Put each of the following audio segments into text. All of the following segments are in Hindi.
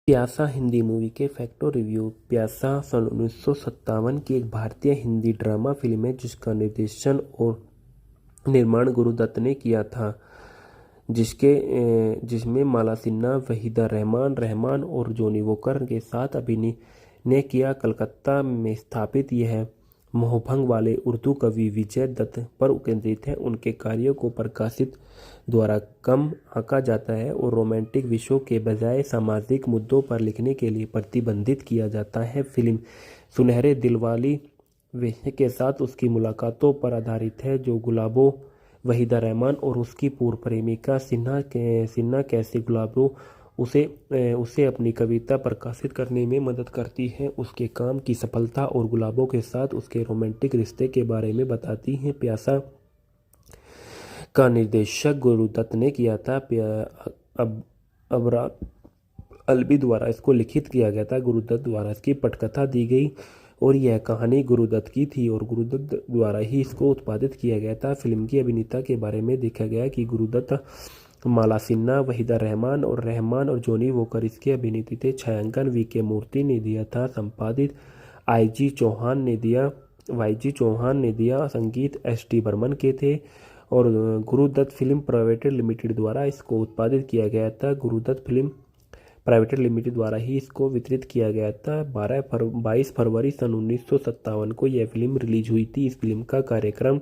प्यासा हिंदी मूवी के फैक्ट और रिव्यू। प्यासा सन 1957 की एक भारतीय हिंदी ड्रामा फिल्म है जिसका निर्देशन और निर्माण गुरुदत्त ने किया था, जिसमें माला सिन्हा, वहीदा रहमान रहमान और जॉनी वॉकर के साथ अभिनय किया। कलकत्ता में स्थापित यह मोहभंग वाले उर्दू कवि विजय दत्त पर केंद्रित है। उनके कार्यों को प्रकाशित द्वारा कम आंका जाता है और रोमांटिक विषयों के बजाय सामाजिक मुद्दों पर लिखने के लिए प्रतिबंधित किया जाता है। फिल्म सुनहरे दिल वाली व्यक्ति के साथ उसकी मुलाकातों पर आधारित है, जो गुलाबो, वहीदा रहमान और उसकी पूर्व प्रेमिका सिन्हा कैसे गुलाबो उसे अपनी कविता प्रकाशित करने में मदद करती है, उसके काम की सफलता और गुलाबो के साथ उसके रोमांटिक रिश्ते के बारे में बताती हैं। प्यासा का निर्देशक गुरुदत्त ने किया था। अबरार अलवी द्वारा इसको लिखित किया गया था। गुरुदत्त द्वारा इसकी पटकथा दी गई और यह कहानी गुरुदत्त की थी और गुरुदत्त द्वारा ही इसको उत्पादित किया गया था। फिल्म की अभिनेता के बारे में देखा गया कि गुरुदत्त, माला सिन्हा, वहीदा रहमान और जॉनी वॉकर इसके अभिनेता थे। छायांकन वी.के. मूर्ति ने दिया था। संपादित वाईजी चौहान ने दिया। संगीत एस.डी. बर्मन के थे और गुरुदत्त फिल्म प्राइवेट लिमिटेड द्वारा इसको उत्पादित किया गया था। गुरुदत्त फिल्म प्राइवेट लिमिटेड द्वारा ही इसको वितरित किया गया था। 22 फरवरी सन 1957 को यह फिल्म रिलीज हुई थी। इस फिल्म का कार्यक्रम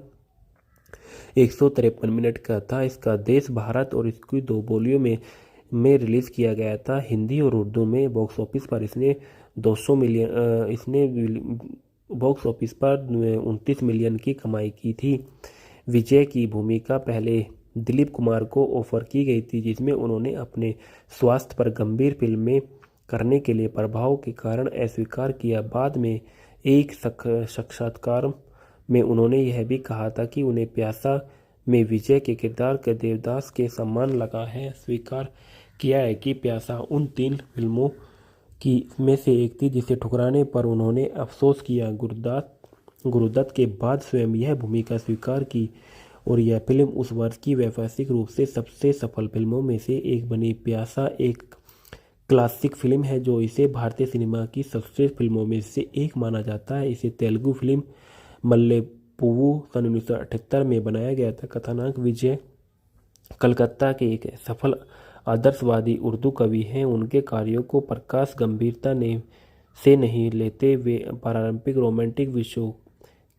153 मिनट का था। इसका देश भारत और इसकी 2 बोलियों में रिलीज किया गया था, हिंदी और उर्दू में। बॉक्स ऑफिस पर इसने 29 मिलियन की कमाई की थी। विजय की भूमिका पहले दिलीप कुमार को ऑफर की गई थी, जिसमें उन्होंने अपने स्वास्थ्य पर गंभीर फिल्में करने के लिए प्रभाव के कारण अस्वीकार किया। बाद में एक साक्षात्कार में उन्होंने यह भी कहा था कि उन्हें प्यासा में विजय के किरदार के देवदास के समान लगा है। स्वीकार किया है कि प्यासा उन 3 फिल्मों में से एक थी जिसे ठुकराने पर उन्होंने अफसोस किया। गुरुदत्त के बाद स्वयं यह भूमिका स्वीकार की और यह फिल्म उस वर्ष की व्यावसायिक रूप से सबसे सफल फिल्मों में से एक बनी। प्यासा एक क्लासिक फिल्म है जो इसे भारतीय सिनेमा की सबसे फिल्मों में से एक माना जाता है। इसे तेलुगु फिल्म मल्ले पुव्वु सन 1978 में बनाया गया था। कथानायक विजय कलकत्ता के एक सफल आदर्शवादी उर्दू कवि हैं। उनके कार्यों को प्रकाश गंभीरता से नहीं लेते। वे पारंपरिक रोमांटिक विषयों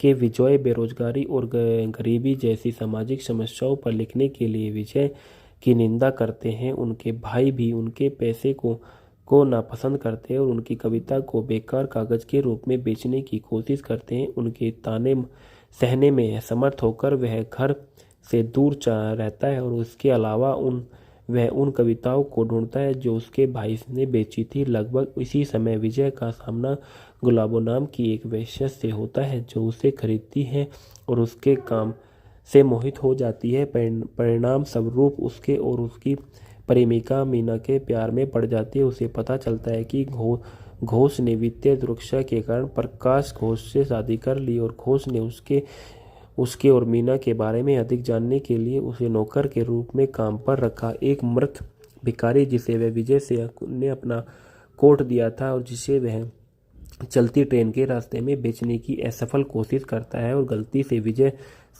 के विजय, बेरोजगारी और गरीबी जैसी सामाजिक समस्याओं पर लिखने के लिए विजय की निंदा करते हैं। उनके भाई भी उनके पैसे को नापसंद करते हैं और उनकी कविता को बेकार कागज के रूप में बेचने की कोशिश करते हैं। उनके ताने सहने में असमर्थ होकर वह घर से दूर रहता है और इसके अलावा वह उन कविताओं को ढूंढता है जो उसके भाई ने बेची थी। लगभग इसी समय विजय का सामना गुलाबो नाम की एक वेश्या से होता है, जो उसे खरीदती है और उसके काम से मोहित हो जाती है। परिणाम स्वरूप उसके और उसकी प्रेमिका मीना के प्यार में पड़ जाती है। उसे पता चलता है कि घोष ने वित्तीय दुर्दशा के कारण प्रकाश घोष से शादी कर ली और घोष ने उसके और मीना के बारे में अधिक जानने के लिए उसे नौकर के रूप में काम पर रखा। एक मृत भिखारी जिसे वह विजय से ने अपना कोट दिया था और जिसे वह चलती ट्रेन के रास्ते में बेचने की असफल कोशिश करता है और गलती से विजय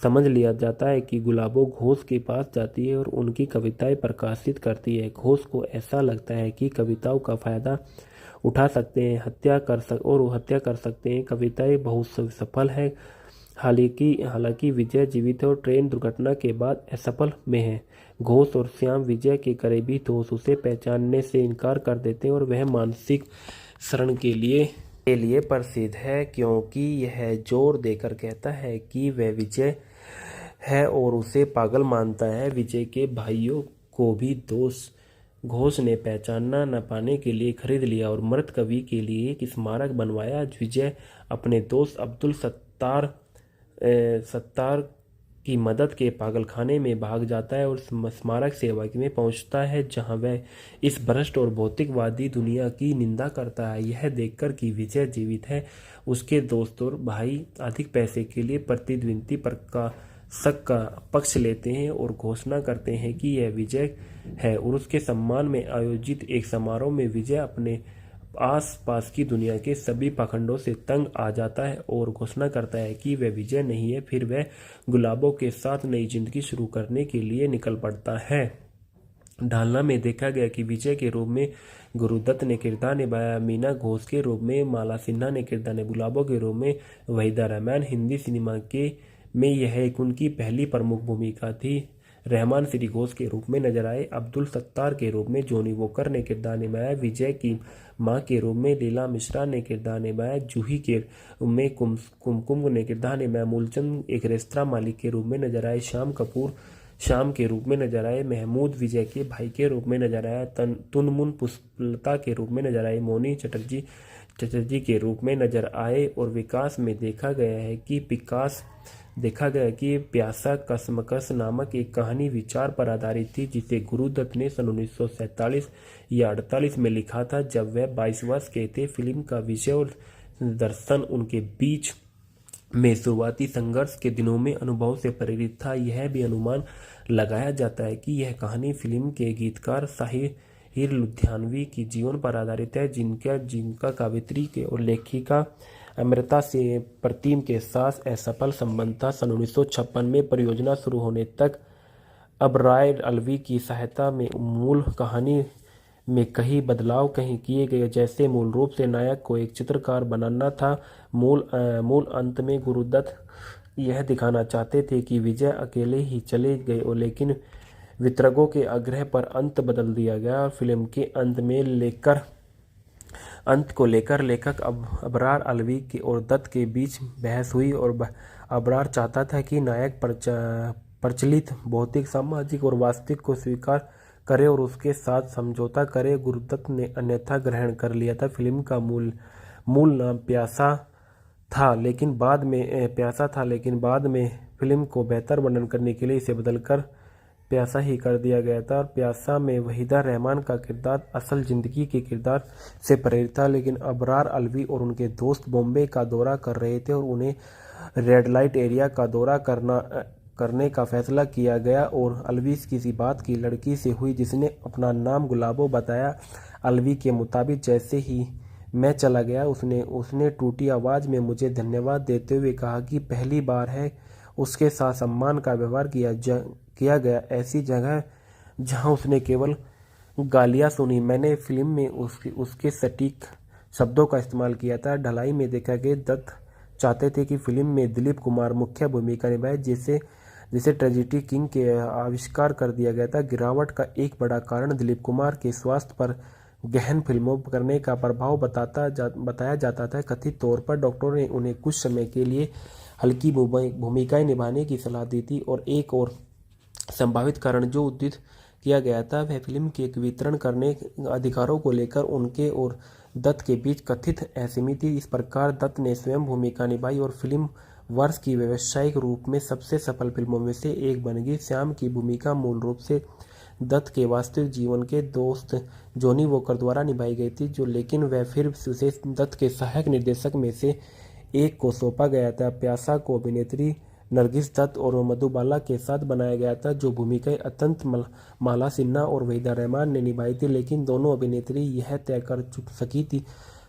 समझ लिया जाता है कि गुलाबो घोष के पास जाती है और उनकी कविताएं प्रकाशित करती है। घोष को ऐसा लगता है कि कविताओं का फायदा उठा सकते हैं, हत्या कर सकते हैं। कविताएं बहुत सफल है। हालांकि विजय जीवित है और ट्रेन दुर्घटना के बाद असफल में है। घोष और श्याम, विजय के करीबी दोस्त, उसे पहचानने से इनकार कर देते हैं और वह मानसिक शरण के लिए प्रसिद्ध है, क्योंकि यह जोर देकर कहता है कि वह विजय है और उसे पागल मानता है। विजय के भाइयों को भी घोष ने पहचानना न पाने के लिए खरीद लिया और मृत कवि के लिए एक स्मारक बनवाया। विजय अपने दोस्त अब्दुल सत्तार की मदद के पागलखाने में भाग जाता है और स्मारक सेवा में पहुंचता है, जहां वह इस भ्रष्ट और भौतिकवादी दुनिया की निंदा करता है। यह देखकर कि विजय जीवित है, उसके दोस्त और भाई अधिक पैसे के लिए प्रतिद्वंदी शक का पक्ष लेते हैं और घोषणा करते हैं कि यह विजय है, और उसके सम्मान में आयोजित एक समारोह में विजय अपने आस पास की दुनिया के सभी पाखंडों से तंग आ जाता है और घोषणा करता है कि वह विजय नहीं है। फिर वह गुलाबों के साथ नई जिंदगी शुरू करने के लिए निकल पड़ता है। ढालना में देखा गया कि विजय के रूप में गुरुदत्त ने किरदार निभाया, मीना घोष के रूप में माला सिन्हा ने किरदार निभाया, गुलाबों के रूप में वहीदा रहमान। हिंदी सिनेमा के में यह एक उनकी पहली प्रमुख भूमिका थी। रहमान श्री घोष के रूप में नजर आए। अब्दुल सत्तार के रूप में जॉनी वॉकर ने किरदार निभाया। विजय की मां के रूप में लीला मिश्रा ने किरदार निभाया। जूही के रूप में कुमकुम ने किरदार निभाया। मूलचंद एक रेस्तरां मालिक के रूप में नजर आए। श्याम कपूर श्याम के रूप में नजर आए। महमूद विजय के भाई के रूप में नजर आया। तुनमुन पुष्पलता के रूप में नजर आए। मोनी चटर्जी के रूप में नजर आए। और विकास में देखा गया कि प्यासा कसमकस नामक एक कहानी विचार पर आधारित थी, जिसे गुरुदत्त ने सन 1947 या 48 में लिखा था, जब वह 22 वर्ष के थे। फिल्म का विषय और दर्शन उनके बीच में शुरुआती संघर्ष के दिनों में अनुभव से प्रेरित था। यह भी अनुमान लगाया जाता है कि यह कहानी फिल्म के गीतकार साहिर लुधियानवी की जीवन पर आधारित है, जिनका कवित्री के और लेखिका अमृता से प्रतिम के साथ असफल संबंध था। सन 1956 में परियोजना शुरू होने तक अबरार अलवी की सहायता में मूल कहानी में कई बदलाव किए गए, जैसे मूल रूप से नायक को एक चित्रकार बनाना था। मूल अंत में गुरुदत्त यह दिखाना चाहते थे कि विजय अकेले ही चले गए, और लेकिन वितरकों के आग्रह पर अंत बदल दिया गया। और फिल्म के अंत को लेकर लेखक अबरार अलवी के और दत्त के बीच बहस हुई, और अबरार चाहता था कि नायक प्रचलित भौतिक, सामाजिक और वास्तविक को स्वीकार करे और उसके साथ समझौता करे। गुरुदत्त ने अन्यथा ग्रहण कर लिया था। फिल्म का मूल नाम प्यासा था, लेकिन बाद में फिल्म को बेहतर वर्णन करने के लिए इसे बदलकर प्यासा ही कर दिया गया था। और प्यासा में वहीदा रहमान का किरदार असल जिंदगी के किरदार से प्रेरित था, लेकिन अबरार अलवी और उनके दोस्त बॉम्बे का दौरा कर रहे थे और उन्हें रेड लाइट एरिया का दौरा करने का फैसला किया गया। और अलवी किसी बात की लड़की से हुई जिसने अपना नाम गुलाबो बताया। अलवी के मुताबिक जैसे ही मैं चला गया, उसने टूटी आवाज में मुझे धन्यवाद देते हुए कहा कि पहली बार है उसके साथ सम्मान का व्यवहार किया गया, ऐसी जगह जहां उसने केवल गालियां सुनी। मैंने फिल्म में उसके सटीक शब्दों का इस्तेमाल किया था। ढलाई में देखा गया दत्त चाहते थे कि फिल्म में दिलीप कुमार मुख्य भूमिका निभाए, जिसे ट्रेजिडी किंग के आविष्कार कर दिया गया था। गिरावट का एक बड़ा कारण दिलीप कुमार के स्वास्थ्य पर गहन फिल्मों करने का प्रभाव बताया जाता था। कथित तौर पर डॉक्टरों ने उन्हें कुछ समय के लिए हल्की भूमिकाएं निभाने की सलाह दी थी। और एक और संभावित कारण जो उद्धृत किया गया था, वह फिल्म के वितरण करने अधिकारों को लेकर उनके और दत्त के बीच कथित असहमति थी। इस प्रकार दत्त ने स्वयं भूमिका निभाई और फिल्म वर्ष की व्यावसायिक रूप में सबसे सफल फिल्मों में से एक बन गई। श्याम की भूमिका मूल रूप से दत्त के वास्तविक जीवन के दोस्त जॉनी वॉकर द्वारा निभाई गई थी, लेकिन वह फिर उसे दत्त के सहायक निर्देशक में से एक को सौंपा गया था। प्यासा को अभिनेत्री नरगिस दत्त और मधुबाला के साथ बनाया गया था, जो भूमिकाएं अत्यंत माला सिन्हा और वहीदा रहमान ने निभाई थी, लेकिन दोनों अभिनेत्री यह तय कर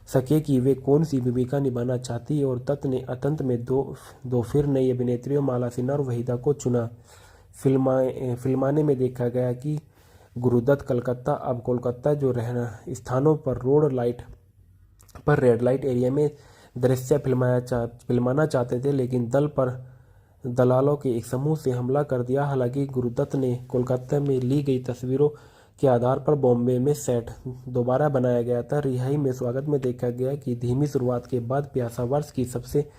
सके कि वे कौन सी भूमिका निभाना चाहती है, और दत्त ने अंत में दो फिर नई अभिनेत्रियों माला सिन्हा और वहीदा को चुना। फिल्माने में देखा गया कि गुरुदत्त कोलकाता जो स्थानों पर रेड लाइट एरिया में दृश्य फिल्माना चाहते थे, लेकिन दलालों के एक समूह से हमला कर दिया। हालांकि गुरुदत्त ने कोलकाता में ली गई तस्वीरों के आधार पर बॉम्बे में सेट दोबारा बनाया गया था। रिहाई में स्वागत में देखा गया कि धीमी शुरुआत के बाद प्यासा वर्ष की सबसे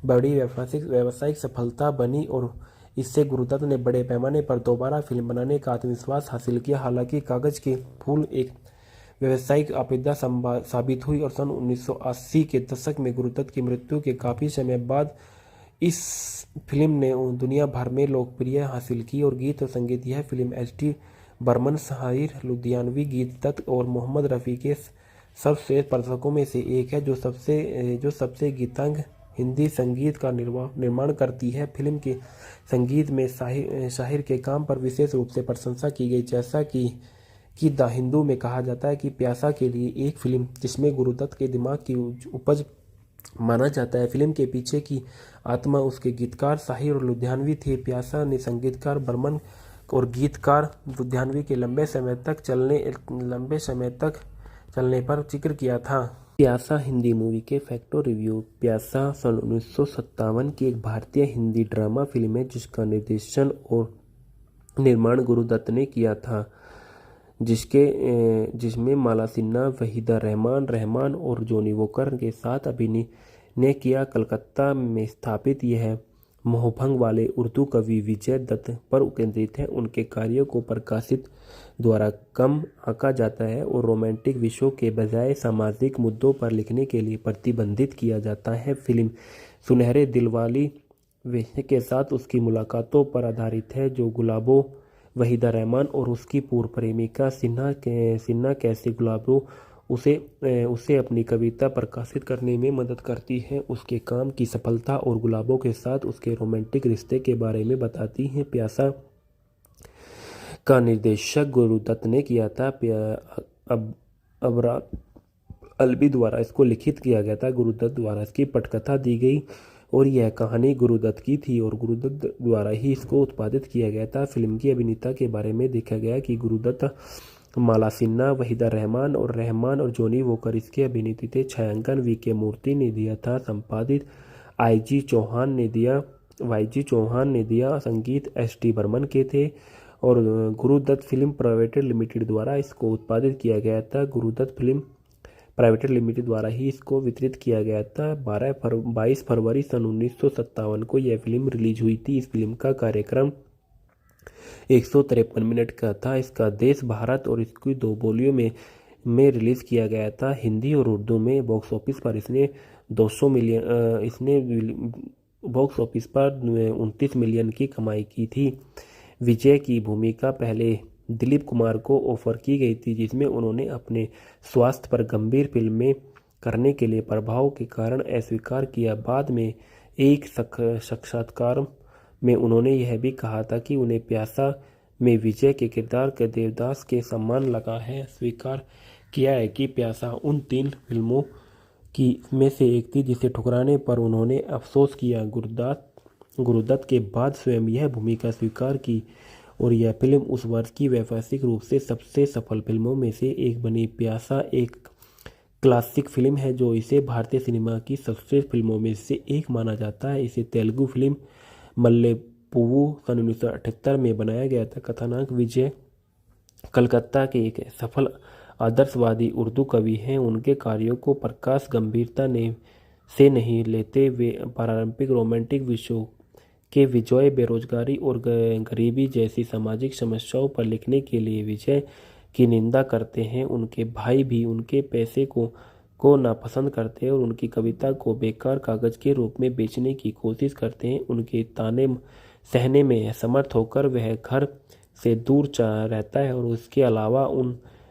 बड़ी व्यावसायिक सफलता बनी, और इससे गुरुदत्त ने बड़े पैमाने पर दोबारा फिल्म बनाने का आत्मविश्वास हासिल किया। हालांकि कागज के फूल एक व्यावसायिक आपदा साबित हुई, और सन 1980 के दशक में गुरुदत्त की मृत्यु के काफी समय बाद इस फिल्म ने दुनिया भर में लोकप्रियता हासिल की। और गीत और संगीत, यह फिल्म एच.डी. बर्मन, साहिर लुधियानवी, गीत दत्त और मोहम्मद रफ़ी के सर्वश्रेष्ठ प्रदर्शकों में से एक है, जो सबसे गीतांग हिंदी संगीत का निर्माण करती है। फिल्म के संगीत में शाहिर के काम पर विशेष रूप से प्रशंसा की गई। जैसा कि द हिंदू में कहा जाता है कि प्यासा के लिए एक फिल्म जिसमें गुरुदत्त के दिमाग की उपज माना जाता है। फिल्म के पीछे की आत्मा उसके गीतकार शाहिर और लुधियानवी थे। प्यासा ने संगीतकार बर्मन और गीतकार लुधियानवी के लंबे समय तक चलने पर जिक्र किया था। प्यासा हिंदी मूवी के फैक्टो रिव्यू। प्यासा सन 1957 की एक भारतीय हिंदी ड्रामा फिल्म है जिसका निर्देशन और निर्माण गुरुदत्त ने किया था, जिसमें माला सिन्हा, वहीदा रहमान और जॉनी वॉकर के साथ अभिनय किया। कलकत्ता में स्थापित यह मोहभंग वाले उर्दू कवि विजय दत्त पर केंद्रित है। उनके कार्यों को प्रकाशित द्वारा कम आंका जाता है और रोमांटिक विषयों के बजाय सामाजिक मुद्दों पर लिखने के लिए प्रतिबंधित किया जाता है। फिल्म सुनहरे दिल वाली व्यक्ति के साथ उसकी मुलाकातों पर आधारित है, जो गुलाबो, वहीदा रहमान और उसकी पूर्व प्रेमिका सिन्हा कैसे गुलाबो उसे अपनी कविता प्रकाशित करने में मदद करती है, उसके काम की सफलता और गुलाबो के साथ उसके रोमांटिक रिश्ते के बारे में बताती हैं। प्यासा का निर्देशक गुरुदत्त ने किया था। अबरार अलवी द्वारा इसको लिखित किया गया था। गुरुदत्त द्वारा इसकी पटकथा दी गई और यह कहानी गुरुदत्त की थी और गुरुदत्त द्वारा ही इसको उत्पादित किया गया था। फिल्म की अभिनेता के बारे में देखा गया कि गुरुदत्त, माला सिन्हा, वहीदा रहमान और जॉनी वॉकर इसके अभिनेता थे। छायांकन वी.के. मूर्ति ने दिया था। संपादित वाईजी चौहान ने दिया। संगीत एस.टी. बर्मन के थे और गुरुदत्त फिल्म प्राइवेट लिमिटेड द्वारा इसको उत्पादित किया गया था। गुरुदत्त फिल्म प्राइवेट लिमिटेड द्वारा ही इसको वितरित किया गया था। 22 फरवरी सन 1957 को यह फिल्म रिलीज हुई थी। इस फिल्म का कार्यक्रम 153 मिनट का था। इसका देश भारत और इसकी 2 बोलियों में रिलीज किया गया था, हिंदी और उर्दू में। बॉक्स ऑफिस पर इसने 29 मिलियन की कमाई की थी। विजय की भूमिका पहले दिलीप कुमार को ऑफर की गई थी, जिसमें उन्होंने अपने स्वास्थ्य पर गंभीर फिल्में करने के लिए प्रभाव के कारण अस्वीकार किया। बाद में एक साक्षात्कार में उन्होंने यह भी कहा था कि उन्हें प्यासा में विजय के किरदार के देवदास के समान लगा है। स्वीकार किया है कि प्यासा उन 3 फिल्मों में से एक थी जिसे ठुकराने पर उन्होंने अफसोस किया। गुरुदत्त के बाद स्वयं यह भूमिका स्वीकार की और यह फिल्म उस वर्ष की व्यावसायिक रूप से सबसे सफल फिल्मों में से एक बनी। प्यासा एक क्लासिक फिल्म है जो इसे भारतीय सिनेमा की सर्वश्रेष्ठ फिल्मों में से एक माना जाता है। इसे तेलुगु फिल्म मल्ले पुव्वु सन 1978 में बनाया गया था। कथानायक विजय कलकत्ता के एक सफल आदर्शवादी उर्दू कवि हैं। उनके कार्यों को प्रकाश गंभीरता से नहीं लेते। वे पारंपरिक रोमांटिक विषयों के विजय, बेरोजगारी और गरीबी जैसी सामाजिक समस्याओं पर लिखने के लिए विजय की निंदा करते हैं। उनके भाई भी उनके पैसे को नापसंद करते हैं और उनकी कविता को बेकार कागज के रूप में बेचने की कोशिश करते हैं। उनके ताने सहने में असमर्थ होकर वह घर से दूर रहता है और उसके अलावा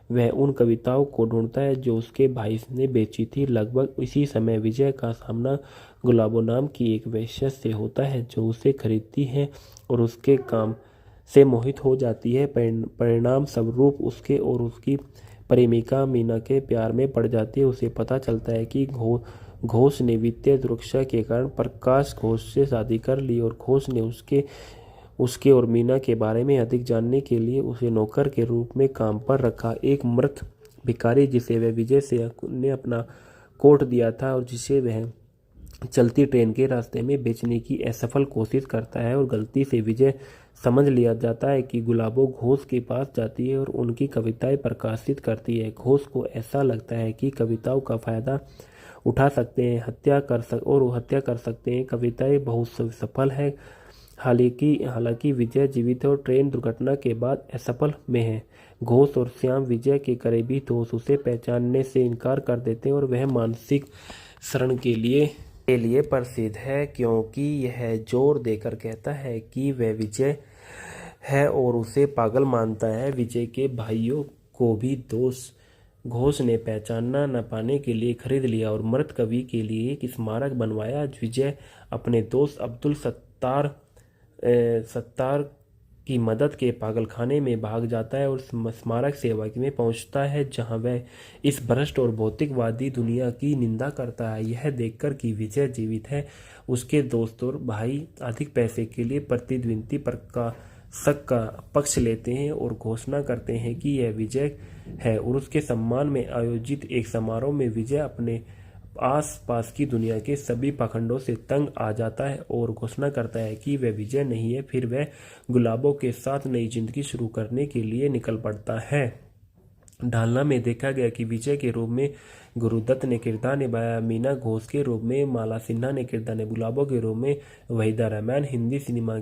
वह उन कविताओं को ढूंढता है जो उसके भाई ने बेची थी। लगभग इसी समय विजय का सामना गुलाबो नाम की एक वेश्या से होता है जो उसे खरीदती है और उसके काम से मोहित हो जाती है। परिणाम स्वरूप उसके और उसकी प्रेमिका मीना के प्यार में पड़ जाती है। उसे पता चलता है कि घोष ने वित्तीय सुरक्षा के कारण प्रकाश घोष से शादी कर ली और घोष ने उसके और मीना के बारे में अधिक जानने के लिए उसे नौकर के रूप में काम पर रखा। एक मृत भिखारी जिसे वह विजय से ने अपना कोट दिया था और जिसे वह चलती ट्रेन के रास्ते में बेचने की असफल कोशिश करता है और गलती से विजय समझ लिया जाता है कि गुलाबो घोष के पास जाती है और उनकी कविताएं प्रकाशित करती है। घोष को ऐसा लगता है कि कविताओं का फायदा उठा सकते हैं, हत्या कर सकते हैं। कविताएं बहुत सफल है। हालांकि विजय जीवित है और ट्रेन दुर्घटना के बाद असफल में है। घोष और श्याम, विजय के करीबी दोस्त, उसे पहचानने से इनकार कर देते हैं और वह मानसिक शरण के लिए प्रसिद्ध है क्योंकि यह जोर देकर कहता है कि वह विजय है और उसे पागल मानता है। विजय के भाइयों को भी दोष घोष ने पहचाना न पाने के लिए खरीद लिया और मृत कवि के लिए एक स्मारक बनवाया। विजय अपने दोस्त अब्दुल सत्तार की मदद के पागलखाने में भाग जाता है और स्मारक सेवा में पहुंचता है, जहां वह इस भ्रष्ट और भौतिकवादी दुनिया की निंदा करता है। यह देखकर कि विजय जीवित है, उसके दोस्त और भाई अधिक पैसे के लिए प्रतिद्वंदी प्रकाशक का पक्ष लेते हैं और घोषणा करते हैं कि यह विजय है, और उसके सम्मान में आयोजित एक समारोह में विजय अपने आस पास की दुनिया के सभी पाखंडों से तंग आ जाता है और घोषणा करता है कि वह विजय नहीं है। फिर वह गुलाबों के साथ नई जिंदगी शुरू करने के लिए निकल पड़ता है। ढालना में देखा गया कि विजय के रूप में गुरुदत्त ने किरदार निभाया, मीना घोष के रूप में माला सिन्हा ने किरदार निभाया, गुलाबों के रूप में वहीदा रहमान। हिंदी सिनेमा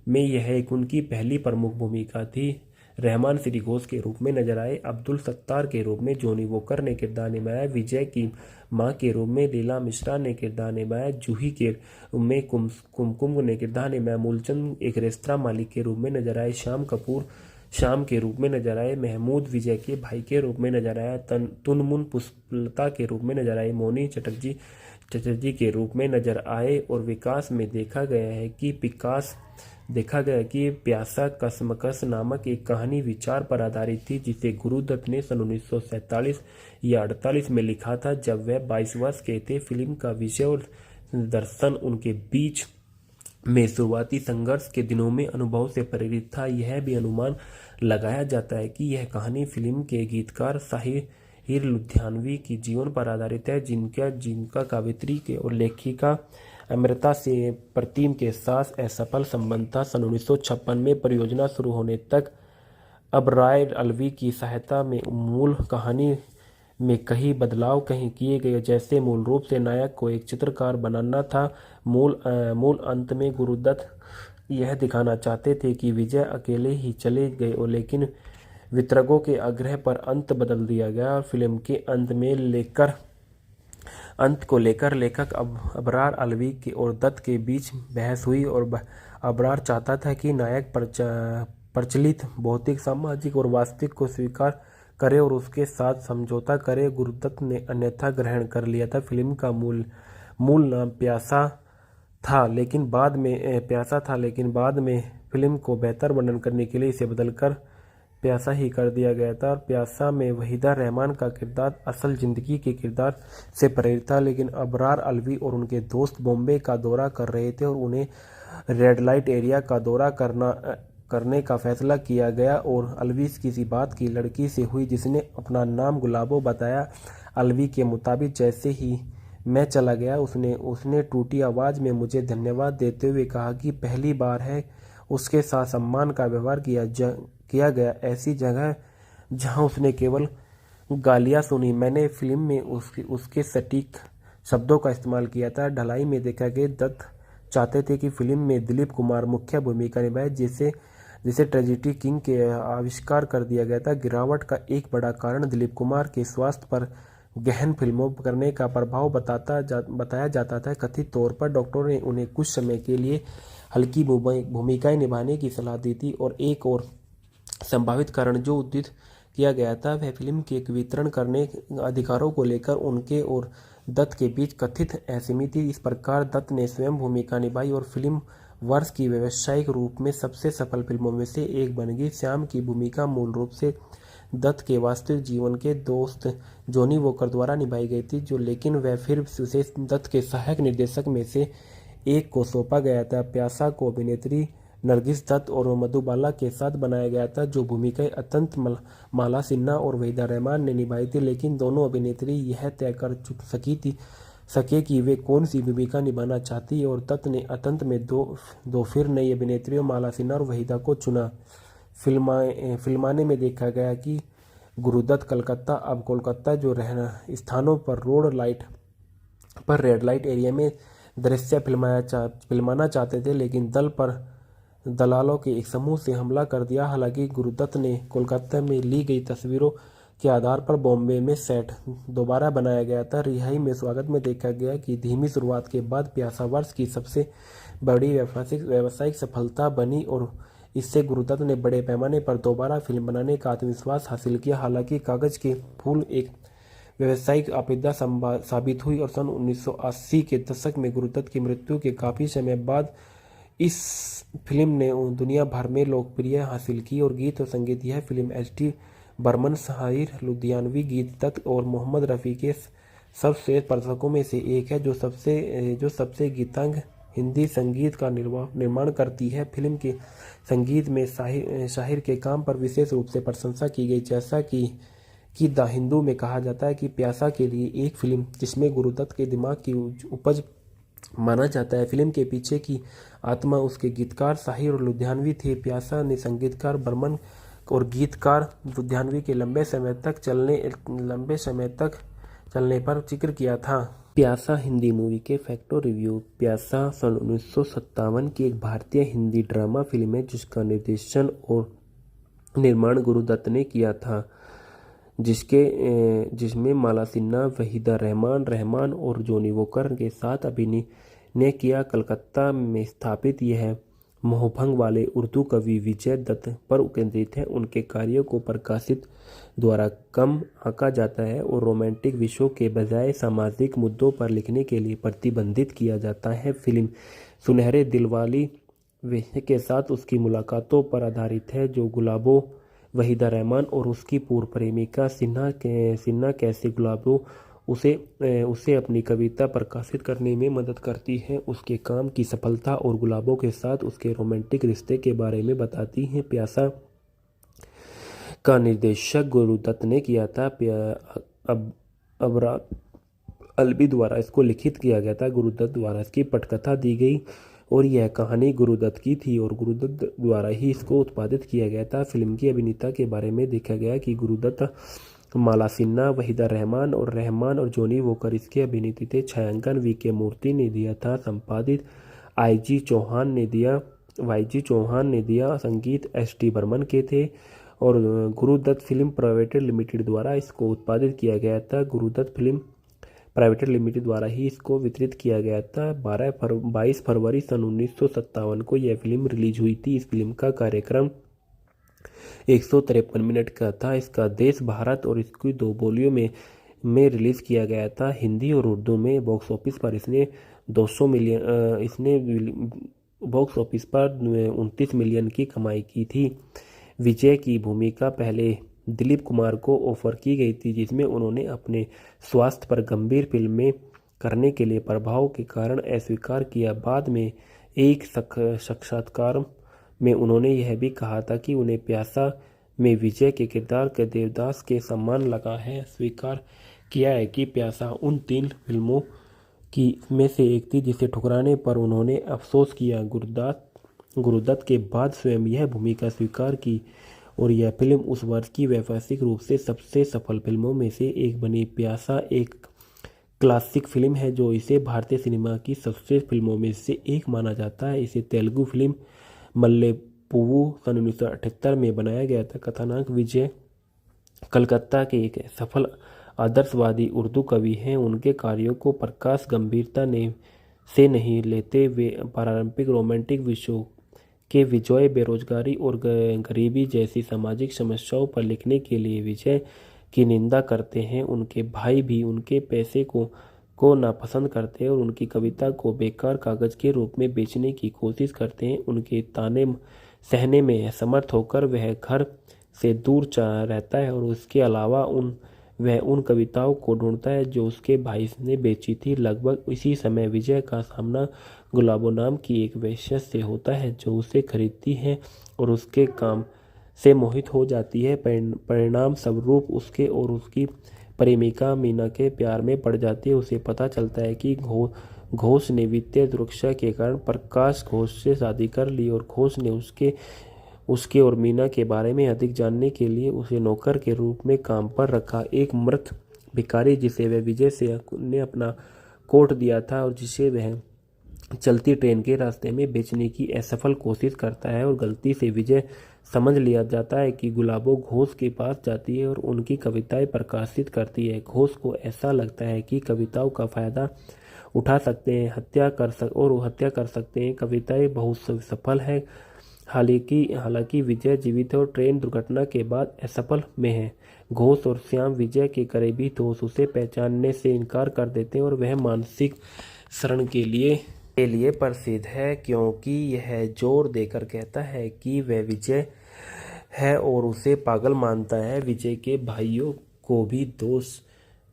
में यह एक उनकी पहली प्रमुख भूमिका थी। रहमान श्री घोष के रूप में नजर आए। अब्दुल सत्तार के रूप में जॉनी वॉकर ने किरदार निभाया। विजय की मां के रूप में लीला मिश्रा ने किरदार निभाया। जूही के रूप में कुमकुम ने किरदार निभाया। मूलचंद एक रेस्तरां मालिक के रूप में नजर आए। श्याम कपूर श्याम के रूप में नजर आए। महमूद विजय के भाई के रूप में नजर आया। तुनमुन पुष्पलता के रूप में नजर आए। मोनी चटर्जी के रूप में नजर आए। और विकास में देखा गया कि प्यासा कसमकस नामक एक कहानी विचार पर आधारित थी, जिसे गुरुदत्त ने सन 1947 या 48 में लिखा था, जब वह 22 वर्ष के थे। फिल्म का विषय और दर्शन उनके बीच में शुरुआती संघर्ष के दिनों में अनुभव से प्रेरित था। यह भी अनुमान लगाया जाता है कि यह कहानी फिल्म के गीतकार साहिर लुधियानवी की जीवन पर आधारित है, जिनका कवयित्री के और लेखिका अमृता से प्रतिम के साथ असफल संबंध था। सन 1956 में परियोजना शुरू होने तक अबरार अलवी की सहायता में मूल कहानी में कई बदलाव किए गए, जैसे मूल रूप से नायक को एक चित्रकार बनाना था। मूल अंत में गुरुदत्त यह दिखाना चाहते थे कि विजय अकेले ही चले गए, और लेकिन वितरकों के आग्रह पर अंत बदल दिया गया और फिल्म के अंत को लेकर लेखक अबरार अलवी के और दत्त के बीच बहस हुई, और अबरार चाहता था कि नायक प्रचलित भौतिक, सामाजिक और वास्तविक को स्वीकार करे और उसके साथ समझौता करे। गुरुदत्त ने अन्यथा ग्रहण कर लिया था। फिल्म का मूल नाम प्यासा था, लेकिन बाद में फिल्म को बेहतर वर्णन करने के लिए इसे बदलकर प्यासा ही कर दिया गया था। प्यासा में वहीदा रहमान का किरदार असल जिंदगी के किरदार से प्रेरित था, लेकिन अबरार अलवी और उनके दोस्त बॉम्बे का दौरा कर रहे थे और उन्हें रेड लाइट एरिया का दौरा करने का फैसला किया गया, और अलवी किसी बात की लड़की से हुई जिसने अपना नाम गुलाबो बताया। अलवी के मुताबिक जैसे ही मैं चला गया, उसने टूटी आवाज में मुझे धन्यवाद देते हुए कहा कि पहली बार है उसके साथ सम्मान का व्यवहार किया गया, ऐसी जगह जहां उसने केवल गालियां सुनी। मैंने फिल्म में उसके सटीक शब्दों का इस्तेमाल किया था। ढलाई में देखा गया दत्त चाहते थे कि फिल्म में दिलीप कुमार मुख्य भूमिका निभाए, जिसे ट्रेजिडी किंग के आविष्कार कर दिया गया था। गिरावट का एक बड़ा कारण दिलीप कुमार के स्वास्थ्य पर गहन फिल्मों करने का प्रभाव बताया जाता था। कथित तौर पर डॉक्टरों ने उन्हें कुछ समय के लिए हल्की भूमिकाएं निभाने की सलाह दी थी, और एक और संभावित कारण जो उद्धृत किया गया था वह फिल्म के वितरण करने अधिकारों को लेकर उनके और दत्त के बीच कथित असहमति थी। इस प्रकार दत्त ने स्वयं भूमिका निभाई और फिल्म वर्ष की व्यावसायिक रूप में सबसे सफल फिल्मों में से एक बन गई। श्याम की भूमिका मूल रूप से दत्त के वास्तविक जीवन के दोस्त जॉनी वॉकर द्वारा निभाई गई थी, लेकिन वह फिर उसे दत्त के सहायक निर्देशक में से एक को सौंपा गया था। प्यासा को अभिनेत्री नरगिस दत्त और मधुबाला के साथ बनाया गया था, जो भूमिकाएं अत्यंत माला सिन्हा और वहीदा रहमान ने निभाई थी, लेकिन दोनों अभिनेत्री यह तय कर सके कि वे कौन सी भूमिका निभाना चाहती है, और दत्त ने अंत में दो फिर नई अभिनेत्रियों माला सिन्हा और वहीदा को चुना। फिल्माने में देखा गया कि गुरुदत्त कोलकाता जो स्थानों पर रेड लाइट एरिया में दृश्य फिल्माना चाहते थे, लेकिन दलालों के एक समूह से हमला कर दिया। हालांकि गुरुदत्त ने कोलकाता में ली गई तस्वीरों के आधार पर बॉम्बे में सेट दोबारा बनाया गया था। रिहाई में स्वागत में देखा गया कि धीमी शुरुआत के बाद प्यासा वर्ष की सबसे बड़ी व्यावसायिक सफलता बनी, और इससे गुरुदत्त ने बड़े पैमाने पर दोबारा फिल्म बनाने का आत्मविश्वास हासिल किया। हालांकि कागज के फूल एक व्यावसायिक आपदा साबित हुई और सन 1980 के दशक में गुरुदत्त की मृत्यु के काफ़ी समय बाद इस फिल्म ने दुनिया भर में लोकप्रियता हासिल की और गीत और संगीत। यह फिल्म एच.डी. बर्मन, शाहिर लुधियानवी, गीत दत्त और मोहम्मद रफ़ी के सर्वश्रेष्ठ प्रदर्शकों में से एक है, जो सबसे गीतांग हिंदी संगीत का निर्माण करती है। फिल्म के संगीत में शाहिर के काम पर विशेष रूप से प्रशंसा की गई। जैसा कि द हिंदू में कहा जाता है कि प्यासा के लिए एक फिल्म जिसमें गुरुदत्त के दिमाग की उपज माना जाता है। फिल्म के पीछे की आत्मा उसके गीतकार शाहिर और लुधियानवी थे। प्यासा ने संगीतकार बर्मन और गीतकार लुधियानवी के लंबे समय तक चलने पर जिक्र किया था। प्यासा हिंदी मूवी के फैक्टो रिव्यू। प्यासा सन 1957 की एक भारतीय हिंदी ड्रामा फिल्म है जिसका निर्देशन और निर्माण गुरुदत्त ने किया था, जिसमें माला सिन्हा, वहीदा रहमान और जॉनी वॉकर के साथ अभिनय किया। कलकत्ता में स्थापित यह मोहभंग वाले उर्दू कवि विजय दत्त पर केंद्रित है। उनके कार्यों को प्रकाशित द्वारा कम आंका जाता है और रोमांटिक विषयों के बजाय सामाजिक मुद्दों पर लिखने के लिए प्रतिबंधित किया जाता है। फिल्म सुनहरे दिल वाली के साथ उसकी मुलाकातों पर आधारित है, जो गुलाबो, वहीदा रहमान और उसकी पूर्व प्रेमिका सिन्हा कैसे गुलाबो उसे अपनी कविता प्रकाशित करने में मदद करती है, उसके काम की सफलता और गुलाबों के साथ उसके रोमांटिक रिश्ते के बारे में बताती हैं। प्यासा का निर्देशक गुरुदत्त ने किया था। अबरार अलवी द्वारा इसको लिखित किया गया था। गुरुदत्त द्वारा इसकी पटकथा दी गई और यह कहानी गुरुदत्त की थी और गुरुदत्त द्वारा ही इसको उत्पादित किया गया था। फिल्म की अभिनेता के बारे में देखा गया कि गुरुदत्त, माला सिन्हा, वहीदा रहमान और जॉनी वॉकर इसके अभिनेता थे। छायांकन वी.के. मूर्ति ने दिया था। संपादित वाईजी चौहान ने दिया। संगीत एच.डी. बर्मन के थे और गुरुदत्त फिल्म प्राइवेट लिमिटेड द्वारा इसको उत्पादित किया गया था। गुरुदत्त फिल्म प्राइवेट लिमिटेड द्वारा ही इसको वितरित किया गया था। 22 फरवरी सन 1957 को यह फिल्म रिलीज हुई थी। इस फिल्म का कार्यक्रम 153 मिनट का था। इसका देश भारत और इसकी 2 बोलियों में रिलीज किया गया था, हिंदी और उर्दू में। बॉक्स ऑफिस पर इसने 29 मिलियन की कमाई की थी। विजय की भूमिका पहले दिलीप कुमार को ऑफर की गई थी, जिसमें उन्होंने अपने स्वास्थ्य पर गंभीर फिल्में करने के लिए प्रभाव के कारण अस्वीकार किया। बाद में एक साक्षात्कार में उन्होंने यह भी कहा था कि उन्हें प्यासा में विजय के किरदार के देवदास के समान लगा है। स्वीकार किया है कि प्यासा उन 3 फिल्मों में से एक थी जिसे ठुकराने पर उन्होंने अफसोस किया। गुरुदत्त के बाद स्वयं यह भूमिका स्वीकार की और यह फिल्म उस वर्ष की व्यावसायिक रूप से सबसे सफल फिल्मों में से एक बनी। प्यासा एक क्लासिक फिल्म है जो इसे भारतीय सिनेमा की सबसे फिल्मों में से एक माना जाता है। इसे तेलुगु फिल्म मल्ले पुव्वु सन 1978 में बनाया गया था। कथानायक विजय कलकत्ता के एक सफल आदर्शवादी उर्दू कवि हैं। उनके कार्यों को प्रकाश गंभीरता से नहीं लेते। वे पारंपरिक रोमांटिक विषयों के विजय, बेरोजगारी और गरीबी जैसी सामाजिक समस्याओं पर लिखने के लिए विजय की निंदा करते हैं। उनके भाई भी उनके पैसे को नापसंद करते हैं और उनकी कविता को बेकार कागज के रूप में बेचने की कोशिश करते हैं। उनके ताने सहने में असमर्थ होकर वह घर से दूर रहता है और उसके अलावा वह उन कविताओं को ढूंढता है जो उसके भाई ने बेची थी। लगभग इसी समय विजय का सामना गुलाबो नाम की एक वेश्या से होता है जो उसे खरीदती है और उसके काम से मोहित हो जाती है। परिणाम स्वरूप उसके और उसकी प्रेमिका मीना के प्यार में पड़ जाती है। उसे पता चलता है कि घोष ने वित्तीय दुर्दशा के कारण प्रकाश घोष से शादी कर ली और घोष ने उसके और मीना के बारे में अधिक जानने के लिए उसे नौकर के रूप में काम पर रखा। एक मृत भिखारी जिसे वह विजय से ने अपना कोट दिया था और जिसे वह चलती ट्रेन के रास्ते में बेचने की असफल कोशिश करता है और गलती से विजय समझ लिया जाता है कि गुलाबो घोष के पास जाती है और उनकी कविताएं प्रकाशित करती है। घोष को ऐसा लगता है कि कविताओं का फायदा उठा सकते हैं, हत्या कर सकते हैं। कविताएं बहुत सफल है। हालांकि विजय जीवित है और ट्रेन दुर्घटना के बाद असफल में है। घोष और श्याम, विजय के करीबी दोस्त, उसे पहचानने से इनकार कर देते हैं और वह मानसिक शरण के लिए प्रसिद्ध है, क्योंकि यह जोर देकर कहता है कि वह विजय है और उसे पागल मानता है। विजय के भाइयों को भी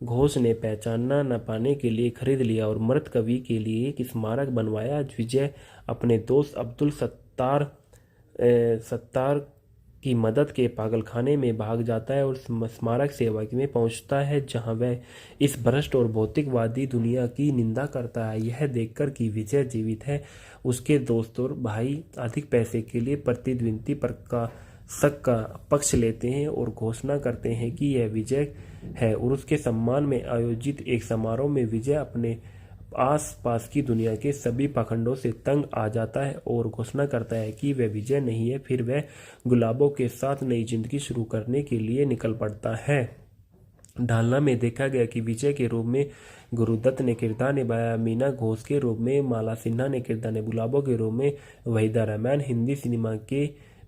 घोष ने पहचाना न पाने के लिए खरीद लिया और मृत कवि के लिए एक स्मारक बनवाया। विजय अपने दोस्त अब्दुल सत्तार की मदद के पागलखाने में भाग जाता है और स्मारक सेवा में पहुंचता है, जहां वह इस भ्रष्ट और भौतिकवादी दुनिया की निंदा करता है। यह देखकर कि विजय जीवित है, उसके दोस्त और भाई अधिक पैसे के लिए प्रतिद्वंदी प्रकाशक का पक्ष लेते हैं और घोषणा करते हैं कि यह विजय है, और उसके सम्मान में आयोजित एक समारोह में विजय अपने आस पास की दुनिया के सभी पाखंडों से तंग आ जाता है और घोषणा करता है कि वह विजय नहीं है। फिर वह गुलाबों के साथ नई जिंदगी शुरू करने के लिए निकल पड़ता है। ढालना में देखा गया कि विजय के रूप में गुरुदत्त ने किरदार निभाया, मीना घोष के रूप में माला सिन्हा ने किरदार निभाया, गुलाबों के रूप में वहीदा रहमान। हिंदी सिनेमा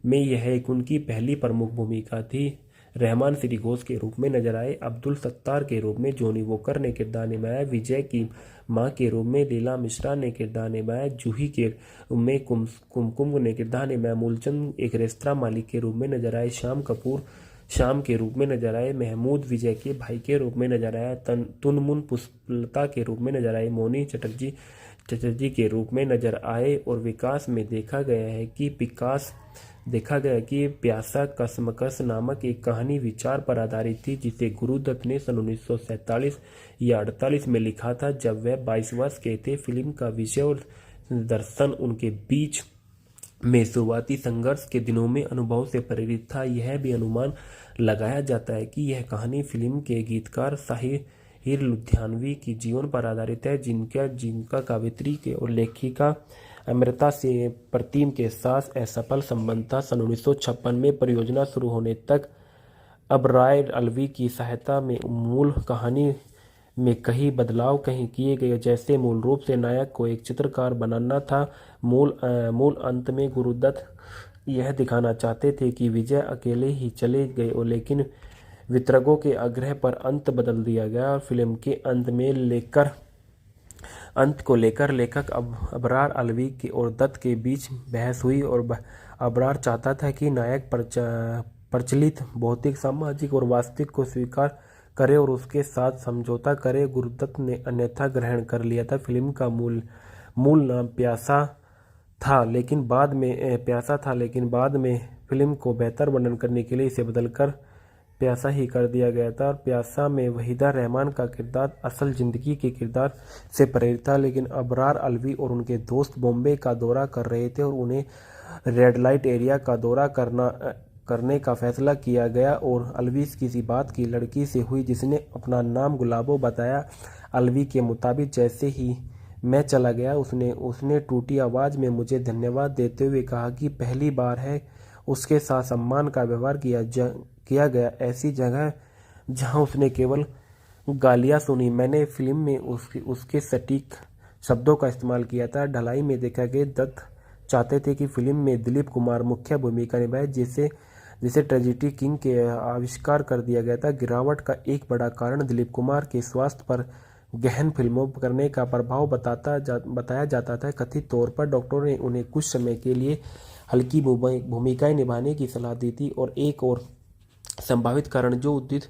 में यह एक उनकी पहली प्रमुख भूमिका थी। रहमान श्री घोष के रूप में नजर आए। अब्दुल सत्तार के रूप में जॉनी वॉकर ने किरदार निभाया। विजय की मां के रूप में लीला मिश्रा ने किरदार निभाया। जूही के रूप में कुमकुम ने किरदार निभाया। मूलचंद एक रेस्तरां मालिक के रूप में नजर आए। श्याम कपूर श्याम के रूप में नजर आए। महमूद विजय के भाई के रूप में नजर आया। तुनमुन पुष्पलता के रूप में नजर आए। मोनी चटर्जी के रूप में नजर आए। और विकास में देखा गया कि प्यासा कसमकस नामक एक कहानी विचार पर आधारित थी, जिसे गुरुदत्त ने सन 1947 या 48 में लिखा था, जब वह 22 वर्ष के थे। फिल्म का विषय और दर्शन उनके बीच में शुरुआती संघर्ष के दिनों में अनुभव से प्रेरित था। यह भी अनुमान लगाया जाता है कि यह कहानी फिल्म के गीतकार साहिर लुधियानवी की जीवन पर आधारित है, जिनका कवयित्री और लेखिका अमृता से प्रतिम के साथ असफल संबंध था। सन 1956 में परियोजना शुरू होने तक अबरार अलवी की सहायता में मूल कहानी में कई बदलाव किए गए, जैसे मूल रूप से नायक को एक चित्रकार बनाना था। मूल अंत में गुरुदत्त यह दिखाना चाहते थे कि विजय अकेले ही चले गए, और लेकिन वितरकों के आग्रह पर अंत बदल दिया गया और फिल्म के अंत को लेकर लेखक अबरार अलवी और दत्त के बीच बहस हुई, और अबरार चाहता था कि नायक प्रचलित भौतिक, सामाजिक और वास्तविक को स्वीकार करे और उसके साथ समझौता करे। गुरुदत्त ने अन्यथा ग्रहण कर लिया था। फिल्म का मूल नाम प्यासा था, लेकिन बाद में फिल्म को बेहतर वर्णन करने के लिए इसे बदलकर प्यासा ही कर दिया गया था। और प्यासा में वहीदा रहमान का किरदार असल जिंदगी के किरदार से प्रेरित था, लेकिन अबरार अलवी और उनके दोस्त बॉम्बे का दौरा कर रहे थे और उन्हें रेड लाइट एरिया का दौरा करने का फैसला किया गया। और अलवी किसी बात की लड़की से हुई जिसने अपना नाम गुलाबो बताया। अलवी के मुताबिक जैसे ही मैं चला गया, उसने टूटी आवाज में मुझे धन्यवाद देते हुए कहा कि पहली बार है उसके साथ सम्मान का व्यवहार किया गया, ऐसी जगह जहां उसने केवल गालियां सुनी। मैंने फिल्म में उसके सटीक शब्दों का इस्तेमाल किया था। ढलाई में देखा गया दत्त चाहते थे कि फिल्म में दिलीप कुमार मुख्य भूमिका निभाए, जिसे ट्रेजिडी किंग के आविष्कार कर दिया गया था। गिरावट का एक बड़ा कारण दिलीप कुमार के स्वास्थ्य पर गहन फिल्मों करने का प्रभाव बताया जाता था। कथित तौर पर डॉक्टरों ने उन्हें कुछ समय के लिए हल्की भूमिकाएं निभाने की सलाह दी थी, और एक और संभावित कारण जो उद्धृत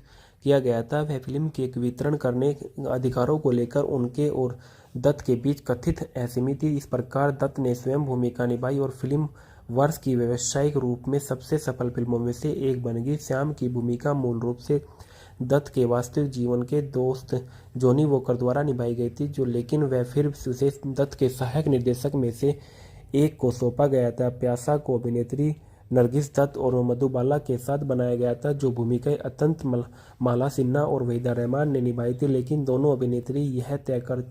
किया गया था वह फिल्म के वितरण करने अधिकारों को लेकर उनके और दत्त के बीच कथित असहमति थी। इस प्रकार दत्त ने स्वयं भूमिका निभाई और फिल्म वर्ष की व्यावसायिक रूप में सबसे सफल फिल्मों में से एक बन गई। श्याम की भूमिका मूल रूप से दत्त के वास्तविक जीवन के दोस्त जॉनी वॉकर द्वारा निभाई गई थी, लेकिन वह फिर उसे दत्त के सहायक निर्देशक में से एक को सौंपा गया था। प्यासा को अभिनेत्री नरगिस दत्त और मधुबाला के साथ बनाया गया था, जो भूमिकाएं अत्यंत माला सिन्हा और वहीदा रहमान ने निभाई थी, लेकिन दोनों अभिनेत्री यह तय कर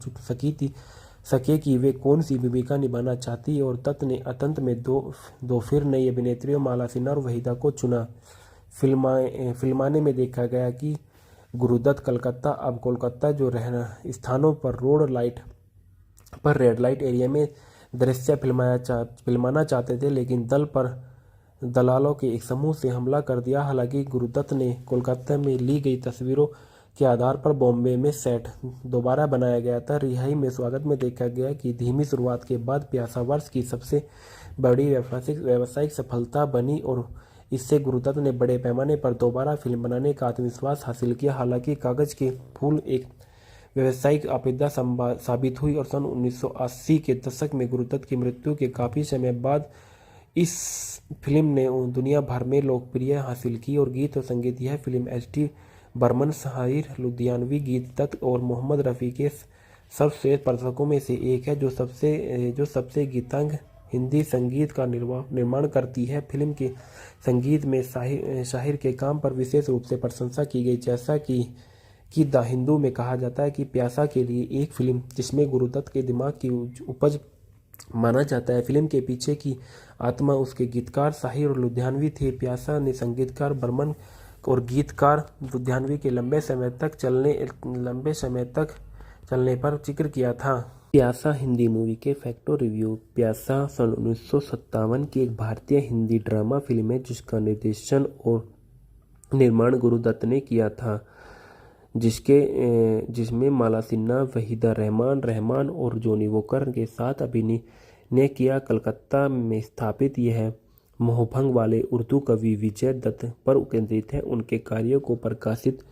सके कि वे कौन सी भूमिका निभाना चाहती, और दत्त ने अंत में दो फिर नई अभिनेत्रियों माला सिन्हा और वहीदा को चुना। फिल्माने में देखा गया कि गुरुदत्त कोलकाता जो रहना स्थानों पर रेड लाइट एरिया में दृश्य फिल्माना चाहते थे, लेकिन दल पर दलालों के एक समूह से हमला कर दिया। हालांकि गुरुदत्त ने कोलकाता में ली गई तस्वीरों के आधार पर बॉम्बे में सेट दोबारा बनाया गया था। रिहाई में स्वागत में देखा गया कि धीमी शुरुआत के बाद प्यासा वर्ष की सबसे बड़ी व्यावसायिक सफलता बनी और इससे गुरुदत्त ने बड़े पैमाने पर दोबारा फिल्म बनाने का आत्मविश्वास हासिल किया। हालांकि कागज के फूल एक व्यावसायिक आपदा साबित हुई और सन 1980 के दशक में गुरुदत्त की मृत्यु के काफ़ी समय बाद इस फिल्म ने दुनिया भर में लोकप्रियता हासिल की और गीत और संगीत यह फिल्म एस.डी. बर्मन, शाहिर लुधियानवी, गीत दत्त और मोहम्मद रफ़ी के सर्वश्रेष्ठ प्रदर्शकों में से एक है, जो सबसे गीतांग हिंदी संगीत का निर्माण करती है। फिल्म के संगीत में शाहिर के काम पर विशेष रूप से प्रशंसा की गई। जैसा कि द हिंदू में कहा जाता है कि प्यासा के लिए एक फिल्म जिसमें गुरुदत्त के दिमाग की उपज माना जाता है। फिल्म के पीछे की आत्मा उसके गीतकार शाहिर और लुधियानवी थे। प्यासा ने संगीतकार बर्मन और गीतकार लुधियानवी के लंबे समय तक चलने पर जिक्र किया था। प्यासा हिंदी मूवी के फैक्ट और रिव्यू। प्यासा सन 1957 की एक भारतीय हिंदी ड्रामा फिल्म है जिसका निर्देशन और निर्माण गुरुदत्त ने किया था, जिसमें माला सिन्हा, वहीदा रहमान और जॉनी वॉकर के साथ अभिनय किया। कलकत्ता में स्थापित यह मोहभंग वाले उर्दू कवि विजय दत्त पर केंद्रित है। उनके कार्यों को प्रकाशित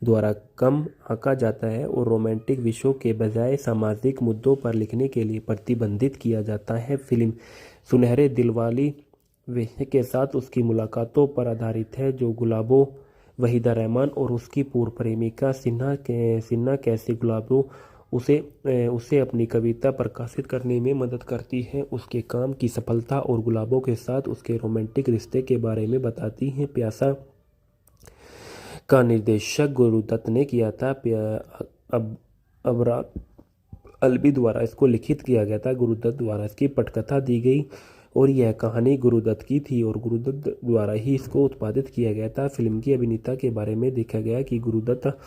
द्वारा कम आंका जाता है और रोमांटिक विषयों के बजाय सामाजिक मुद्दों पर लिखने के लिए प्रतिबंधित किया जाता है। फिल्म सुनहरे दिल वाली विषय के साथ उसकी मुलाकातों पर आधारित है, जो गुलाबो, वहीदा रहमान और उसकी पूर्व प्रेमिका सिन्हा कैसे गुलाबो उसे अपनी कविता प्रकाशित करने में मदद करती है, उसके काम की सफलता और गुलाबों के साथ उसके रोमांटिक रिश्ते के बारे में बताती हैं। प्यासा का निर्देशन गुरुदत्त ने किया था। अबरार अलवी द्वारा इसको लिखित किया गया था। गुरुदत्त द्वारा इसकी पटकथा दी गई और यह कहानी गुरुदत्त की थी और गुरुदत्त द्वारा ही इसको उत्पादित किया गया था। फिल्म की अभिनेता के बारे में देखा गया कि गुरुदत्त,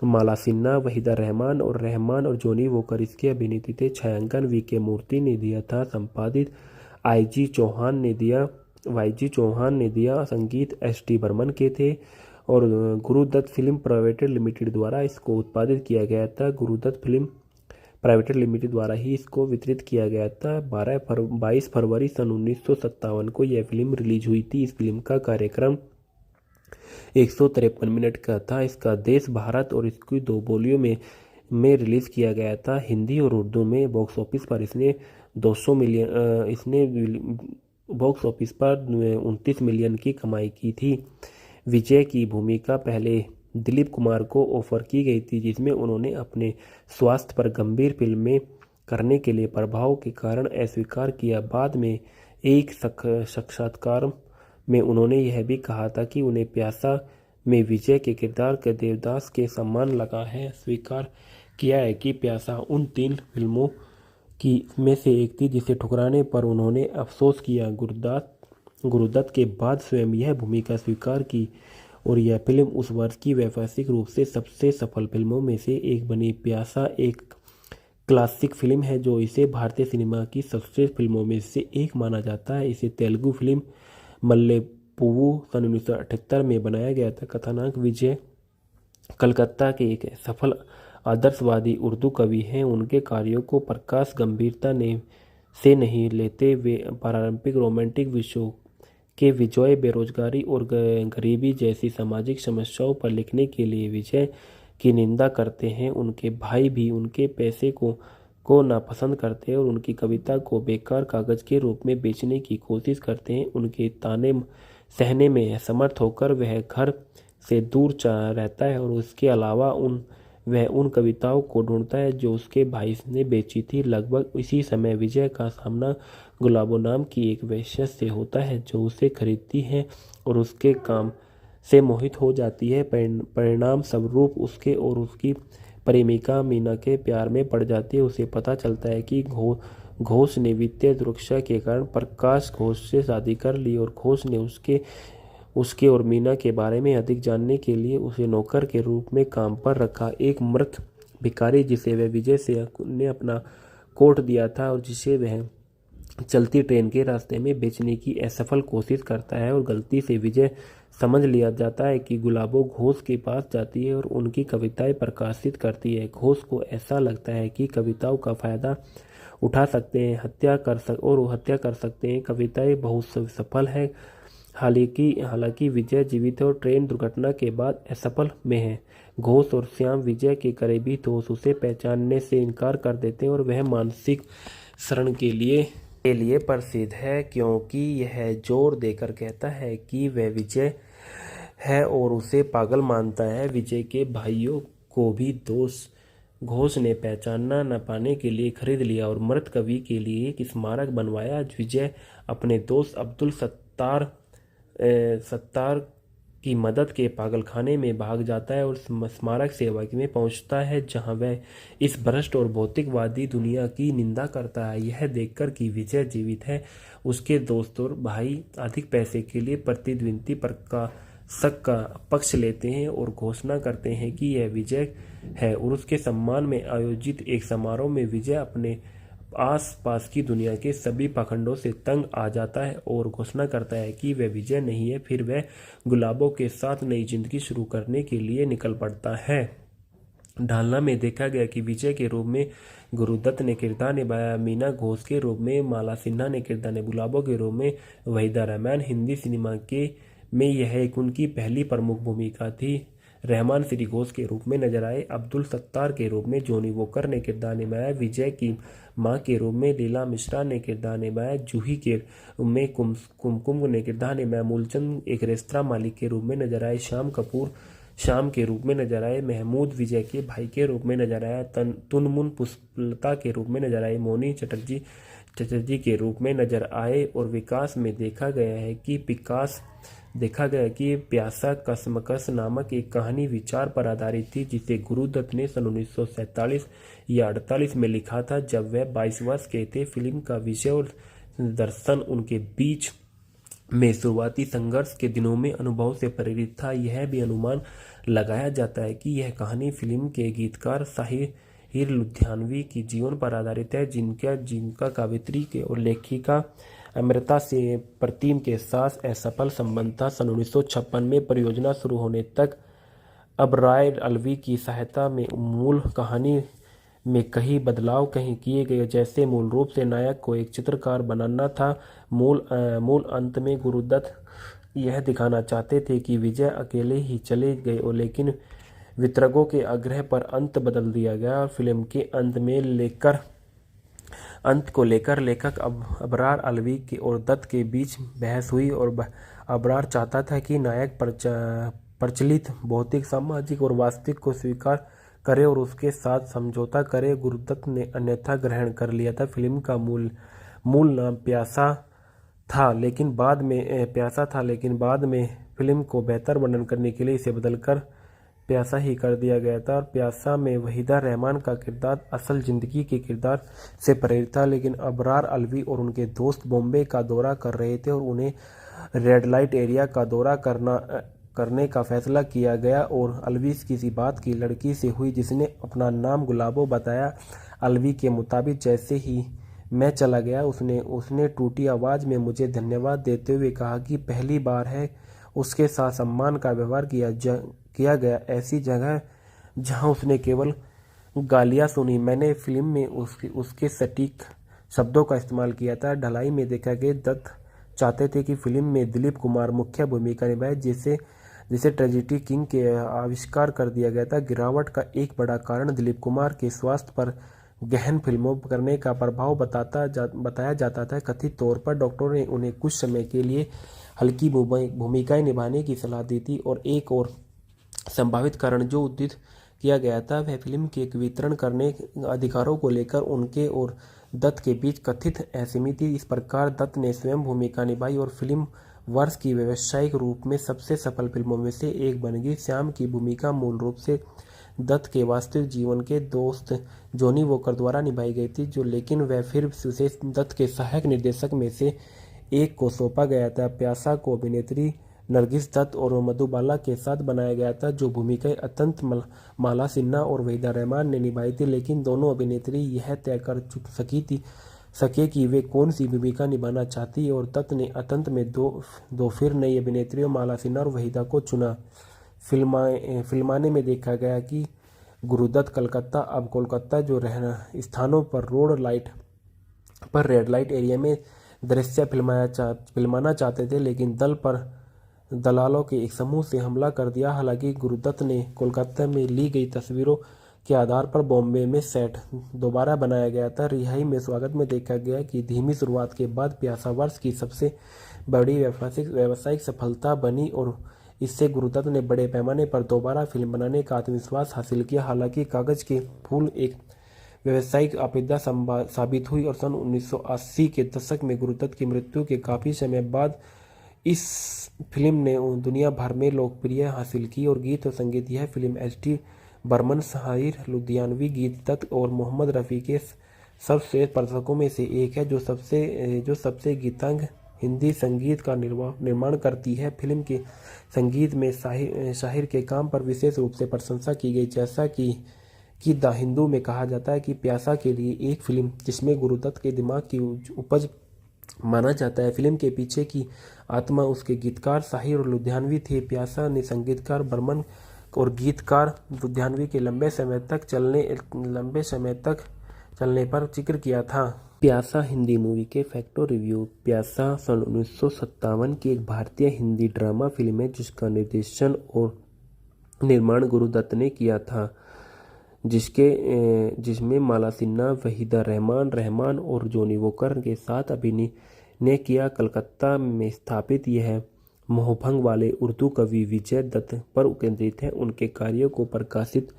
माला सिन्हा, वहीदा रहमान और जॉनी वॉकर इसके अभिनेता थे। छायांकन वी.के. मूर्ति ने दिया था। संपादित वाई.जी. चौहान ने दिया। संगीत एस.डी. बर्मन के थे और गुरुदत्त फिल्म प्राइवेट लिमिटेड द्वारा इसको उत्पादित किया गया था। गुरुदत्त फिल्म प्राइवेट लिमिटेड द्वारा ही इसको वितरित किया गया था। 22 फरवरी सन 1957 को यह फिल्म रिलीज हुई थी। इस फिल्म का कार्यक्रम 153 मिनट का था। इसका देश भारत और इसकी 2 बोलियों में रिलीज किया गया था, हिंदी और उर्दू में। बॉक्स ऑफिस पर इसने 29 मिलियन की कमाई की थी। विजय की भूमिका पहले दिलीप कुमार को ऑफर की गई थी, जिसमें उन्होंने अपने स्वास्थ्य पर गंभीर फिल्में करने के लिए प्रभाव के कारण अस्वीकार किया। बाद में एक साक्षात्कार में उन्होंने यह भी कहा था कि उन्हें प्यासा में विजय के किरदार के देवदास के समान लगा है। स्वीकार किया है कि प्यासा उन 3 फिल्मों में से एक थी जिसे ठुकराने पर उन्होंने अफसोस किया। गुरुदत्त के बाद स्वयं यह भूमिका स्वीकार की और यह फिल्म उस वर्ष की व्यावसायिक रूप से सबसे सफल फिल्मों में से एक बनी। प्यासा एक क्लासिक फिल्म है जो इसे भारतीय सिनेमा की सबसे फिल्मों में से एक माना जाता है। इसे तेलुगु फिल्म मल्ले पुव्वु सन 1978 में बनाया गया था। कथानायक विजय कलकत्ता के एक सफल आदर्शवादी उर्दू कवि हैं। उनके कार्यों को प्रकाश गंभीरता से नहीं लेते। वे पारंपरिक रोमांटिक विषयों के विजय, बेरोजगारी और गरीबी जैसी सामाजिक समस्याओं पर लिखने के लिए विजय की निंदा करते हैं। उनके भाई भी उनके पैसे को नापसंद करते हैं और उनकी कविता को बेकार कागज के रूप में बेचने की कोशिश करते हैं। उनके ताने सहने में असमर्थ होकर वह घर से दूर रहता है और उसके अलावा वह उन कविताओं को ढूंढता है जो उसके भाई ने बेची थी। लगभग इसी समय विजय का सामना गुलाबो नाम की एक वेश्या से होता है जो उसे खरीदती है और उसके काम से मोहित हो जाती है। परिणाम स्वरूप उसके और उसकी प्रेमिका मीना के प्यार में पड़ जाती है। उसे पता चलता है कि घोष ने वित्तीय दुर्दशा के कारण प्रकाश घोष से शादी कर ली और घोष ने उसके और मीना के बारे में अधिक जानने के लिए उसे नौकर के रूप में काम पर रखा। एक मूर्ख भिखारी जिसे वह विजय से ने अपना कोट दिया था और जिसे वह चलती ट्रेन के रास्ते में बेचने की असफल कोशिश करता है और गलती से विजय समझ लिया जाता है कि गुलाबो घोष के पास जाती है और उनकी कविताएं प्रकाशित करती है। घोष को ऐसा लगता है कि कविताओं का फायदा उठा सकते हैं, हत्या कर सकते हैं। कविताएं बहुत सफल है। हालांकि विजय जीवित है और ट्रेन दुर्घटना के बाद असफल में है। घोष और श्याम, विजय के करीबी दोस्त, उसे पहचानने से इनकार कर देते हैं और वह मानसिक शरण के लिए प्रसिद्ध है, क्योंकि यह जोर देकर कहता है कि वह विजय है और उसे पागल मानता है। विजय के भाइयों को भी घोष ने पहचानना न पाने के लिए खरीद लिया और मृत कवि के लिए एक स्मारक बनवाया। विजय अपने दोस्त अब्दुल सत्तार की मदद के पागलखाने में भाग जाता है और स्मारक सेवा में पहुंचता है, जहां वह इस भ्रष्ट और भौतिकवादी दुनिया की निंदा करता है। यह देखकर कि विजय जीवित है, उसके दोस्त और भाई अधिक पैसे के लिए प्रतिद्वंदी प्रकाशक का पक्ष लेते हैं और घोषणा करते हैं कि यह विजय है, और उसके सम्मान में आयोजित एक समारोह में विजय अपने आस पास की दुनिया के सभी पाखंडों से तंग आ जाता है और घोषणा करता है कि वह विजय नहीं है। फिर वह गुलाबों के साथ नई जिंदगी शुरू करने के लिए निकल पड़ता है। ढालना में देखा गया कि विजय के रूप में गुरुदत्त ने किरदार निभाया, मीना घोष के रूप में माला सिन्हा ने किरदार निभाया, गुलाबों के रूप में वहीदा रहमान। हिंदी सिनेमा में यह एक उनकी पहली प्रमुख भूमिका थी। रहमान श्री घोष के रूप में नजर आए। अब्दुल सत्तार के रूप में जॉनी वॉकर ने किरदार निभाया। विजय की मां के रूप में लीला मिश्रा ने किरदार निभाया। जूही के रूप में कुमकुम ने किरदार निभाया। मूलचंद एक रेस्तरां मालिक के रूप में नजर आए। श्याम कपूर श्याम के रूप में नजर आए। महमूद विजय के भाई के रूप में नजर आया। तुनमुन पुष्पलता के रूप में नजर आए। मोनी चटर्जी के रूप में नजर आए। और विकास में देखा गया कि प्यासा कसमकस नामक एक कहानी विचार पर आधारित थी, जिसे गुरुदत्त ने सन 1947 या 48 में लिखा था, जब वह 22 वर्ष के थे। फिल्म का विषय और दर्शन उनके बीच में शुरुआती संघर्ष के दिनों में अनुभव से प्रेरित था। यह भी अनुमान लगाया जाता है कि यह कहानी फिल्म के गीतकार साहिर लुधियानवी की जीवन पर आधारित है, जिनका कवित्री और लेखिका अमृता से प्रतिम के साथ असफल संबंध था। सन 1956 में परियोजना शुरू होने तक अबरार अलवी की सहायता में मूल कहानी में कई बदलाव किए गए, जैसे मूल रूप से नायक को एक चित्रकार बनाना था। मूल अंत में गुरुदत्त यह दिखाना चाहते थे कि विजय अकेले ही चले गए, और लेकिन वितरकों के आग्रह पर अंत बदल दिया गया। फिल्म के अंत को लेकर लेखक अबरार अलवी और दत्त के बीच बहस हुई, और अबरार चाहता था कि नायक प्रचलित भौतिक, सामाजिक और वास्तविक को स्वीकार करे और उसके साथ समझौता करे। गुरुदत्त ने अन्यथा ग्रहण कर लिया था। फिल्म का मूल नाम प्यासा था, लेकिन बाद में फिल्म को बेहतर वर्णन करने के लिए इसे बदलकर प्यासा ही कर दिया गया था। और प्यासा में वहीदा रहमान का किरदार असल जिंदगी के किरदार से प्रेरित था, लेकिन अबरार अलवी और उनके दोस्त बॉम्बे का दौरा कर रहे थे और उन्हें रेड लाइट एरिया का दौरा करने का फैसला किया गया। और अलवी किसी बात की लड़की से हुई जिसने अपना नाम गुलाबो बताया। अलवी के मुताबिक जैसे ही मैं चला गया, उसने टूटी आवाज में मुझे धन्यवाद देते हुए कहा कि पहली बार है उसके साथ सम्मान का व्यवहार किया गया, ऐसी जगह जहां उसने केवल गालियां सुनी। मैंने फिल्म में उसके सटीक शब्दों का इस्तेमाल किया था। ढलाई में देखा गया दत्त चाहते थे कि फिल्म में दिलीप कुमार मुख्य भूमिका निभाए, जिसे ट्रेजेडी किंग के आविष्कार कर दिया गया था। गिरावट का एक बड़ा कारण दिलीप कुमार के स्वास्थ्य पर गहन फिल्मों करने का प्रभाव बताया जाता था। कथित तौर पर डॉक्टरों ने उन्हें कुछ समय के लिए हल्की भूमिकाएं निभाने की सलाह दी थी, और एक और संभावित कारण जो उद्धृत किया गया था वह फिल्म के वितरण करने अधिकारों को लेकर उनके और दत्त के बीच कथित असहमति थी। इस प्रकार दत्त ने स्वयं भूमिका निभाई और फिल्म वर्ष की व्यावसायिक रूप में सबसे सफल फिल्मों में से एक बन गई। श्याम की भूमिका मूल रूप से दत्त के वास्तविक जीवन के दोस्त जॉनी वॉकर द्वारा निभाई गई थी, लेकिन वह फिर उसे दत्त के सहायक निर्देशक में से एक को सौंपा गया था। प्यासा को अभिनेत्री नरगिस दत्त और मधुबाला के साथ बनाया गया था, जो भूमिकाएं अत्यंत माला सिन्हा और वहीदा रहमान ने निभाई थी, लेकिन दोनों अभिनेत्री यह तय कर सके कि वे कौन सी भूमिका निभाना चाहती है, और दत्त ने अंत में दो फिर नई अभिनेत्रियों माला सिन्हा और वहीदा को चुना। फिल्माने में देखा गया कि गुरुदत्त कलकत्ता अब कोलकाता जो रहना स्थानों पर रेड लाइट एरिया में दृश्य फिल्माना चाहते थे, लेकिन दलालों के एक समूह से हमला कर दिया। हालांकि गुरुदत्त ने कोलकाता में ली गई तस्वीरों के आधार पर बॉम्बे में सेट दोबारा बनाया गया था। रिहाई में स्वागत में देखा गया कि धीमी शुरुआत के बाद प्यासा वर्ष की सबसे बड़ी व्यावसायिक सफलता बनी, और इससे गुरुदत्त ने बड़े पैमाने पर दोबारा फिल्म बनाने का आत्मविश्वास हासिल किया। हालांकि कागज के फूल एक व्यावसायिक आपदा साबित हुई, और सन 1980 के दशक में गुरुदत्त की मृत्यु के काफ़ी समय बाद इस फिल्म ने दुनिया भर में लोकप्रियता हासिल की। और गीत और संगीत, यह फिल्म एस.डी. बर्मन, शाहिर लुधियानवी, गीत दत्त और मोहम्मद रफ़ी के सर्वश्रेष्ठ प्रदर्शकों में से एक है, जो सबसे गीतांग हिंदी संगीत का निर्माण करती है। फिल्म के संगीत में शाहिर के काम पर विशेष रूप से प्रशंसा की गई। जैसा कि द हिंदू में कहा जाता है कि प्यासा के लिए एक फिल्म जिसमें गुरुदत्त के दिमाग की उपज माना जाता है। फिल्म के पीछे की आत्मा उसके गीतकार शाहिर और लुधियानवी थे। प्यासा ने संगीतकार बर्मन और गीतकार लुधियानवी के लंबे समय तक चलने पर जिक्र किया था। प्यासा हिंदी मूवी के फैक्ट और रिव्यू। प्यासा सन 1957 की एक भारतीय हिंदी ड्रामा फिल्म है जिसका निर्देशन और निर्माण गुरुदत्त ने किया था, जिसमें माला सिन्हा, वहीदा रहमान और जॉनी वॉकर के साथ अभिनय किया। कलकत्ता में स्थापित यह मोहभंग वाले उर्दू कवि विजय दत्त पर केंद्रित है। उनके कार्यों को प्रकाशित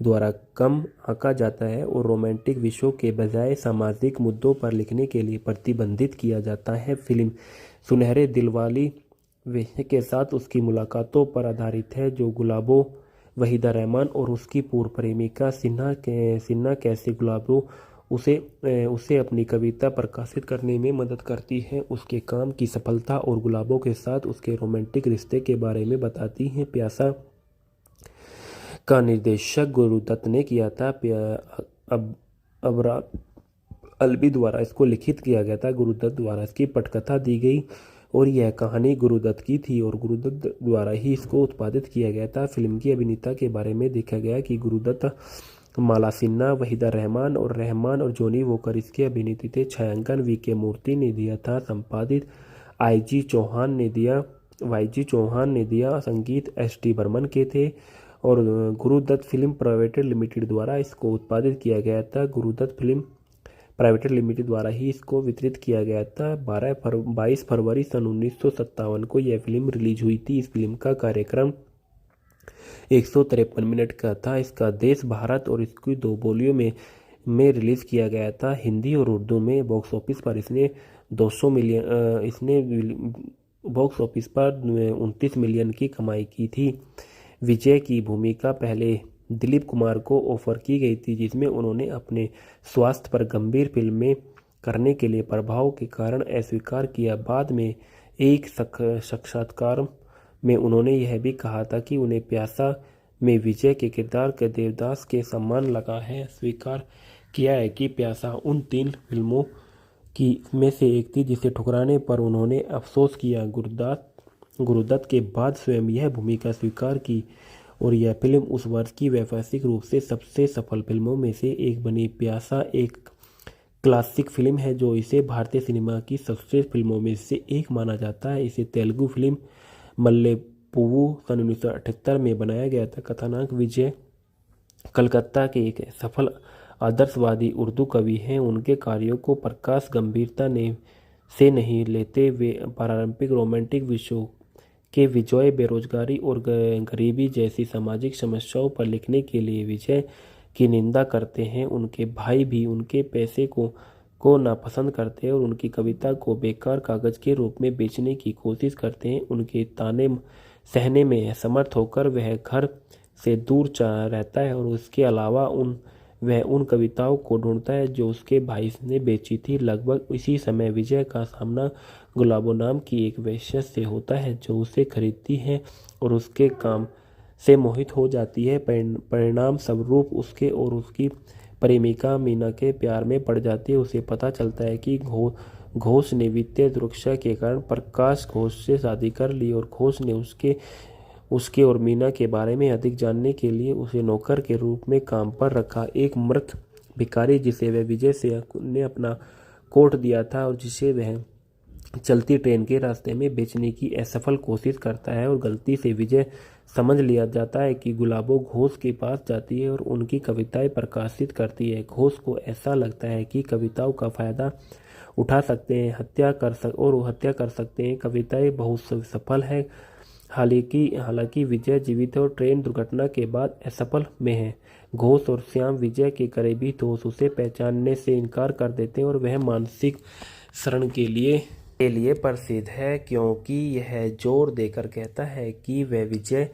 द्वारा कम आंका जाता है और रोमांटिक विषयों के बजाय सामाजिक मुद्दों पर लिखने के लिए प्रतिबंधित किया जाता है। फिल्म सुनहरे दिल वाली विषय के साथ उसकी मुलाकातों पर आधारित है, जो गुलाबो, वहीदा रहमान और उसकी पूर्व प्रेमिका सिन्हा कैसे गुलाबो उसे अपनी कविता प्रकाशित करने में मदद करती है, उसके काम की सफलता और गुलाबों के साथ उसके रोमांटिक रिश्ते के बारे में बताती हैं। प्यासा का निर्देशन गुरुदत्त ने किया था। अबरार अलवी द्वारा इसको लिखित किया गया था। गुरुदत्त द्वारा इसकी पटकथा दी गई और यह कहानी गुरुदत्त की थी और गुरुदत्त द्वारा ही इसको उत्पादित किया गया था। फिल्म की अभिनेता के बारे में देखा गया कि गुरुदत्त, माला सिन्हा, वहीदा रहमान और जॉनी वॉकर इसके अभिनेता थे। छायांकन वी.के. मूर्ति ने दिया था। संपादित वाई.जी. चौहान ने दिया। संगीत एस.डी. बर्मन के थे और गुरुदत्त फिल्म प्राइवेट लिमिटेड द्वारा इसको उत्पादित किया गया था। गुरुदत्त फिल्म प्राइवेट लिमिटेड द्वारा ही इसको वितरित किया गया था। 22 फरवरी सन 1957 को यह फिल्म रिलीज हुई थी। इस फिल्म का कार्यक्रम 153 मिनट का था। इसका देश भारत और इसकी 2 बोलियों में रिलीज किया गया था, हिंदी और उर्दू में। बॉक्स ऑफिस पर इसने 29 मिलियन की कमाई की थी। विजय की भूमिका पहले दिलीप कुमार को ऑफर की गई थी, जिसमें उन्होंने अपने स्वास्थ्य पर गंभीर फिल्में करने के लिए प्रभाव के कारण अस्वीकार किया। बाद में एक साक्षात्कार में उन्होंने यह भी कहा था कि उन्हें प्यासा में विजय के किरदार के देवदास के समान लगा है। स्वीकार किया है कि प्यासा उन 3 फिल्मों में से एक थी जिसे ठुकराने पर उन्होंने अफसोस किया। गुरुदत्त के बाद स्वयं यह भूमिका स्वीकार की और यह फिल्म उस वर्ष की व्यावसायिक रूप से सबसे सफल फिल्मों में से एक बनी। प्यासा एक क्लासिक फिल्म है जो इसे भारतीय सिनेमा की सर्वश्रेष्ठ फिल्मों में से एक माना जाता है। इसे तेलुगु फिल्म मल्ले पुव्वु सन 1978 में बनाया गया था। कथानायक विजय कलकत्ता के एक सफल आदर्शवादी उर्दू कवि हैं। उनके कार्यों को प्रकाश गंभीरता से नहीं लेते। वे पारंपरिक रोमांटिक विषयों के विजय, बेरोजगारी और गरीबी जैसी सामाजिक समस्याओं पर लिखने के लिए विजय की निंदा करते हैं। उनके भाई भी उनके पैसे को नापसंद करते हैं और उनकी कविता को बेकार कागज के रूप में बेचने की कोशिश करते हैं। उनके ताने सहने में असमर्थ होकर वह घर से दूर रहता है और उसके अलावा वह उन कविताओं को ढूंढता है जो उसके भाई ने बेची थी। लगभग इसी समय विजय का सामना गुलाबो नाम की एक वेश्या से होता है जो उसे खरीदती है और उसके काम से मोहित हो जाती है। परिणाम स्वरूप उसके और उसकी प्रेमिका मीना के प्यार में पड़ जाती है। उसे पता चलता है कि घोष ने वित्तीय दुर्दशा के कारण प्रकाश घोष से शादी कर ली और घोष ने उसके और मीना के बारे में अधिक जानने के लिए उसे नौकर के रूप में काम पर रखा। एक मृत भिखारी जिसे वह विजय से ने अपना कोट दिया था और जिसे वह चलती ट्रेन के रास्ते में बेचने की असफल कोशिश करता है, और गलती से विजय समझ लिया जाता है कि गुलाबो घोष के पास जाती है और उनकी कविताएं प्रकाशित करती है। घोष को ऐसा लगता है कि कविताओं का फायदा उठा सकते हैं, हत्या कर सकते हैं। कविताएं बहुत सफल है। हालांकि विजय जीवित है और ट्रेन दुर्घटना के बाद असफल में है। घोष और श्याम विजय के करीबी दोस्त उसे पहचानने से इनकार कर देते हैं और वह मानसिक शरण के लिए प्रसिद्ध है, क्योंकि यह जोर देकर कहता है कि वह विजय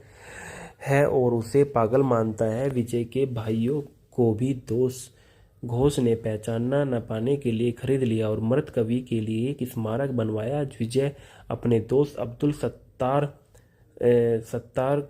है और उसे पागल मानता है। विजय के भाइयों को भी घोष ने पहचानना न पाने के लिए खरीद लिया और मृत कवि के लिए एक स्मारक बनवाया। विजय अपने दोस्त अब्दुल सत्तार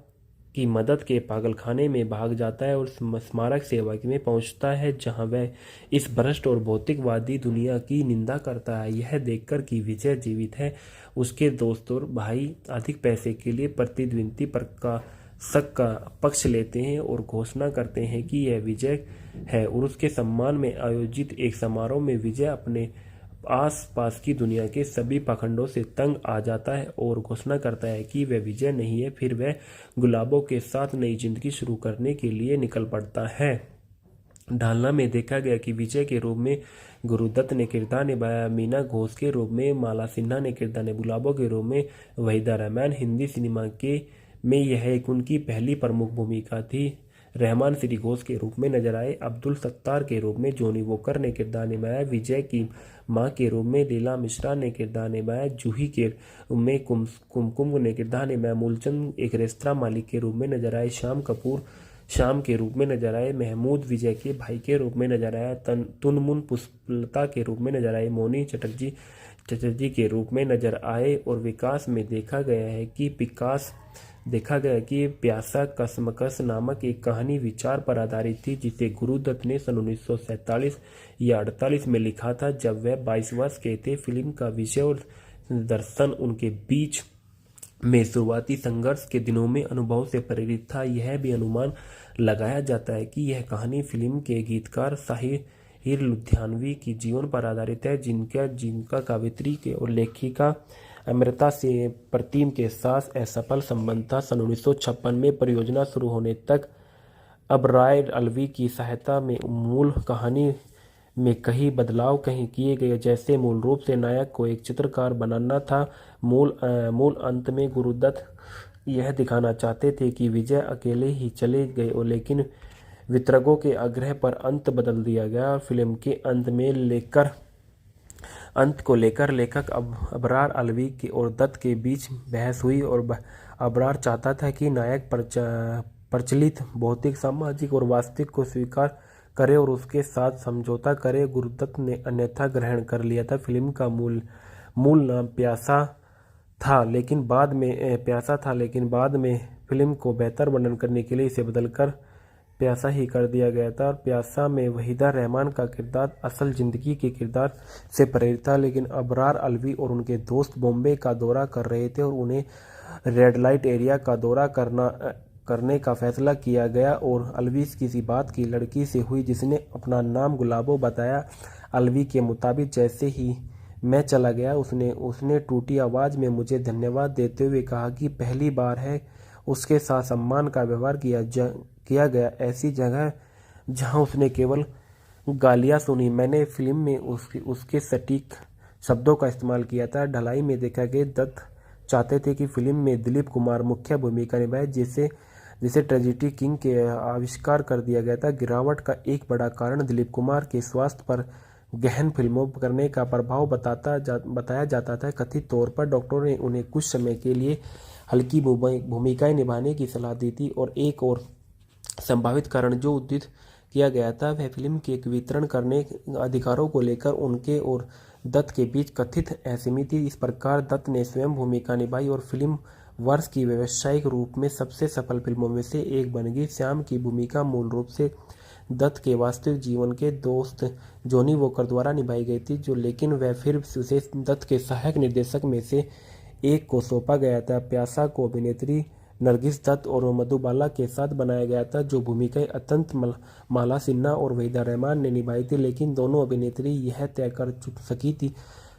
की मदद के पागलखाने में भाग जाता है और स्मारक सेवा में पहुंचता है, जहां वह इस भ्रष्ट और भौतिकवादी दुनिया की निंदा करता है। यह देखकर कि विजय जीवित है, उसके दोस्त और भाई अधिक पैसे के लिए प्रतिद्वंदी प्रकाशक का पक्ष लेते हैं और घोषणा करते हैं कि यह विजय है, और उसके सम्मान में आयोजित एक समारोह में विजय अपने आस पास की दुनिया के सभी पाखंडों से तंग आ जाता है और घोषणा करता है कि वह विजय नहीं है। फिर वह गुलाबों के साथ नई जिंदगी शुरू करने के लिए निकल पड़ता है। ढालना में देखा गया कि विजय के रूप में गुरुदत्त ने किरदार निभाया, मीना घोष के रूप में माला सिन्हा ने किरदार निभाया, गुलाबों के रूप में वहीदा रहमान। हिंदी सिनेमा में यह एक उनकी पहली प्रमुख भूमिका थी। रहमान श्री घोष के रूप में नजर आए। अब्दुल सत्तार के रूप में जॉनी वॉकर ने किरदार निभाया। विजय की मां के रूप में लीला मिश्रा ने किरदार निभाया। जूही के रूप में कुमकुम ने किरदार निभाया। मूलचंद एक रेस्तरां मालिक के रूप में नजर आए। श्याम कपूर श्याम के रूप में नजर आए। महमूद विजय के भाई के रूप में नजर आया। तुनमुन पुष्पलता के रूप में नजर आए। मोनी चटर्जी के रूप में नजर आए। और विकास में देखा गया कि प्यासा कसमकस नामक एक कहानी विचार पर आधारित थी, जिसे गुरुदत्त ने सन 1947 या 48 में लिखा था, जब वह 22 वर्ष के थे। फिल्म का विषय और दर्शन उनके बीच में शुरुआती संघर्ष के दिनों में अनुभव से प्रेरित था। यह भी अनुमान लगाया जाता है कि यह कहानी फिल्म के गीतकार साहिर लुधियानवी की जीवन पर आधारित है, जिनका कवित्री और लेखिका अमृता से प्रतिम के साथ असफल संबंध था। सन 1956 में परियोजना शुरू होने तक अबरार अलवी की सहायता में मूल कहानी में कई बदलाव किए गए, जैसे मूल रूप से नायक को एक चित्रकार बनाना था। मूल अंत में गुरुदत्त यह दिखाना चाहते थे कि विजय अकेले ही चले गए, और लेकिन वितरकों के आग्रह पर अंत बदल दिया गया। फिल्म के अंत को लेकर लेखक अबरार अलवी और दत्त के बीच बहस हुई, और अबरार चाहता था कि नायक प्रचलित भौतिक, सामाजिक और वास्तविक को स्वीकार करे और उसके साथ समझौता करे। गुरुदत्त ने अन्यथा ग्रहण कर लिया था। फिल्म का मूल नाम प्यासा था, लेकिन बाद में फिल्म को बेहतर वर्णन करने के लिए इसे बदलकर प्यासा ही कर दिया गया था। और प्यासा में वहीदा रहमान का किरदार असल जिंदगी के किरदार से प्रेरित था, लेकिन अबरार अलवी और उनके दोस्त बॉम्बे का दौरा कर रहे थे और उन्हें रेड लाइट एरिया का दौरा करने का फैसला किया गया, और अलवी किसी बात की लड़की से हुई जिसने अपना नाम गुलाबो बताया। अलवी के मुताबिक जैसे ही मैं चला गया, उसने टूटी आवाज में मुझे धन्यवाद देते हुए कहा कि पहली बार है उसके साथ सम्मान का व्यवहार किया गया, ऐसी जगह जहां उसने केवल गालियां सुनी। मैंने फिल्म में उसके सटीक शब्दों का इस्तेमाल किया था। ढलाई में देखा गया दत्त चाहते थे कि फिल्म में दिलीप कुमार मुख्य भूमिका निभाए, जिसे ट्रेजिडी किंग के आविष्कार कर दिया गया था। गिरावट का एक बड़ा कारण दिलीप कुमार के स्वास्थ्य पर गहन फिल्मों करने का प्रभाव बताया जाता था। कथित तौर पर डॉक्टरों ने उन्हें कुछ समय के लिए हल्की भूमिकाएं निभाने की सलाह दी थी, और एक और संभावित कारण जो उद्धृत किया गया था वह फिल्म के वितरण करने अधिकारों को लेकर उनके और दत्त के बीच कथित असहमति थी। इस प्रकार दत्त ने स्वयं भूमिका निभाई और फिल्म वर्ष की व्यावसायिक रूप में सबसे सफल फिल्मों में से एक बन गई। श्याम की भूमिका मूल रूप से दत्त के वास्तविक जीवन के दोस्त जॉनी वॉकर द्वारा निभाई गई थी, जो लेकिन वह फिर उसे दत्त के सहायक निर्देशक में से एक को सौंपा गया था। प्यासा को अभिनेत्री नरगिस दत्त और मधुबाला के साथ बनाया गया था, जो भूमिकाएं अत्यंत माला सिन्हा और वहीदा रहमान ने निभाई थी, लेकिन दोनों अभिनेत्री यह तय कर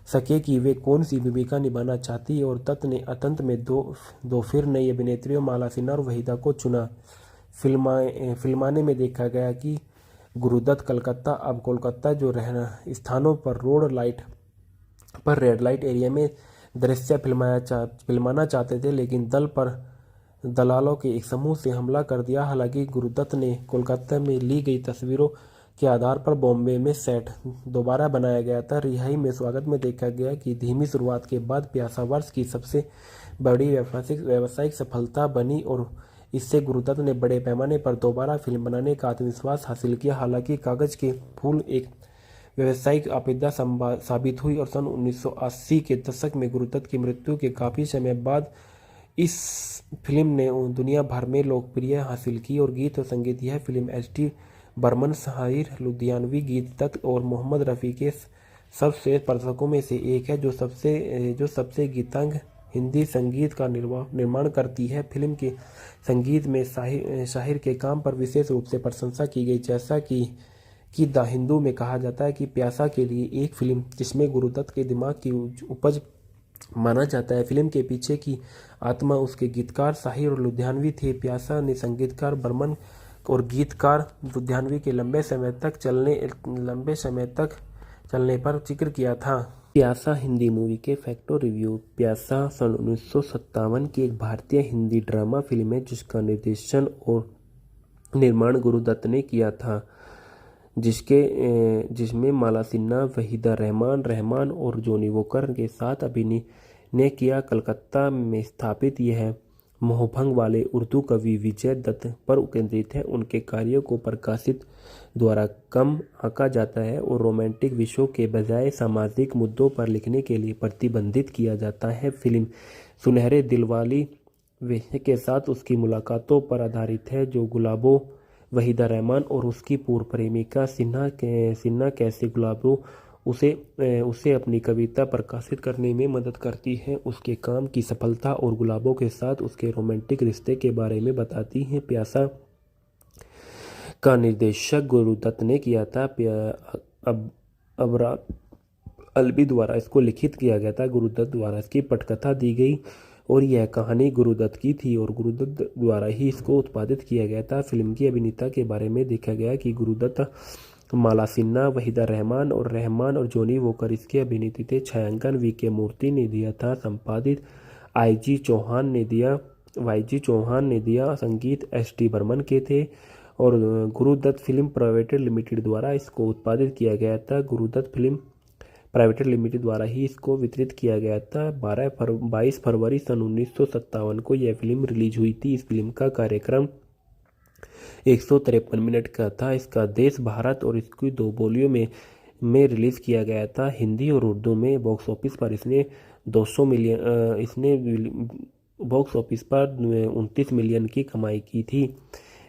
सके कि वे कौन सी भूमिका निभाना चाहती है, और दत्त ने अंत में दो फिर नई अभिनेत्रियों माला सिन्हा और वहीदा को चुना। फिल्माने में देखा गया कि गुरुदत्त कलकत्ता अब कोलकाता जो रहना स्थानों पर रेड लाइट एरिया में दृश्य फिल्माना चाहते थे, लेकिन दलालों के एक समूह से हमला कर दिया। हालांकि गुरुदत्त ने कोलकाता में ली गई तस्वीरों के आधार पर बॉम्बे में सेट दोबारा बनाया गया था। रिहाई में स्वागत में देखा गया कि धीमी शुरुआत के बाद प्यासा वर्ष की सबसे बड़ी व्यावसायिक सफलता बनी, और इससे गुरुदत्त ने बड़े पैमाने पर दोबारा फिल्म बनाने का आत्मविश्वास हासिल किया। हालांकि कागज के फूल एक व्यावसायिक आपदा साबित हुई, और सन 1980 के दशक में गुरुदत्त की मृत्यु के काफ़ी समय बाद इस फिल्म ने दुनिया भर में लोकप्रियता हासिल की। और गीत और संगीत, यह फिल्म एस.डी. बर्मन, शाहिर लुधियानवी, गीत दत्त और मोहम्मद रफ़ी के सर्वश्रेष्ठ प्रदर्शकों में से एक है, जो सबसे गीतांग हिंदी संगीत का निर्माण करती है। फिल्म के संगीत में शाहिर के काम पर विशेष रूप से प्रशंसा की गई। जैसा कि द हिंदू में कहा जाता है कि प्यासा के लिए एक फिल्म जिसमें गुरुदत्त के दिमाग की उपज माना जाता है। फिल्म के पीछे की आत्मा उसके गीतकार शाहिर और लुधियानवी थे। प्यासा ने संगीतकार बर्मन और गीतकार लुधियानवी के लंबे समय तक चलने पर जिक्र किया था। प्यासा हिंदी मूवी के फैक्ट और रिव्यू। प्यासा सन 1957 की एक भारतीय हिंदी ड्रामा फिल्म है, जिसका निर्देशन और निर्माण गुरुदत्त ने किया था, जिसमें माला सिन्हा, वहीदा रहमान और जॉनी वॉकर के साथ अभिनय किया। कलकत्ता में स्थापित यह मोहभंग वाले उर्दू कवि विजय दत्त पर केंद्रित है। उनके कार्यों को प्रकाशित द्वारा कम आंका जाता है और रोमांटिक विषयों के बजाय सामाजिक मुद्दों पर लिखने के लिए प्रतिबंधित किया जाता है। फिल्म सुनहरे दिल वाली विषय के साथ उसकी मुलाकातों पर आधारित है, जो गुलाबो, वहीदा रहमान और उसकी पूर्व प्रेमिका सिन्हा कैसे गुलाबो उसे अपनी कविता प्रकाशित करने में मदद करती है, उसके काम की सफलता और गुलाबों के साथ उसके रोमांटिक रिश्ते के बारे में बताती हैं। प्यासा का निर्देशन गुरुदत्त ने किया था। अबरार अलवी द्वारा इसको लिखित किया गया था। गुरुदत्त द्वारा इसकी पटकथा दी गई और यह कहानी गुरुदत्त की थी और गुरुदत्त द्वारा ही इसको उत्पादित किया गया था। फिल्म की अभिनेता के बारे में देखा गया कि गुरुदत्त, माला सिन्हा, वहीदा रहमान और जॉनी वॉकर इसके अभिनेता थे। छायांकन वी.के. मूर्ति ने दिया था। संपादित वाईजी चौहान ने दिया। संगीत एस.डी. बर्मन के थे और गुरुदत्त फिल्म प्राइवेट लिमिटेड द्वारा इसको उत्पादित किया गया था। गुरुदत्त फिल्म प्राइवेट लिमिटेड द्वारा ही इसको वितरित किया गया था। 22 फरवरी सन 1957 को यह फिल्म रिलीज हुई थी। इस फिल्म का कार्यक्रम 153 मिनट का था। इसका देश भारत और इसकी 2 बोलियों में रिलीज किया गया था, हिंदी और उर्दू में। बॉक्स ऑफिस पर इसने 29 मिलियन की कमाई की थी।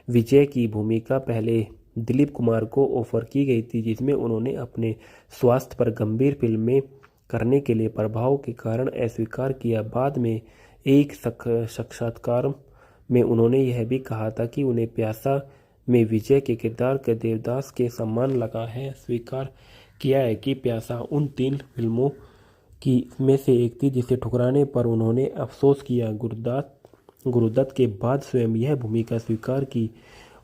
विजय की भूमिका पहले दिलीप कुमार को ऑफर की गई थी, जिसमें उन्होंने अपने स्वास्थ्य पर गंभीर फिल्में करने के लिए प्रभाव के कारण अस्वीकार किया। बाद में एक साक्षात्कार में उन्होंने यह भी कहा था कि उन्हें प्यासा में विजय के किरदार के देवदास के समान लगा है। स्वीकार किया है कि प्यासा उन 3 फिल्मों में से एक थी जिसे ठुकराने पर उन्होंने अफसोस किया। गुरुदत्त के बाद स्वयं यह भूमिका स्वीकार की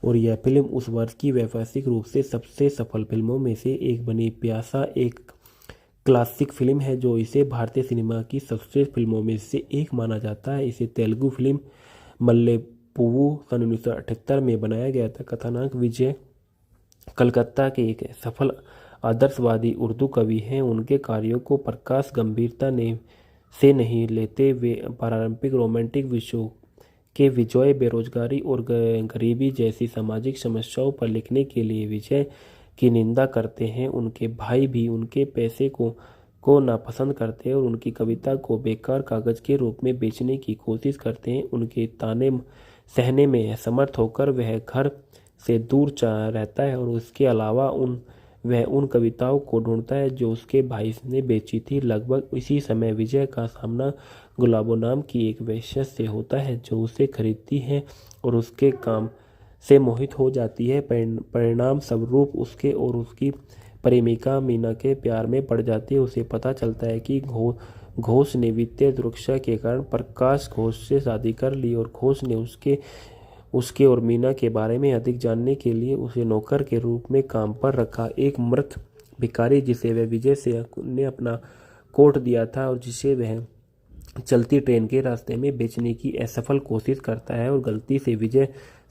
और यह फिल्म उस वर्ष की व्यावसायिक रूप से सबसे सफल फिल्मों में से एक बनी। प्यासा एक क्लासिक फिल्म है जो इसे भारतीय सिनेमा की सर्वश्रेष्ठ फिल्मों में से एक माना जाता है। इसे तेलुगु फिल्म मल्ले पुव्वु सन 1978 में बनाया गया था। कथानायक विजय कलकत्ता के एक सफल आदर्शवादी उर्दू कवि हैं। उनके कार्यों को प्रकाश गंभीरता से नहीं लेते। वे पारंपरिक रोमांटिक विषयों के विजय, बेरोजगारी और गरीबी जैसी सामाजिक समस्याओं पर लिखने के लिए विजय की निंदा करते हैं। उनके भाई भी उनके पैसे को नापसंद करते हैं और उनकी कविता को बेकार कागज के रूप में बेचने की कोशिश करते हैं। उनके ताने सहने में असमर्थ होकर वह घर से दूर रहता है और उसके अलावा वह उन कविताओं को ढूंढता है जो उसके भाई ने बेची थी। लगभग इसी समय विजय का सामना गुलाबो नाम की एक वेश्या से होता है जो उसे खरीदती है और उसके काम से मोहित हो जाती है। परिणाम स्वरूप उसके और उसकी प्रेमिका मीना के प्यार में पड़ जाती है। उसे पता चलता है कि घोष ने वित्तीय सुरक्षा के कारण प्रकाश घोष से शादी कर ली और घोष ने उसके और मीना के बारे में अधिक जानने के लिए उसे नौकर के रूप में काम पर रखा। एक मृत भिखारी जिसे वह विजय से ने अपना कोट दिया था और जिसे वह चलती ट्रेन के रास्ते में बेचने की असफल कोशिश करता है और गलती से विजय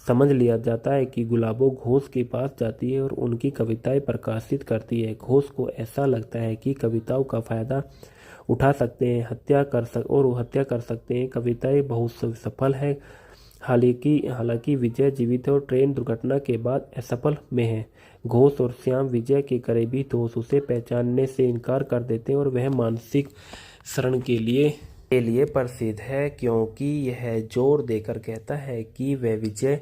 समझ लिया जाता है कि गुलाबो घोष के पास जाती है और उनकी कविताएं प्रकाशित करती है। घोष को ऐसा लगता है कि कविताओं का फायदा उठा सकते हैं, हत्या कर सकते हैं। कविताएं बहुत सफल है। हालांकि विजय जीवित है और ट्रेन दुर्घटना के बाद असफल में है। घोष और श्याम विजय के करीबी दोस्त उसे पहचानने से इनकार कर देते हैं और वह मानसिक शरण के लिए प्रसिद्ध है क्योंकि यह जोर देकर कहता है कि वह विजय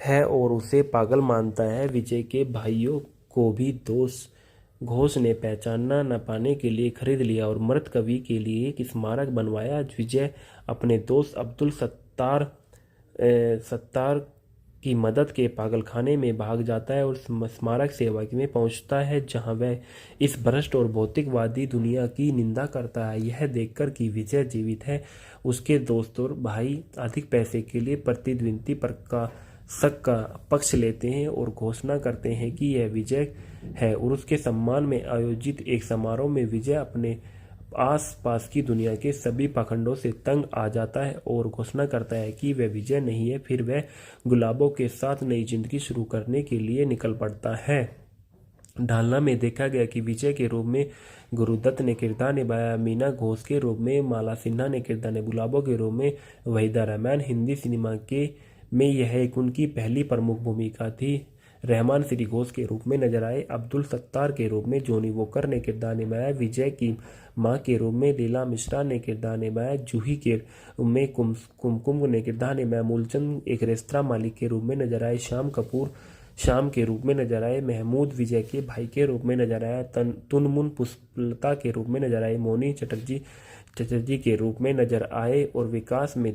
है और उसे पागल मानता है। विजय के भाइयों को भी घोष ने पहचानना न पाने के लिए खरीद लिया और मृत कवि के लिए एक स्मारक बनवाया। विजय अपने दोस्त अब्दुल सत्तार की मदद के पागलखाने में भाग जाता है और स्मारक सेवा में पहुंचता है जहां वह इस भ्रष्ट और भौतिकवादी दुनिया की निंदा करता है। यह देखकर कि विजय जीवित है, उसके दोस्त और भाई अधिक पैसे के लिए प्रतिद्वंदी प्रकाशक का पक्ष लेते हैं और घोषणा करते हैं कि यह विजय है और उसके सम्मान में आयोजित एक समारोह में विजय अपने आस पास की दुनिया के सभी पाखंडों से तंग आ जाता है और घोषणा करता है कि वह विजय नहीं है। फिर वह गुलाबों के साथ नई जिंदगी शुरू करने के लिए निकल पड़ता है। ढालना में देखा गया कि विजय के रूप में गुरुदत्त ने किरदार निभाया, मीना घोष के रूप में माला सिन्हा ने किरदार निभाया, गुलाबों के रूप में वहीदा रहमान। हिंदी सिनेमा में यह एक उनकी पहली प्रमुख भूमिका थी। रहमान श्री घोष के रूप में नजर आए। अब्दुल सत्तार के रूप में जॉनी वॉकर ने किरदार निभाया। विजय की मां के रूप में लीला मिश्रा ने किरदार निभाया। जूही के रूप में कुमकुम ने किरदार निभाया। मूलचंद एक रेस्तरां मालिक के रूप में नजर आए। श्याम कपूर श्याम के रूप में नजर आए। महमूद विजय के भाई के रूप में नजर आया। तुनमुन पुष्पलता के रूप में नजर आए। मोनी चटर्जी के रूप में नजर आए। और विकास में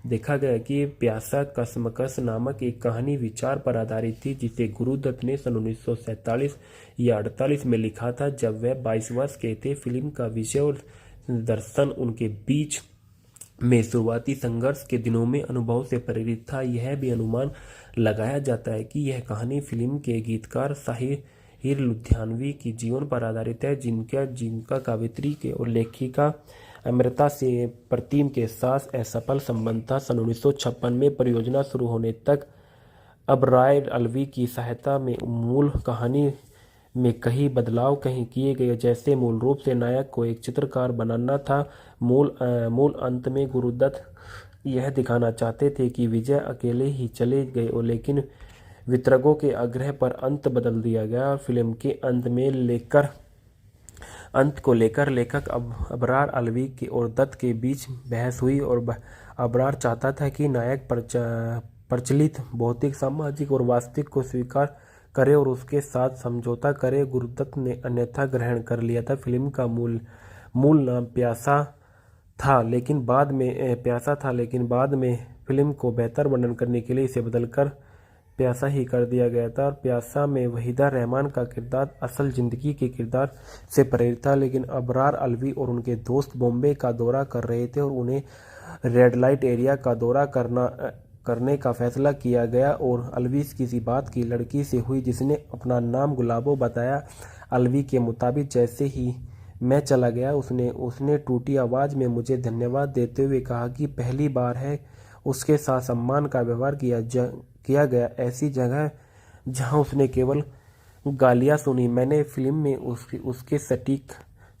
देखा गया कि प्यासा कसमकस नामक एक कहानी विचार पर आधारित थी जिसे गुरुदत्त ने सन 1947 या 48 में लिखा था जब वह 22 वर्ष के थे। फिल्म का विषय और दर्शन उनके बीच में शुरुआती संघर्ष के दिनों में अनुभव से प्रेरित था। यह भी अनुमान लगाया जाता है कि यह कहानी फिल्म के गीतकार साहिर लुधियानवी की जीवन पर आधारित है जिनका कवित्री के और लेखिका अमृता से प्रतिम के साथ असफल संबंध था। सन 1956 में परियोजना शुरू होने तक अबरार अलवी की सहायता में मूल कहानी में कई बदलाव किए गए, जैसे मूल रूप से नायक को एक चित्रकार बनाना था। मूल अंत में गुरुदत्त यह दिखाना चाहते थे कि विजय अकेले ही चले गए और लेकिन वितरकों के आग्रह पर अंत बदल दिया गया और फिल्म के अंत को लेकर लेखक अबरार अलवी के और दत्त के बीच बहस हुई और अबरार चाहता था कि नायक प्रचलित भौतिक, सामाजिक और वास्तविक को स्वीकार करे और उसके साथ समझौता करे। गुरुदत्त ने अन्यथा ग्रहण कर लिया था। फिल्म का मूल नाम प्यासा था, लेकिन बाद में फिल्म को बेहतर वर्णन करने के लिए इसे बदलकर प्यासा ही कर दिया गया था। और प्यासा में वहीदा रहमान का किरदार असल जिंदगी के किरदार से प्रेरित था, लेकिन अबरार अलवी और उनके दोस्त बॉम्बे का दौरा कर रहे थे और उन्हें रेड लाइट एरिया का दौरा करने का फैसला किया गया और अलवी किसी बात की लड़की से हुई जिसने अपना नाम गुलाबो बताया। अलवी के मुताबिक जैसे ही मैं चला गया उसने टूटी आवाज में मुझे धन्यवाद देते हुए कहा कि पहली बार है उसके साथ सम्मान का व्यवहार किया गया, ऐसी जगह जहां उसने केवल गालियां सुनी। मैंने फिल्म में उसके सटीक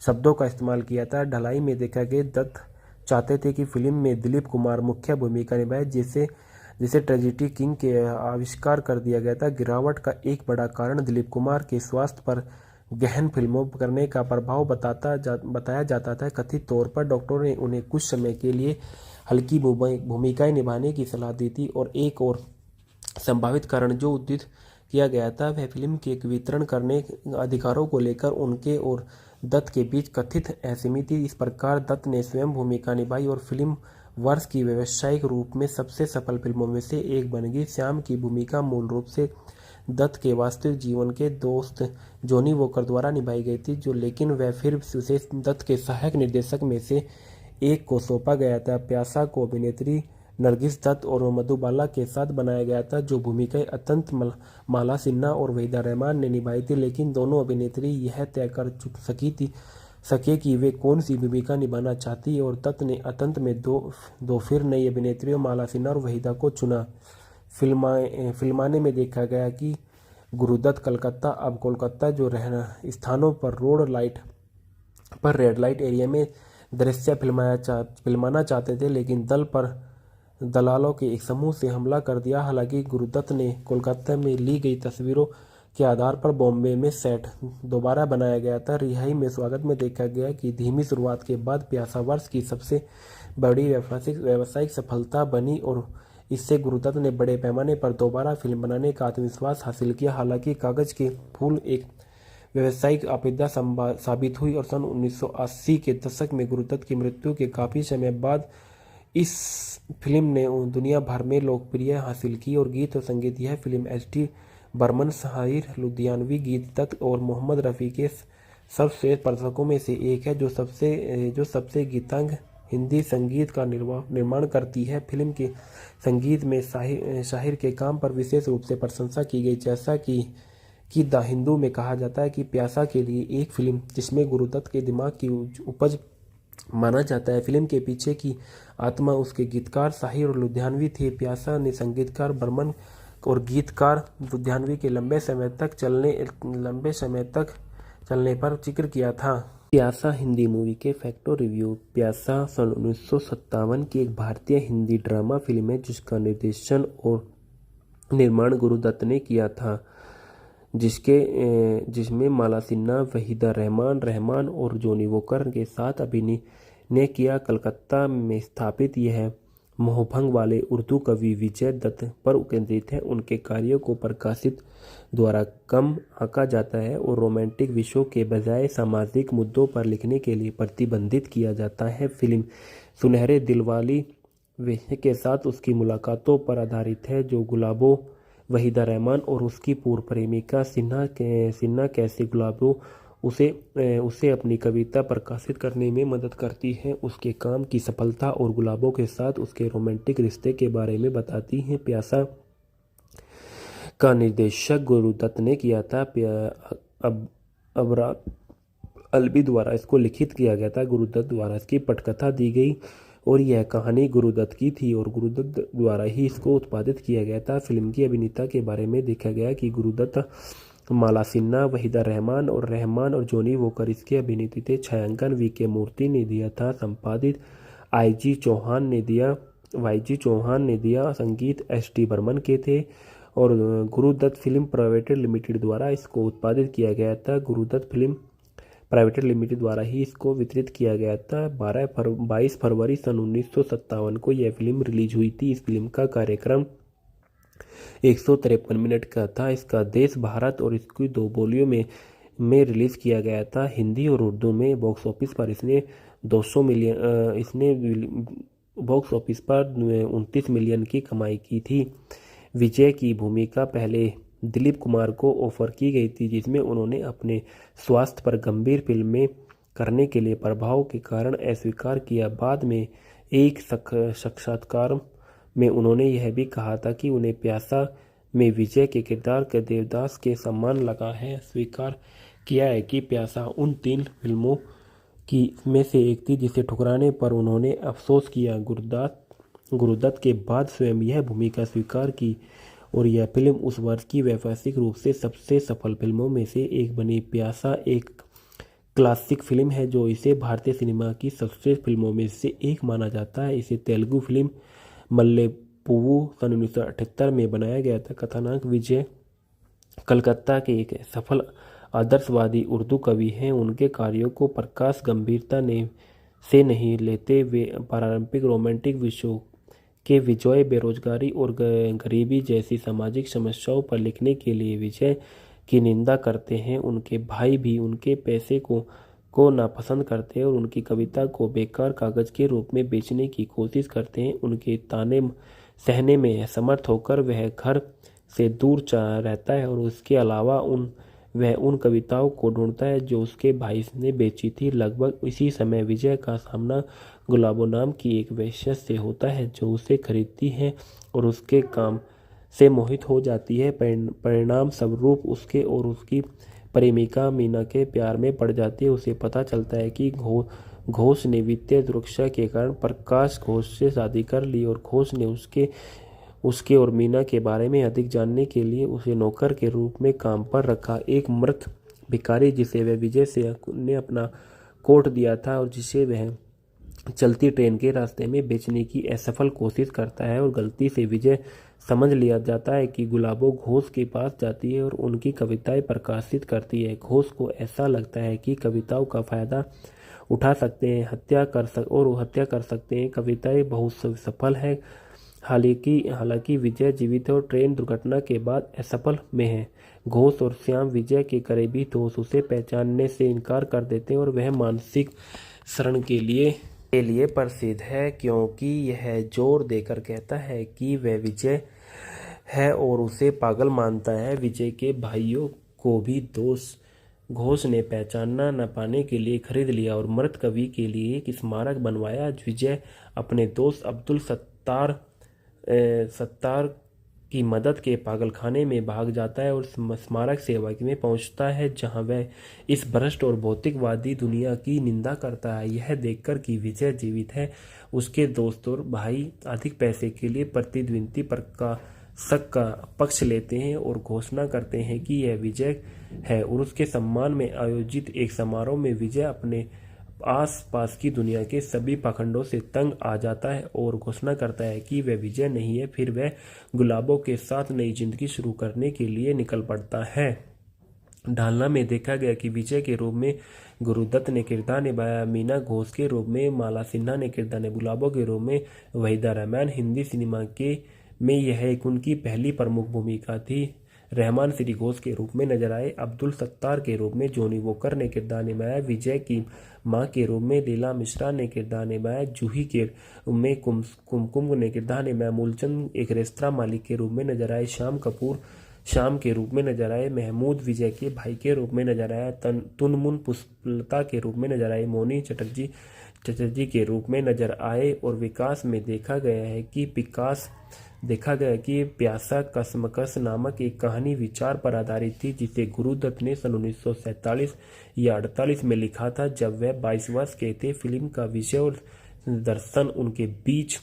शब्दों का इस्तेमाल किया था। ढलाई में देखा गया दत्त चाहते थे कि फिल्म में दिलीप कुमार मुख्य भूमिका निभाए जिसे ट्रेजिडी किंग के आविष्कार कर दिया गया था। गिरावट का एक बड़ा कारण दिलीप कुमार के स्वास्थ्य पर गहन फिल्मों करने का प्रभाव बताया जाता था। कथित तौर पर डॉक्टरों ने उन्हें कुछ समय के लिए हल्की भूमिकाएं निभाने की सलाह दी थी और एक और संभावित कारण जो उद्धृत किया गया था वह फिल्म के वितरण करने अधिकारों को लेकर उनके और दत्त के बीच कथित असहमति थी। इस प्रकार दत्त ने स्वयं भूमिका निभाई और फिल्म वर्ष की व्यावसायिक रूप में सबसे सफल फिल्मों में से एक बन गई। श्याम की भूमिका मूल रूप से दत्त के वास्तविक जीवन के दोस्त जॉनी वॉकर द्वारा निभाई गई थी, जो लेकिन वह फिर उसे दत्त के सहायक निर्देशक में से एक को सौंपा गया था। प्यासा को अभिनेत्री नरगिस दत्त और मधुबाला के साथ बनाया गया था, जो भूमिकाएं अत्यंत माला सिन्हा और वहीदा रहमान ने निभाई थी, लेकिन दोनों अभिनेत्री यह तय कर सके कि वे कौन सी भूमिका निभाना चाहती है और दत्त ने अंत में दो फिर नई अभिनेत्रियों माला सिन्हा और वहीदा को चुना। फिल्माने में देखा गया कि गुरुदत्त कलकत्ता अब कोलकाता जो रहना स्थानों पर रेड लाइट एरिया में दृश्य फिल्माना चाहते थे, लेकिन दलालों के एक समूह से हमला कर दिया। हालांकि गुरुदत्त ने कोलकाता में ली गई तस्वीरों के आधार पर बॉम्बे में सेट दोबारा बनाया गया था। रिहाई में स्वागत में देखा गया कि धीमी शुरुआत के बाद प्यासा वर्ष की सबसे बड़ी व्यावसायिक सफलता बनी और इससे गुरुदत्त ने बड़े पैमाने पर दोबारा फिल्म बनाने का आत्मविश्वास हासिल किया। हालांकि कागज के फूल एक व्यावसायिक आपदा साबित हुई और सन 1980 के दशक में गुरुदत्त की मृत्यु के काफ़ी समय बाद इस फिल्म ने दुनिया भर में लोकप्रियता हासिल की और गीत और संगीत यह फिल्म एस.डी. बर्मन, शाहिर लुधियानवी, गीत दत्त और मोहम्मद रफ़ी के सर्वश्रेष्ठ प्रदर्शकों में से एक है, जो सबसे गीतांग हिंदी संगीत का निर्माण करती है। फिल्म के संगीत में शाहिर के काम पर विशेष रूप से प्रशंसा की गई। जैसा कि द हिंदू में कहा जाता है कि प्यासा के लिए एक फिल्म जिसमें गुरुदत्त के दिमाग की उपज माना जाता है। फिल्म के पीछे की आत्मा उसके गीतकार शाहिर और लुधियानवी थे। प्यासा ने संगीतकार बर्मन और गीतकार लुधियानवी के लंबे समय तक चलने पर जिक्र किया था। प्यासा हिंदी मूवी के फैक्ट और रिव्यू। प्यासा सन 1957 की एक भारतीय हिंदी ड्रामा फिल्म है जिसका निर्देशन और निर्माण गुरुदत्त ने किया था, जिसमें माला सिन्हा, वहीदा रहमान और जॉनी वॉकर के साथ अभिनय किया। कलकत्ता में स्थापित यह मोहभंग वाले उर्दू कवि विजय दत्त पर केंद्रित है। उनके कार्यों को प्रकाशित द्वारा कम आंका जाता है और रोमांटिक विषयों के बजाय सामाजिक मुद्दों पर लिखने के लिए प्रतिबंधित किया जाता है। फिल्म सुनहरे दिल वाली विषय के साथ उसकी मुलाकातों पर आधारित है, जो गुलाबो, वहीदा रहमान और उसकी पूर्व प्रेमिका सिन्हा कैसे गुलाबो उसे अपनी कविता प्रकाशित करने में मदद करती है, उसके काम की सफलता और गुलाबों के साथ उसके रोमांटिक रिश्ते के बारे में बताती हैं। प्यासा का निर्देशक गुरुदत्त ने किया था। अबरार अलवी द्वारा इसको लिखित किया गया था। गुरुदत्त द्वारा इसकी पटकथा दी गई और यह कहानी गुरुदत्त की थी और गुरुदत्त द्वारा ही इसको उत्पादित किया गया था। फिल्म की अभिनेता के बारे में देखा गया कि गुरुदत्त, माला सिन्हा, वहीदा रहमान और जॉनी वॉकर इसके अभिनेता थे। छायांकन वी.के. मूर्ति ने दिया था। संपादित वाईजी चौहान ने दिया। संगीत एस.डी. बर्मन के थे और गुरुदत्त फिल्म प्राइवेट लिमिटेड द्वारा इसको उत्पादित किया गया था। गुरुदत्त फिल्म प्राइवेट लिमिटेड द्वारा ही इसको वितरित किया गया था। 22 फरवरी सन 1957 को यह फिल्म रिलीज हुई थी। इस फिल्म का कार्यक्रम 153 मिनट का था। इसका देश भारत और इसकी 2 बोलियों में रिलीज किया गया था, हिंदी और उर्दू में। बॉक्स ऑफिस पर इसने 29 मिलियन की कमाई की थी। विजय की भूमिका पहले दिलीप कुमार को ऑफर की गई थी, जिसमें उन्होंने अपने स्वास्थ्य पर गंभीर फिल्में करने के लिए प्रभाव के कारण अस्वीकार किया। बाद में एक साक्षात्कार में उन्होंने यह भी कहा था कि उन्हें प्यासा में विजय के किरदार के देवदास के समान लगा है। स्वीकार किया है कि प्यासा उन 3 फिल्मों में से एक थी जिसे ठुकराने पर उन्होंने अफसोस किया। गुरुदत्त के बाद स्वयं यह भूमिका स्वीकार की और यह फिल्म उस वर्ष की व्यावसायिक रूप से सबसे सफल फिल्मों में से एक बनी। प्यासा एक क्लासिक फिल्म है जो इसे भारतीय सिनेमा की सर्वश्रेष्ठ फिल्मों में से एक माना जाता है। इसे तेलुगु फिल्म मल्ले पुव्वु सन 1978 में बनाया गया था। कथानायक विजय कलकत्ता के एक सफल आदर्शवादी उर्दू कवि हैं। उनके कार्यों को प्रकाश गंभीरता से नहीं लेते। वे पारंपरिक रोमांटिक विषयों के विजय बेरोजगारी और गरीबी जैसी सामाजिक समस्याओं पर लिखने के लिए विजय की निंदा करते हैं। उनके भाई भी उनके पैसे को नापसंद करते हैं और उनकी कविता को बेकार कागज के रूप में बेचने की कोशिश करते हैं। उनके ताने सहने में असमर्थ होकर वह घर से दूर रहता है और उसके अलावा वह उन कविताओं को ढूंढता है जो उसके भाई ने बेची थी। लगभग इसी समय विजय का सामना गुलाबो नाम की एक वेश्या से होता है जो उसे खरीदती है और उसके काम से मोहित हो जाती है। परिणाम स्वरूप उसके और उसकी प्रेमिका मीना के प्यार में पड़ जाती है। उसे पता चलता है कि घोष ने वित्तीय सुरक्षा के कारण प्रकाश घोष से शादी कर ली और घोष ने उसके और मीना के बारे में अधिक जानने के लिए उसे नौकर के रूप में काम पर रखा। एक मृत भिखारी जिसे वह विजय से ने अपना कोट दिया था और जिसे वह चलती ट्रेन के रास्ते में बेचने की असफल कोशिश करता है और गलती से विजय समझ लिया जाता है कि गुलाबो घोष के पास जाती है और उनकी कविताएं प्रकाशित करती है। घोष को ऐसा लगता है कि कविताओं का फायदा उठा सकते हैं, हत्या कर सकते हैं। कविताएं बहुत सफल है। हालांकि विजय जीवित है और ट्रेन दुर्घटना के बाद असफल में है। घोष और श्याम विजय के करीबी दोस्त उसे पहचानने से इनकार कर देते हैं और वह मानसिक शरण के लिए प्रसिद्ध है क्योंकि यह जोर देकर कहता है कि वह विजय है और उसे पागल मानता है। विजय के भाइयों को भी घोष ने पहचानना न पाने के लिए खरीद लिया और मृत कवि के लिए एक स्मारक बनवाया। विजय अपने दोस्त अब्दुल सत्तार की मदद के पागलखाने में भाग जाता है और स्मारक सेवा में पहुंचता है जहां वह इस भ्रष्ट और भौतिकवादी दुनिया की निंदा करता है। यह देखकर कि विजय जीवित है, उसके दोस्त और भाई अधिक पैसे के लिए प्रतिद्वंदी प्रकाशक का पक्ष लेते हैं और घोषणा करते हैं कि यह विजय है और उसके सम्मान में आयोजित एक समारोह में विजय अपने आस-पास की दुनिया के सभी पाखंडों से तंग आ जाता है और घोषणा करता है कि वह विजय नहीं है। फिर वह गुलाबों के साथ नई जिंदगी शुरू करने के लिए निकल पड़ता है। ढालना में देखा गया कि विजय के रूप में गुरुदत्त ने किरदार निभाया, मीना घोष के रूप में माला सिन्हा ने किरदार निभाया, गुलाबों के रूप में वहीदा रहमान। हिंदी सिनेमा में यह एक उनकी पहली प्रमुख भूमिका थी। रहमान श्री घोष के रूप में नजर आए। अब्दुल सत्तार के रूप में जॉनी वॉकर ने किरदार निभाया। विजय की मां के रूप में लीला मिश्रा ने किरदार निभाया। जूही के रूप में कुमकुम ने किरदार निभाया। मूलचंद एक रेस्तरां मालिक के रूप में नजर आए। श्याम कपूर श्याम के रूप में नजर आए। महमूद विजय के भाई के रूप में नजर आया। तुनमुन पुष्पलता के रूप में नजर आए। मोनी चटर्जी के रूप में नजर आए। और विकास में देखा गया कि प्यासा कसमकस नामक एक कहानी विचार पर आधारित थी जिसे गुरुदत्त ने सन 1947 या 48 में लिखा था जब वह 22 वर्ष के थे। फिल्म का विषय और दर्शन उनके बीच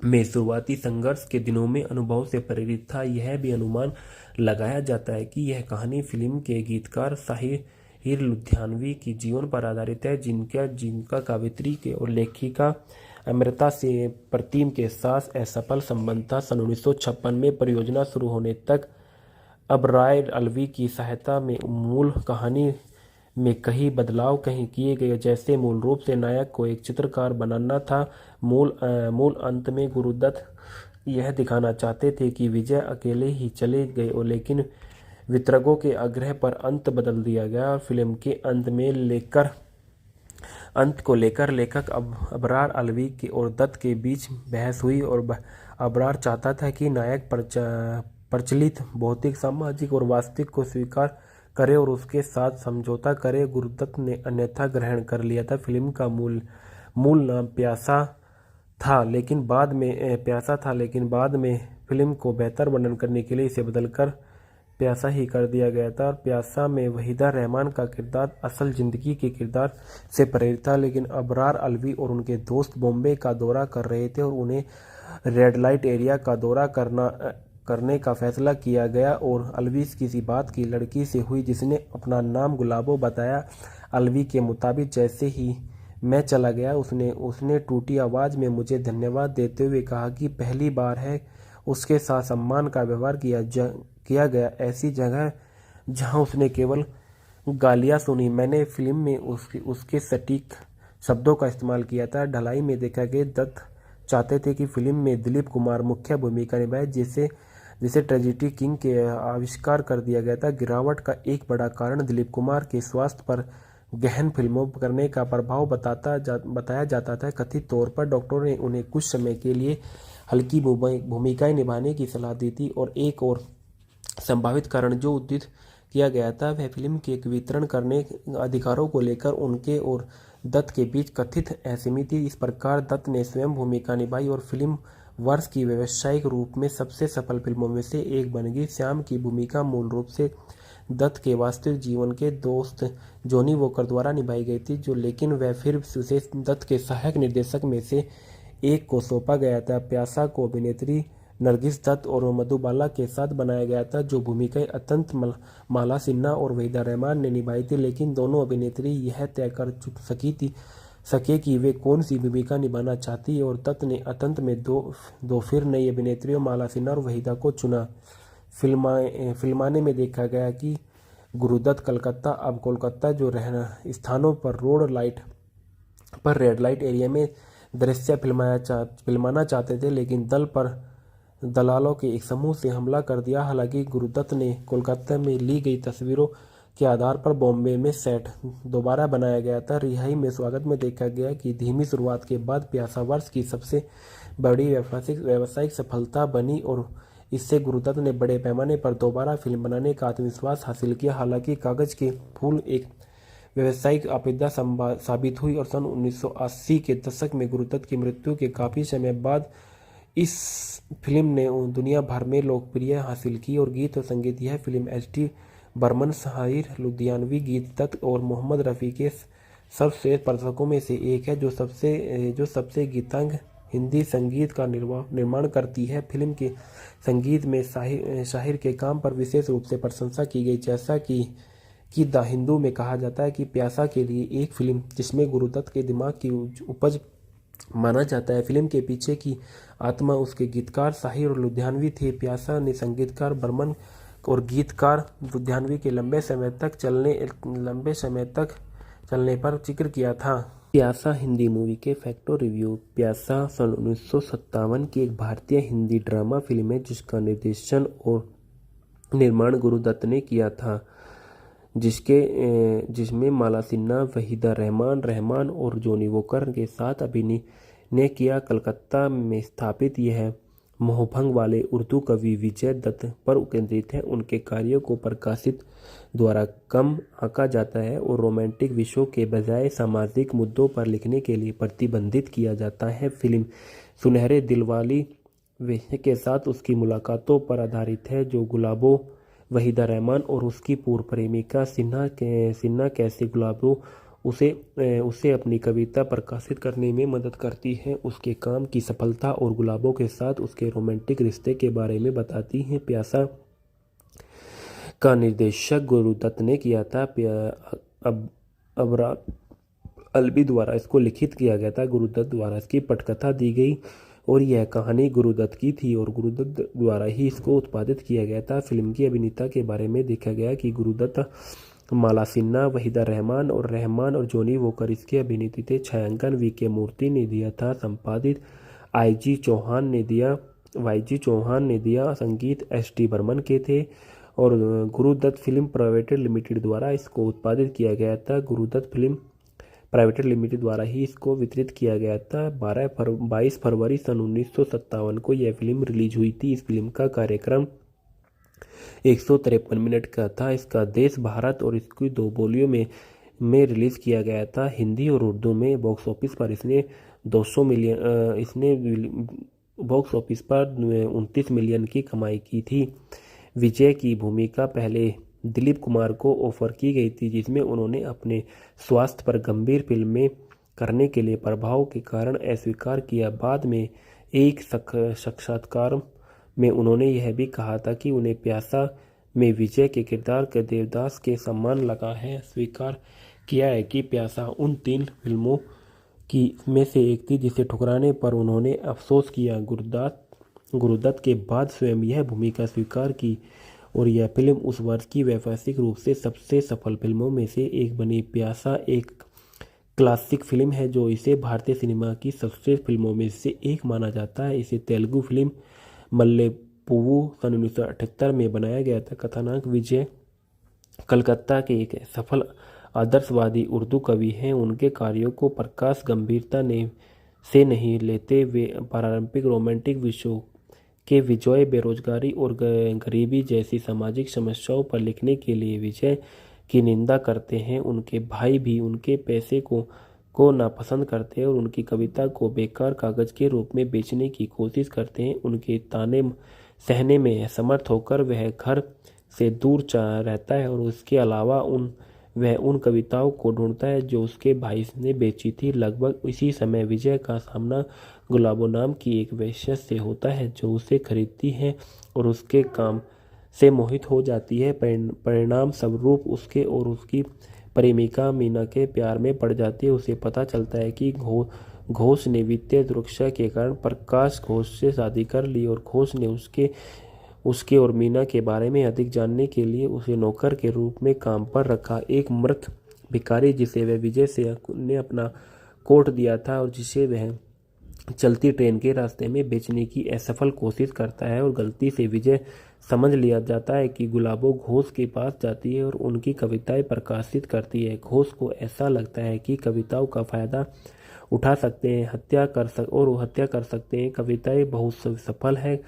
में शुरुआती संघर्ष के दिनों में अनुभव से प्रेरित था। यह भी अनुमान लगाया जाता है कि यह कहानी फिल्म के गीतकार साहिर लुधियानवी की जीवन पर आधारित है जिनका कवित्री के और लेखिका अमृता से प्रतिम के साथ असफल संबंध था। सन 1956 में परियोजना शुरू होने तक अबरार अलवी की सहायता में मूल कहानी में कई बदलाव किए गए, जैसे मूल रूप से नायक को एक चित्रकार बनाना था। मूल अंत में गुरुदत्त यह दिखाना चाहते थे कि विजय अकेले ही चले गए और लेकिन वितरकों के आग्रह पर अंत बदल दिया गया और फिल्म के अंत को लेकर लेखक अबरार अलवी के और दत्त के बीच बहस हुई और अबरार चाहता था कि नायक प्रचलित भौतिक, सामाजिक और वास्तविक को स्वीकार करे और उसके साथ समझौता करे। गुरुदत्त ने अन्यथा ग्रहण कर लिया था। फिल्म का मूल नाम प्यासा था, लेकिन बाद में फिल्म को बेहतर वर्णन करने के लिए इसे बदलकर प्यासा ही कर दिया गया था। और प्यासा में वहीदा रहमान का किरदार असल जिंदगी के किरदार से प्रेरित था, लेकिन अबरार अलवी और उनके दोस्त बॉम्बे का दौरा कर रहे थे और उन्हें रेड लाइट एरिया का दौरा करने का फैसला किया गया और अलवी किसी बात की लड़की से हुई जिसने अपना नाम गुलाबो बताया। अलवी के मुताबिक जैसे ही मैं चला गया उसने टूटी आवाज में मुझे धन्यवाद देते हुए कहा कि पहली बार है उसके साथ सम्मान का व्यवहार किया गया, ऐसी जगह जहां उसने केवल गालियां सुनी। मैंने फिल्म में उसके सटीक शब्दों का इस्तेमाल किया था। ढलाई में देखा गया दत्त चाहते थे कि फिल्म में दिलीप कुमार मुख्य भूमिका निभाए, जिसे ट्रेजेडी किंग के आविष्कार कर दिया गया था। गिरावट का एक बड़ा कारण दिलीप कुमार के स्वास्थ्य पर गहन फिल्मों करने का प्रभाव बताया जाता था। कथित तौर पर डॉक्टरों ने उन्हें कुछ समय के लिए हल्की भूमिकाएं निभाने की सलाह दी थी, और एक और संभावित कारण जो उद्धृत किया गया था वह फिल्म के वितरण करने अधिकारों को लेकर उनके और दत्त के बीच कथित असहमति थी। इस प्रकार दत्त ने स्वयं भूमिका निभाई और फिल्म वर्ष की व्यावसायिक रूप में सबसे सफल फिल्मों में से एक बन गई। श्याम की भूमिका मूल रूप से दत्त के वास्तविक जीवन के दोस्त जॉनी वॉकर द्वारा निभाई गई थी, लेकिन वह फिर उसे दत्त के सहायक निर्देशक में से एक को सौंपा गया था। प्यासा को अभिनेत्री नरगिस दत्त और मधुबाला के साथ बनाया गया था, जो भूमिकाएं अत्यंत माला सिन्हा और वहीदा रहमान ने निभाई थी, लेकिन दोनों अभिनेत्री यह तय कर सके कि वे कौन सी भूमिका निभाना चाहती है, और दत्त ने अंत में दो फिर नई अभिनेत्रियों माला सिन्हा और वहीदा को चुना। फिल्माने में देखा गया कि गुरुदत्त कलकत्ता अब कोलकाता जो रहना स्थानों पर रेड लाइट एरिया में दृश्य फिल्माना चाहते थे, लेकिन दलालों के एक समूह से हमला कर दिया। हालांकि गुरुदत्त ने कोलकाता में ली गई तस्वीरों के आधार पर बॉम्बे में सेट दोबारा बनाया गया था। रिहाई में स्वागत में देखा गया कि धीमी शुरुआत के बाद प्यासा वर्ष की सबसे बड़ी व्यावसायिक सफलता बनी, और इससे गुरुदत्त ने बड़े पैमाने पर दोबारा फिल्म बनाने का आत्मविश्वास हासिल किया। हालांकि कागज के फूल एक व्यावसायिक आपदा साबित हुई, और सन 1980 के दशक में गुरुदत्त की मृत्यु के काफ़ी समय बाद इस फिल्म ने दुनिया भर में लोकप्रियता हासिल की। और गीत और संगीत, यह फिल्म एच.डी. बर्मन, शाहिर लुधियानवी, गीत दत्त और मोहम्मद रफ़ी के सर्वश्रेष्ठ प्रदर्शकों में से एक है, जो सबसे गीतांग हिंदी संगीत का निर्माण करती है। फिल्म के संगीत में शाहिर के काम पर विशेष रूप से प्रशंसा की गई। जैसा कि द हिंदू में कहा जाता है कि प्यासा के लिए एक फिल्म जिसमें गुरुदत्त के दिमाग की उपज माना जाता है। फिल्म के पीछे की आत्मा उसके गीतकार शाहिर और लुधियानवी थे। प्यासा ने संगीतकार बर्मन और गीतकार लुधियानवी के लंबे समय तक चलने पर जिक्र किया था। प्यासा हिंदी मूवी के फैक्ट और रिव्यू। प्यासा सन 1957 की एक भारतीय हिंदी ड्रामा फिल्म है जिसका निर्देशन और निर्माण गुरुदत्त ने किया था, जिसमें माला सिन्हा, वहीदा रहमान और जॉनी वॉकर के साथ अभिनय किया। कलकत्ता में स्थापित यह मोहभंग वाले उर्दू कवि विजय दत्त पर केंद्रित है। उनके कार्यों को प्रकाशित द्वारा कम आंका जाता है और रोमांटिक विषयों के बजाय सामाजिक मुद्दों पर लिखने के लिए प्रतिबंधित किया जाता है। फिल्म सुनहरे दिल वाली विषय के साथ उसकी मुलाकातों पर आधारित है, जो गुलाबो, वहीदा रहमान और उसकी पूर्व प्रेमिका सिन्हा कैसे गुलाबो उसे अपनी कविता प्रकाशित करने में मदद करती है, उसके काम की सफलता और गुलाबों के साथ उसके रोमांटिक रिश्ते के बारे में बताती हैं। प्यासा का निर्देशक गुरुदत्त ने किया था। अबरार अलवी द्वारा इसको लिखित किया गया था। गुरुदत्त द्वारा इसकी पटकथा दी गई और यह कहानी गुरुदत्त की थी और गुरुदत्त द्वारा ही इसको उत्पादित किया गया था। फिल्म की अभिनेता के बारे में देखा गया कि गुरुदत्त, माला सिन्हा, वहीदा रहमान और जॉनी वॉकर इसके अभिनेता थे। छायांकन वी.के. मूर्ति ने दिया था। संपादित वाईजी चौहान ने दिया। संगीत एच.डी. बर्मन के थे और गुरुदत्त फिल्म प्राइवेट लिमिटेड द्वारा इसको उत्पादित किया गया था। गुरुदत्त फिल्म प्राइवेट लिमिटेड द्वारा ही इसको वितरित किया गया था। 22 फरवरी सन 1957 को यह फिल्म रिलीज हुई थी। इस फिल्म का कार्यक्रम 153 मिनट का था। इसका देश भारत और इसकी 2 बोलियों में रिलीज किया गया था, हिंदी और उर्दू में। बॉक्स ऑफिस पर इसने 29 मिलियन की कमाई की थी। विजय की भूमिका पहले दिलीप कुमार को ऑफर की गई थी, जिसमें उन्होंने अपने स्वास्थ्य पर गंभीर फिल्में करने के लिए प्रभाव के कारण अस्वीकार किया। बाद में एक साक्षात्कार में उन्होंने यह भी कहा था कि उन्हें प्यासा में विजय के किरदार के देवदास के समान लगा है। स्वीकार किया है कि प्यासा उन 3 फिल्मों में से एक थी जिसे ठुकराने पर उन्होंने अफसोस किया। गुरुदत्त के बाद स्वयं यह भूमिका स्वीकार की और यह फिल्म उस वर्ष की व्यावसायिक रूप से सबसे सफल फिल्मों में से एक बनी। प्यासा एक क्लासिक फिल्म है जो इसे भारतीय सिनेमा की सबसे फिल्मों में से एक माना जाता है। इसे तेलुगु फिल्म मल्ले पुव्वु सन 1978 में बनाया गया था। कथानायक विजय कलकत्ता के एक सफल आदर्शवादी उर्दू कवि हैं। उनके कार्यों को प्रकाश गंभीरता से नहीं लेते। वे पारंपरिक रोमांटिक विषयों के विजय, बेरोजगारी और गरीबी जैसी सामाजिक समस्याओं पर लिखने के लिए विजय की निंदा करते हैं। उनके भाई भी उनके पैसे को नापसंद करते हैं और उनकी कविता को बेकार कागज के रूप में बेचने की कोशिश करते हैं। उनके ताने सहने में असमर्थ होकर वह घर से दूर रहता है और उसके अलावा वह उन कविताओं को ढूंढता है जो उसके भाई ने बेची थी। लगभग इसी समय विजय का सामना गुलाबो नाम की एक वेश्या से होता है जो उसे खरीदती है और उसके काम से मोहित हो जाती है। परिणाम स्वरूप उसके और उसकी प्रेमिका मीना के प्यार में पड़ जाती है। उसे पता चलता है कि घोष ने वित्तीय दुर्दशा के कारण प्रकाश घोष से शादी कर ली और घोष ने उसके और मीना के बारे में अधिक जानने के लिए उसे नौकर के रूप में काम पर रखा। एक मृत भिखारी जिसे वह विजय से ने अपना कोट दिया था और जिसे वह चलती ट्रेन के रास्ते में बेचने की असफल कोशिश करता है और गलती से विजय समझ लिया जाता है कि गुलाबो घोष के पास जाती है और उनकी कविताएं प्रकाशित करती है। घोष को ऐसा लगता है कि कविताओं का फायदा उठा सकते हैं, हत्या कर सकते हैं। कविताएं बहुत सफल है।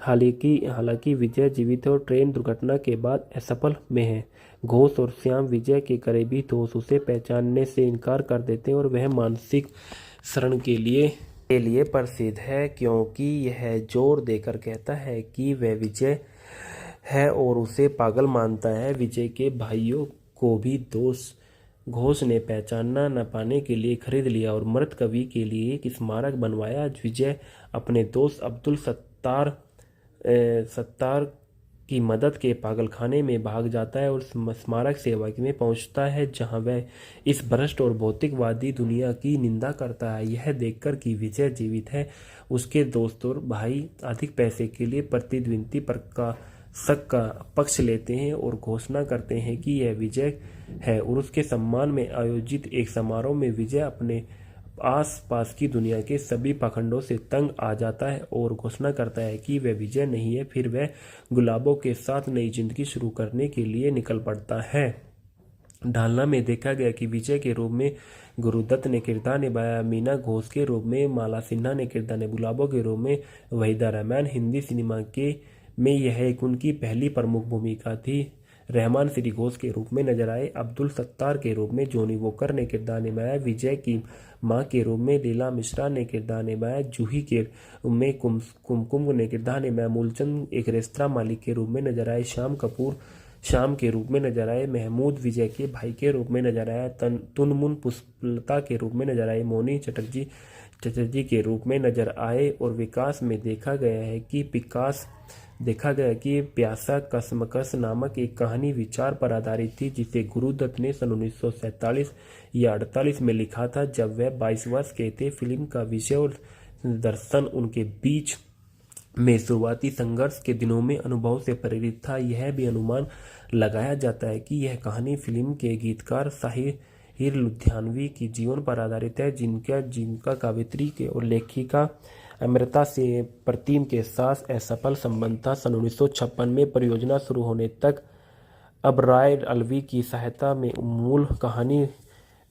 हालांकि विजय जीवित है और ट्रेन दुर्घटना के बाद असफल में है। घोष और श्याम, विजय के करीबी दोस्त, उसे पहचानने से इनकार कर देते हैं और वह मानसिक शरण के लिए प्रसिद्ध है क्योंकि यह जोर देकर कहता है कि वह विजय है और उसे पागल मानता है। विजय के भाइयों को भी घोष ने पहचानना न पाने के लिए खरीद लिया और मृत कवि के लिए एक स्मारक बनवाया। विजय अपने दोस्त अब्दुल सत्तार की मदद के पागलखाने में भाग जाता है और स्मारक सेवा में पहुंचता है जहां वह इस भ्रष्ट और भौतिकवादी दुनिया की निंदा करता है। यह देखकर कि विजय जीवित है, उसके दोस्त और भाई अधिक पैसे के लिए प्रतिद्वंदी प्रकाशक का पक्ष लेते हैं और घोषणा करते हैं कि यह विजय है और उसके सम्मान में आयोजित एक समारोह में विजय अपने आस-पास की दुनिया के सभी पाखंडों से तंग आ जाता है और घोषणा करता है कि वह विजय नहीं है। फिर वह गुलाबों के साथ नई जिंदगी शुरू करने के लिए निकल पड़ता है। ढालना में देखा गया कि विजय के रूप में गुरुदत्त ने किरदार निभाया, मीना घोष के रूप में माला सिन्हा ने किरदार निभाया, गुलाबों के रूप में वहीदा रहमान। हिंदी सिनेमा में यह एक उनकी पहली प्रमुख भूमिका थी। रहमान श्री घोष के रूप में नजर आए। अब्दुल सत्तार के रूप में जॉनी वॉकर ने किरदार निभाया। विजय की मां के रूप में लीला मिश्रा ने किरदार निभाया। जूही के रूप में कुमकुम ने किरदार निभाया। मूलचंद एक रेस्तरां मालिक के रूप में नजर आए। श्याम कपूर श्याम के रूप में नजर आए। महमूद विजय के भाई के रूप में नजर आया। तुनमुन पुष्पलता के रूप में नजर आए। मोनी चटर्जी के रूप में नजर आए। और विकास में देखा गया कि प्यासा कसमकस नामक एक कहानी विचार पर आधारित थी जिसे गुरुदत्त ने सन 1947 या 48 में लिखा था जब वह 22 वर्ष के थे। फिल्म का विषय और दर्शन उनके बीच में शुरुआती संघर्ष के दिनों में अनुभव से प्रेरित था। यह भी अनुमान लगाया जाता है कि यह कहानी फिल्म के गीतकार साहिर लुधियानवी की जीवन पर आधारित है जिनका कवयित्री के और लेखिका अमृता से प्रतिम के साथ असफल संबंध था। सन 1956 में परियोजना शुरू होने तक अबरार अलवी की सहायता में मूल कहानी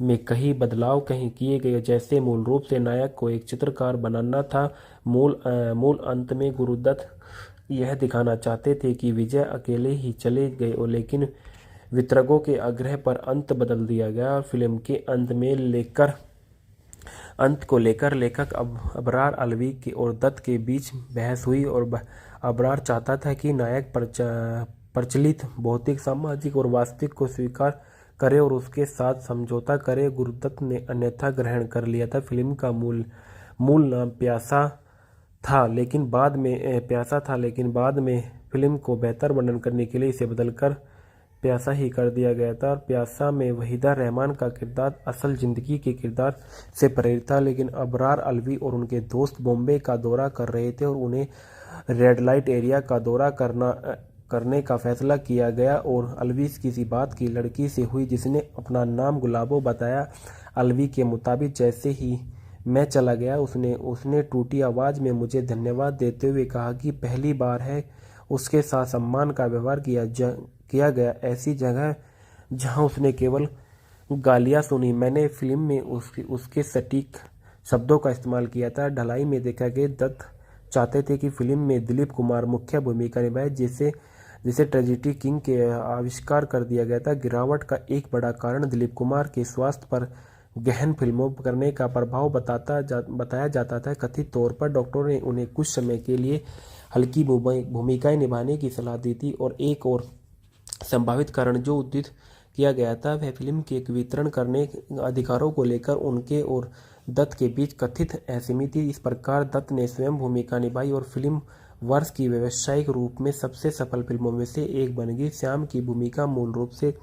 में कई बदलाव किए गए, जैसे मूल रूप से नायक को एक चित्रकार बनाना था। मूल अंत में गुरुदत्त यह दिखाना चाहते थे कि विजय अकेले ही चले गए और लेकिन वितरकों के आग्रह पर अंत बदल दिया गया और फिल्म के अंत को लेकर लेखक अबरार अलवी के और दत्त के बीच बहस हुई और अबरार चाहता था कि नायक प्रचलित भौतिक, सामाजिक और वास्तविक को स्वीकार करे और उसके साथ समझौता करे। गुरुदत्त ने अन्यथा ग्रहण कर लिया था। फिल्म का मूल नाम प्यासा था, लेकिन बाद में फिल्म को बेहतर वर्णन करने के लिए इसे बदलकर प्यासा ही कर दिया गया था। प्यासा में वहीदा रहमान का किरदार असल जिंदगी के किरदार से प्रेरित था, लेकिन अबरार अलवी और उनके दोस्त बॉम्बे का दौरा कर रहे थे और उन्हें रेड लाइट एरिया का दौरा करना करने का फैसला किया गया और अलवी किसी बात की लड़की से हुई जिसने अपना नाम गुलाबो बताया। अलवी के मुताबिक जैसे ही मैं चला गया उसने टूटी आवाज़ में मुझे धन्यवाद देते हुए कहा कि पहली बार है उसके साथ सम्मान का व्यवहार किया गया, ऐसी जगह जहां उसने केवल गालियां सुनी। मैंने फिल्म में उसके सटीक शब्दों का इस्तेमाल किया था। ढलाई में देखा गया दत्त चाहते थे कि फिल्म में दिलीप कुमार मुख्य भूमिका निभाए, जिसे ट्रेजिडी किंग के आविष्कार कर दिया गया था। गिरावट का एक बड़ा कारण दिलीप कुमार के स्वास्थ्य पर गहन फिल्मों करने का प्रभाव बताया जाता था। कथित तौर पर डॉक्टरों ने उन्हें कुछ समय के लिए हल्की भूमिकाएं निभाने की सलाह दी थी और एक और संभावित कारण जो उद्धृत किया गया था वह फिल्म के वितरण करने अधिकारों को लेकर उनके और दत्त के बीच कथित असहमति थी। इस प्रकार दत्त ने स्वयं भूमिका निभाई और फिल्म वर्ष की व्यावसायिक रूप में सबसे सफल फिल्मों में से एक बन गई। श्याम की भूमिका मूल रूप से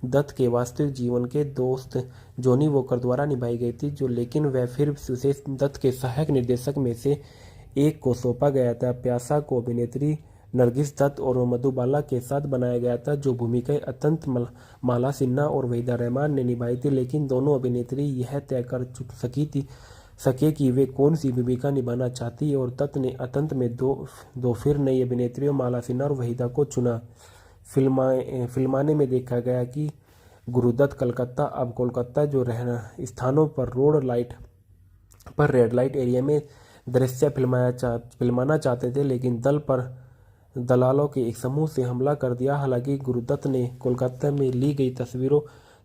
दत्त के वास्तविक जीवन के दोस्त जॉनी वॉकर द्वारा निभाई गई थी, लेकिन वह फिर उसे दत्त के सहायक निर्देशक में से एक को सौंपा गया था। प्यासा को अभिनेत्री नरगिस दत्त और मधुबाला के साथ बनाया गया था, जो भूमिकाएं अत्यंत माला सिन्हा और वहीदा रहमान ने निभाई थी, लेकिन दोनों अभिनेत्री यह तय कर सके कि वे कौन सी भूमिका निभाना चाहती और दत्त ने अंत में दो फिर नई अभिनेत्रियों माला सिन्हा और वहीदा को चुना। फिल्माने में देखा गया कि गुरुदत्त कलकत्ता अब कोलकाता जो रहना स्थानों पर रेड लाइट एरिया में दृश्य फिल्माना चाहते थे, लेकिन दलालों के एक समूह से हमला कर दिया। हालांकि गुरुदत्त ने कोलकाता में ली गई तस्वीरों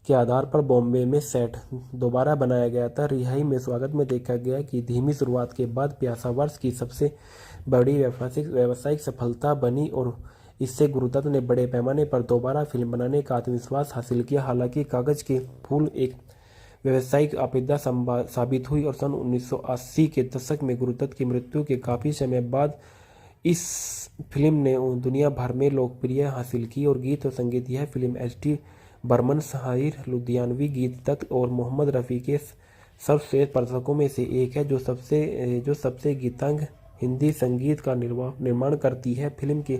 के आधार पर बॉम्बे में सेट दोबारा बनाया गया था। रिहाई में स्वागत में देखा गया कि धीमी शुरुआत के बाद प्यासा वर्ष की सबसे बड़ी व्यावसायिक सफलता बनी और इससे गुरुदत्त ने बड़े पैमाने पर दोबारा फिल्म बनाने का आत्मविश्वास हासिल किया। हालांकि कागज के फूल एक व्यावसायिक आपदा साबित हुई और सन 1980 के दशक में गुरुदत्त की मृत्यु के काफ़ी समय बाद इस फिल्म ने दुनिया भर में लोकप्रियता हासिल की और गीत और संगीत यह फिल्म एच.डी. बर्मन, शाहिर लुधियानवी, गीत दत्त और मोहम्मद रफ़ी के सर्वश्रेष्ठ प्रदर्शकों में से एक है, जो सबसे गीतांग हिंदी संगीत का निर्माण करती है। फिल्म के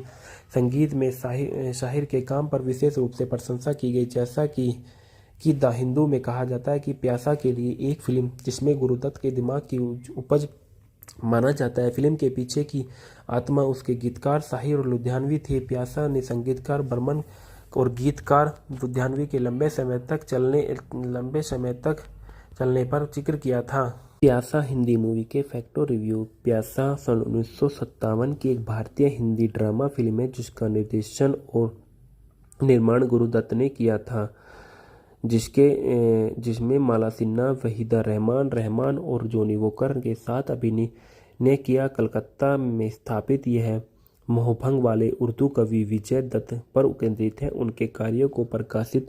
संगीत में शाहिर के काम पर विशेष रूप से प्रशंसा की गई। जैसा कि द हिंदू में कहा जाता है कि प्यासा के लिए एक फिल्म जिसमें गुरुदत्त के दिमाग की उपज माना जाता है। फिल्म के पीछे की आत्मा उसके गीतकार शाहिर और लुधियानवी थे। प्यासा ने संगीतकार बर्मन और गीतकार लुधियानवी के लंबे समय तक चलने पर जिक्र किया था। प्यासा हिंदी मूवी के फैक्टो रिव्यू। प्यासा सन 1957 की एक भारतीय हिंदी ड्रामा फिल्म है जिसका निर्देशन और निर्माण गुरुदत्त ने किया था, जिसमें माला सिन्हा, वहीदा रहमान और जॉनी वॉकर के साथ अभिनय किया। कलकत्ता में स्थापित यह मोहभंग वाले उर्दू कवि विजय दत्त पर केंद्रित है। उनके कार्यों को प्रकाशित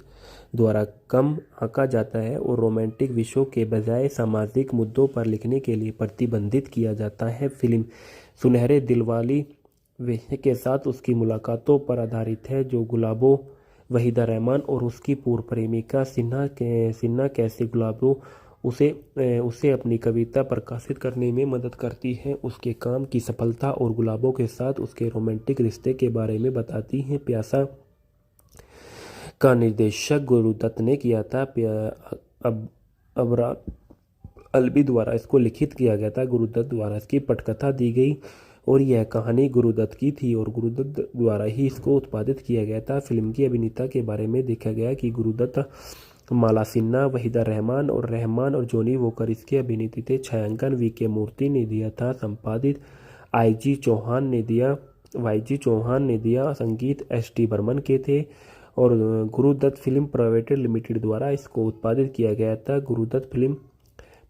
द्वारा कम आंका जाता है और रोमांटिक विषयों के बजाय सामाजिक मुद्दों पर लिखने के लिए प्रतिबंधित किया जाता है। फिल्म सुनहरे दिल वाली के साथ उसकी मुलाकातों पर आधारित है, जो गुलाबो, वहीदा रहमान और उसकी पूर्व प्रेमिका सिन्हा कैसे गुलाबो उसे अपनी कविता प्रकाशित करने में मदद करती है, उसके काम की सफलता और गुलाबों के साथ उसके रोमांटिक रिश्ते के बारे में बताती हैं। प्यासा का निर्देशक गुरुदत्त ने किया था। अबरार अलवी द्वारा इसको लिखित किया गया था। गुरुदत्त द्वारा इसकी पटकथा दी गई और यह कहानी गुरुदत्त की थी और गुरुदत्त द्वारा ही इसको उत्पादित किया गया था। फिल्म की अभिनेता के बारे में देखा गया कि गुरुदत्त माला सिन्हा, वहीदा रहमान और जॉनी वॉकर इसके अभिनेता थे। छायांकन वी.के. मूर्ति ने दिया था। संपादित वाई.जी. चौहान ने दिया। संगीत एच.डी. बर्मन के थे और गुरुदत्त फिल्म प्राइवेट लिमिटेड द्वारा इसको उत्पादित किया गया था। गुरुदत्त फिल्म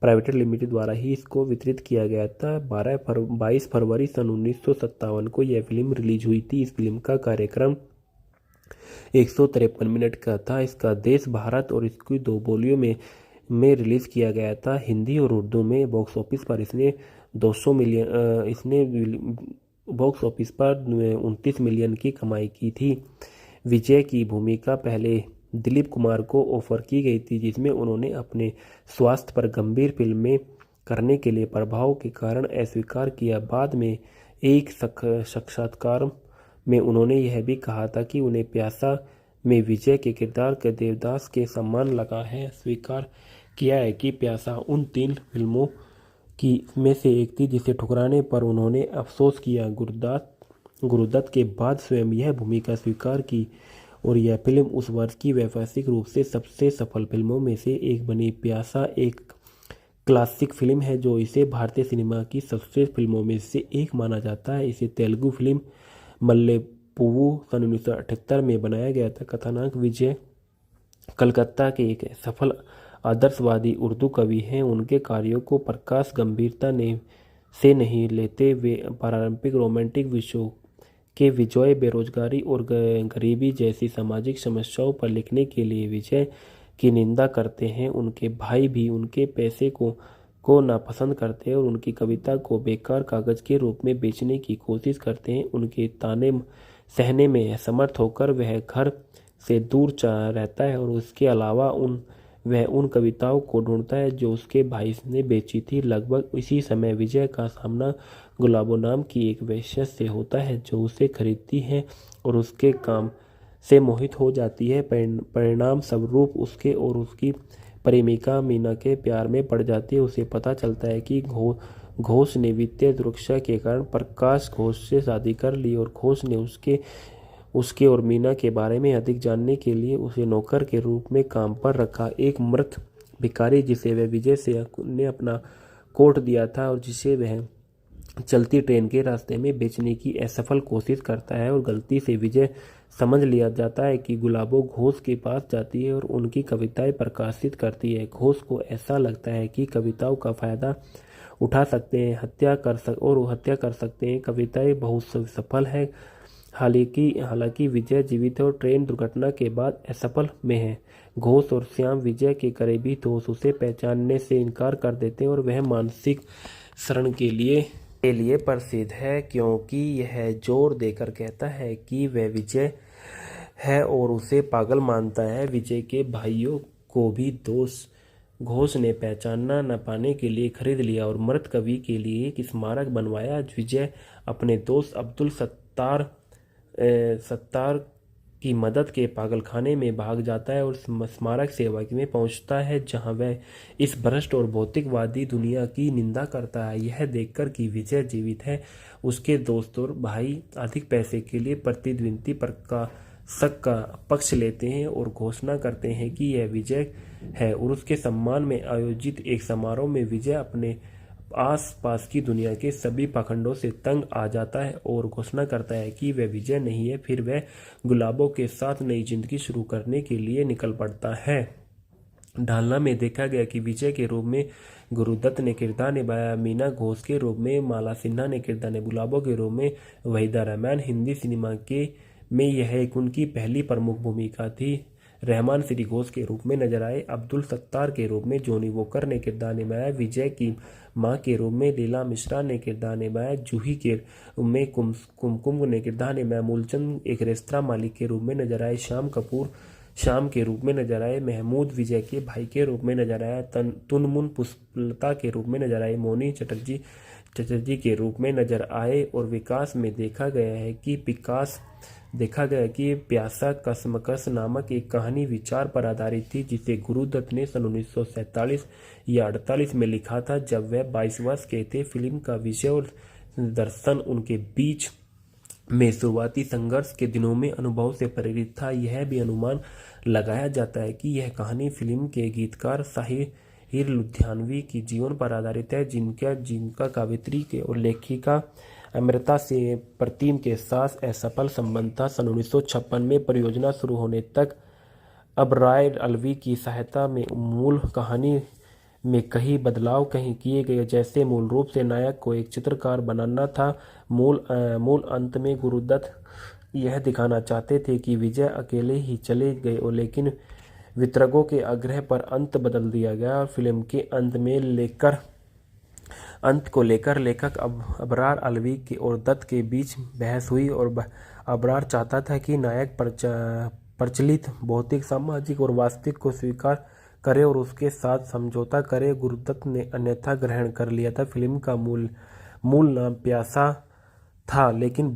प्राइवेट लिमिटेड द्वारा ही इसको वितरित किया गया था। 22 फरवरी सन 1957 को यह फिल्म रिलीज हुई थी। इस फिल्म का कार्यक्रम 153 मिनट का था। इसका देश भारत और इसकी 2 बोलियों में रिलीज किया गया था, हिंदी और उर्दू में। बॉक्स ऑफिस पर इसने 29 मिलियन की कमाई की थी। विजय की भूमिका पहले दिलीप कुमार को ऑफर की गई थी, जिसमें उन्होंने अपने स्वास्थ्य पर गंभीर फिल्में करने के लिए प्रभाव के कारण अस्वीकार किया। बाद में एक साक्षात्कार में उन्होंने यह भी कहा था कि उन्हें प्यासा में विजय के किरदार के देवदास के समान लगा है। स्वीकार किया है कि प्यासा उन 3 फिल्मों की में से एक थी जिसे ठुकराने पर उन्होंने अफसोस किया। गुरुदत्त के बाद स्वयं यह भूमिका स्वीकार की और यह फिल्म उस वर्ष की व्यावसायिक रूप से सबसे सफल फिल्मों में से एक बनी। प्यासा एक क्लासिक फिल्म है जो इसे भारतीय सिनेमा की सबसे फिल्मों में से एक माना जाता है। इसे तेलुगु फिल्म मल्ले पुव्वु सन 1978 में बनाया गया था। कथानायक विजय कलकत्ता के एक सफल आदर्शवादी उर्दू कवि हैं। उनके कार्यों को प्रकाश गंभीरता से नहीं लेते। वे पारंपरिक रोमांटिक विषयों के विजय, बेरोजगारी और गरीबी जैसी सामाजिक समस्याओं पर लिखने के लिए विजय की निंदा करते हैं। उनके भाई भी उनके पैसे को नापसंद करते हैं और उनकी कविता को बेकार कागज के रूप में बेचने की कोशिश करते हैं। उनके ताने सहने में असमर्थ होकर वह घर से दूर रहता है और उसके अलावा वह उन कविताओं को ढूंढता है जो उसके भाई ने बेची थी। लगभग इसी समय विजय का सामना गुलाबो नाम की एक वेश्या से होता है जो उसे खरीदती है और उसके काम से मोहित हो जाती है। परिणाम स्वरूप उसके और उसकी प्रेमिका मीना के प्यार में पड़ जाती है। उसे पता चलता है कि घोष ने वित्तीय दुर्दशा के कारण प्रकाश घोष से शादी कर ली और घोष ने उसके और मीना के बारे में अधिक जानने के लिए उसे नौकर के रूप में काम पर रखा। एक मृत भिखारी जिसे वह विजय से ने अपना कोट दिया था और जिसे वह चलती ट्रेन के रास्ते में बेचने की असफल कोशिश करता है और गलती से विजय समझ लिया जाता है कि गुलाबो घोष के पास जाती है और उनकी कविताएं प्रकाशित करती है। घोष को ऐसा लगता है कि कविताओं का फायदा उठा सकते हैं, हत्या कर सकते हैं। कविताएं बहुत सफल है। हालांकि विजय जीवित है और ट्रेन दुर्घटना के बाद असफल में है। घोष और श्याम विजय के करीबी दोस्त उसे पहचानने से इनकार कर देते हैं और वह मानसिक शरण के लिए प्रसिद्ध है क्योंकि यह जोर देकर कहता है कि वह विजय है और उसे पागल मानता है। विजय के भाइयों को भी घोष ने पहचानना न पाने के लिए खरीद लिया और मृत कवि के लिए एक स्मारक बनवाया। विजय अपने दोस्त अब्दुल सत्तार की मदद के पागलखाने में भाग जाता है और स्मारक सेवा में पहुंचता है जहां वह इस भ्रष्ट और भौतिकवादी दुनिया की निंदा करता है। यह देखकर कि विजय जीवित है, उसके दोस्त और भाई अधिक पैसे के लिए प्रतिद्वंदी प्रकाशक का पक्ष लेते हैं और घोषणा करते हैं कि यह विजय है और उसके सम्मान में आयोजित एक समारोह में विजय अपने आस पास की दुनिया के सभी पाखंडों से तंग आ जाता है और घोषणा करता है कि वह विजय नहीं है। फिर वह गुलाबों के साथ नई जिंदगी शुरू करने के लिए निकल पड़ता है। ढालना में देखा गया कि विजय के रूप में गुरुदत्त ने किरदार निभाया, मीना घोष के रूप में माला सिन्हा ने किरदार निभाया, गुलाबों के रूप में वहीदा रहमान। हिंदी सिनेमा में यह एक उनकी पहली प्रमुख भूमिका थी। रहमान श्री घोष के रूप में नजर आए। अब्दुल सत्तार के रूप में जॉनी वॉकर ने किरदार निभाया। विजय की मां के रूप में लीला मिश्रा ने किरदार निभाया। जूही के रूप में कुमकुम ने किरदार निभाया। मूलचंद एक रेस्तरां मालिक के रूप में नजर आए। श्याम कपूर श्याम के रूप में नजर आए। महमूद विजय के भाई के रूप में नजर आया। तुनमुन पुष्पलता के रूप में नजर आए। मोनी चटर्जी के रूप में नजर आए। और विकास में देखा गया कि प्यासा कसमकस नामक एक कहानी विचार पर आधारित थी जिसे गुरुदत्त ने सन 1947 या 48 में लिखा था जब वह 22 वर्ष के थे। फिल्म का विषय और दर्शन उनके बीच में शुरुआती संघर्ष के दिनों में अनुभव से प्रेरित था। यह भी अनुमान लगाया जाता है कि यह कहानी फिल्म के गीतकार साहिर लुधियानवी की जीवन पर आधारित है जिनका कवित्री के और लेखिका अमृता से प्रतिम के साथ असफल संबंध था। सन 1956 में परियोजना शुरू होने तक अबरार अलवी की सहायता में मूल कहानी में कई बदलाव किए गए, जैसे मूल रूप से नायक को एक चित्रकार बनाना था। मूल अंत में गुरुदत्त यह दिखाना चाहते थे कि विजय अकेले ही चले गए और लेकिन वितरकों के आग्रह पर अंत बदल दिया गया और फिल्म के अंत को लेकर लेखक अबरार अलवी और दत्त के बीच बहस हुई और अबरार चाहता था कि नायक प्रचलित भौतिक, सामाजिक और वास्तविक को स्वीकार करे और उसके साथ समझौता करे। गुरुदत्त ने अन्यथा ग्रहण कर लिया था। फिल्म का मूल नाम प्यासा था, लेकिन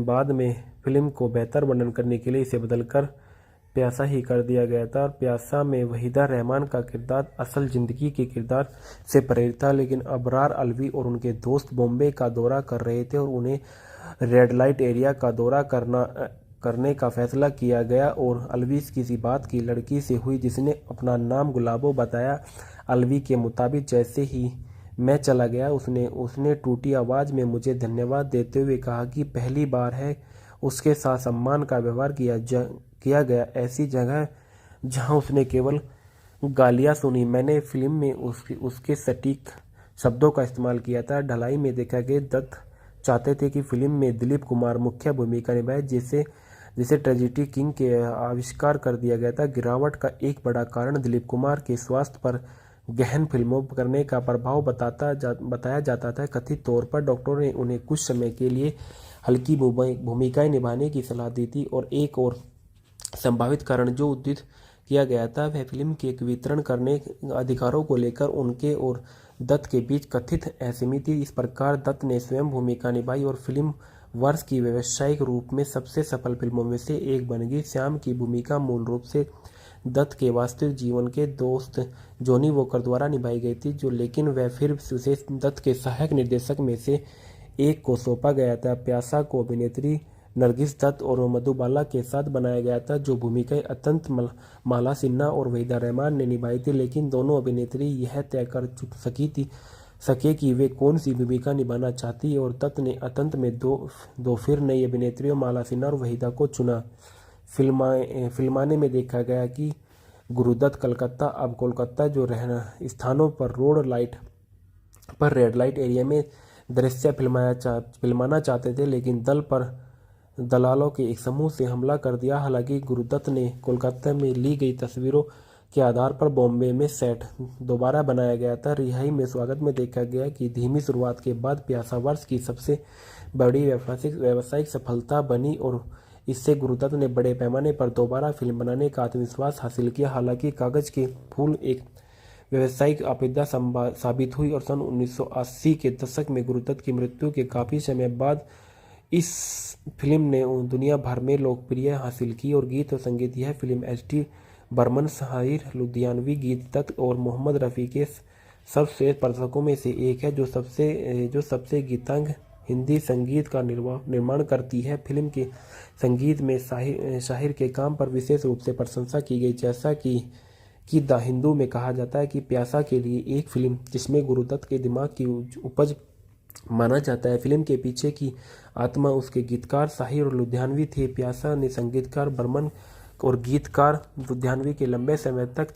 बाद में फिल्म को बेहतर वर्णन करने के लिए इसे बदलकर प्यासा ही कर दिया गया था। और प्यासा में वहीदा रहमान का किरदार असल जिंदगी के किरदार से प्रेरित था, लेकिन अबरार अलवी और उनके दोस्त बॉम्बे का दौरा कर रहे थे और उन्हें रेड लाइट एरिया का दौरा करने का फैसला किया गया। और अलवी किसी बात की लड़की से हुई जिसने अपना नाम गुलाबो बताया। अलवी के मुताबिक जैसे ही मैं चला गया उसने टूटी आवाज़ में मुझे धन्यवाद देते हुए कहा कि पहली बार है उसके साथ सम्मान का व्यवहार किया गया, ऐसी जगह जहां उसने केवल गालियां सुनी। मैंने फिल्म में उसके सटीक शब्दों का इस्तेमाल किया था। ढलाई में देखा गया दत्त चाहते थे कि फिल्म में दिलीप कुमार मुख्य भूमिका निभाए, जिसे ट्रेजिडी किंग के आविष्कार कर दिया गया था। गिरावट का एक बड़ा कारण दिलीप कुमार के स्वास्थ्य पर गहन फिल्मों करने का प्रभाव बताया जाता था। कथित तौर पर डॉक्टरों ने उन्हें कुछ समय के लिए हल्की भूमिकाएं निभाने की सलाह दी थी। और एक और संभावित कारण जो उद्धृत किया गया था वह फिल्म के वितरण करने अधिकारों को लेकर उनके और दत्त के बीच कथित असहमति थी। इस प्रकार दत्त ने स्वयं भूमिका निभाई और फिल्म वर्ष की व्यावसायिक रूप में सबसे सफल फिल्मों में से एक बन गई। श्याम की भूमिका मूल रूप से दत्त के वास्तविक जीवन के दोस्त जॉनी वॉकर द्वारा निभाई गई थी, लेकिन वह फिर उसे दत्त के सहायक निर्देशक में से एक को सौंपा गया था। प्यासा को अभिनेत्री नरगिस दत्त और मधुबाला के साथ बनाया गया था, जो भूमिकाएं अत्यंत माला सिन्हा और वहीदा रहमान ने निभाई थी, लेकिन दोनों अभिनेत्री यह तय कर सके कि वे कौन सी भूमिका निभाना चाहती है और दत्त ने अंत में दो फिर नई अभिनेत्रियों माला सिन्हा और वहीदा को चुना। फिल्माने में देखा गया कि गुरुदत्त कलकत्ता अब कोलकाता जो रहना स्थानों पर रेड लाइट एरिया में दृश्य फिल्माना चाहते थे, लेकिन दलालों के एक समूह से हमला कर दिया। हालांकि गुरुदत्त ने कोलकाता में ली गई तस्वीरों के आधार पर बॉम्बे में सेट दोबारा बनाया गया था। रिहाई में स्वागत में देखा गया कि धीमी शुरुआत के बाद प्यासा वर्ष की सबसे बड़ी व्यावसायिक सफलता बनी और इससे गुरुदत्त ने बड़े पैमाने पर दोबारा फिल्म बनाने का आत्मविश्वास हासिल किया। हालांकि कागज के फूल एक व्यावसायिक आपदा साबित हुई और सन 1980 के दशक में गुरुदत्त की मृत्यु के काफ़ी समय बाद इस फिल्म ने दुनिया भर में लोकप्रिय हासिल की। और गीत और संगीत यह फिल्म एस.डी. बर्मन, शाहिर लुधियानवी, गीत दत्त और मोहम्मद रफ़ी के सर्वश्रेष्ठ प्रदर्शकों में से एक है, जो सबसे गीतांग हिंदी संगीत का निर्माण करती है। फिल्म के संगीत में शाहिर के काम पर विशेष रूप से प्रशंसा की गई। जैसा कि द हिंदू में कहा जाता है कि प्यासा के लिए एक फिल्म जिसमें गुरुदत्त के दिमाग की उपज माना जाता है। फिल्म के पीछे की आत्मा उसके गीतकार शाहिर और लुधियानवी थे। प्यासा ने संगीतकार बर्मन और गीतकार लुधियानवी के लंबे समय तक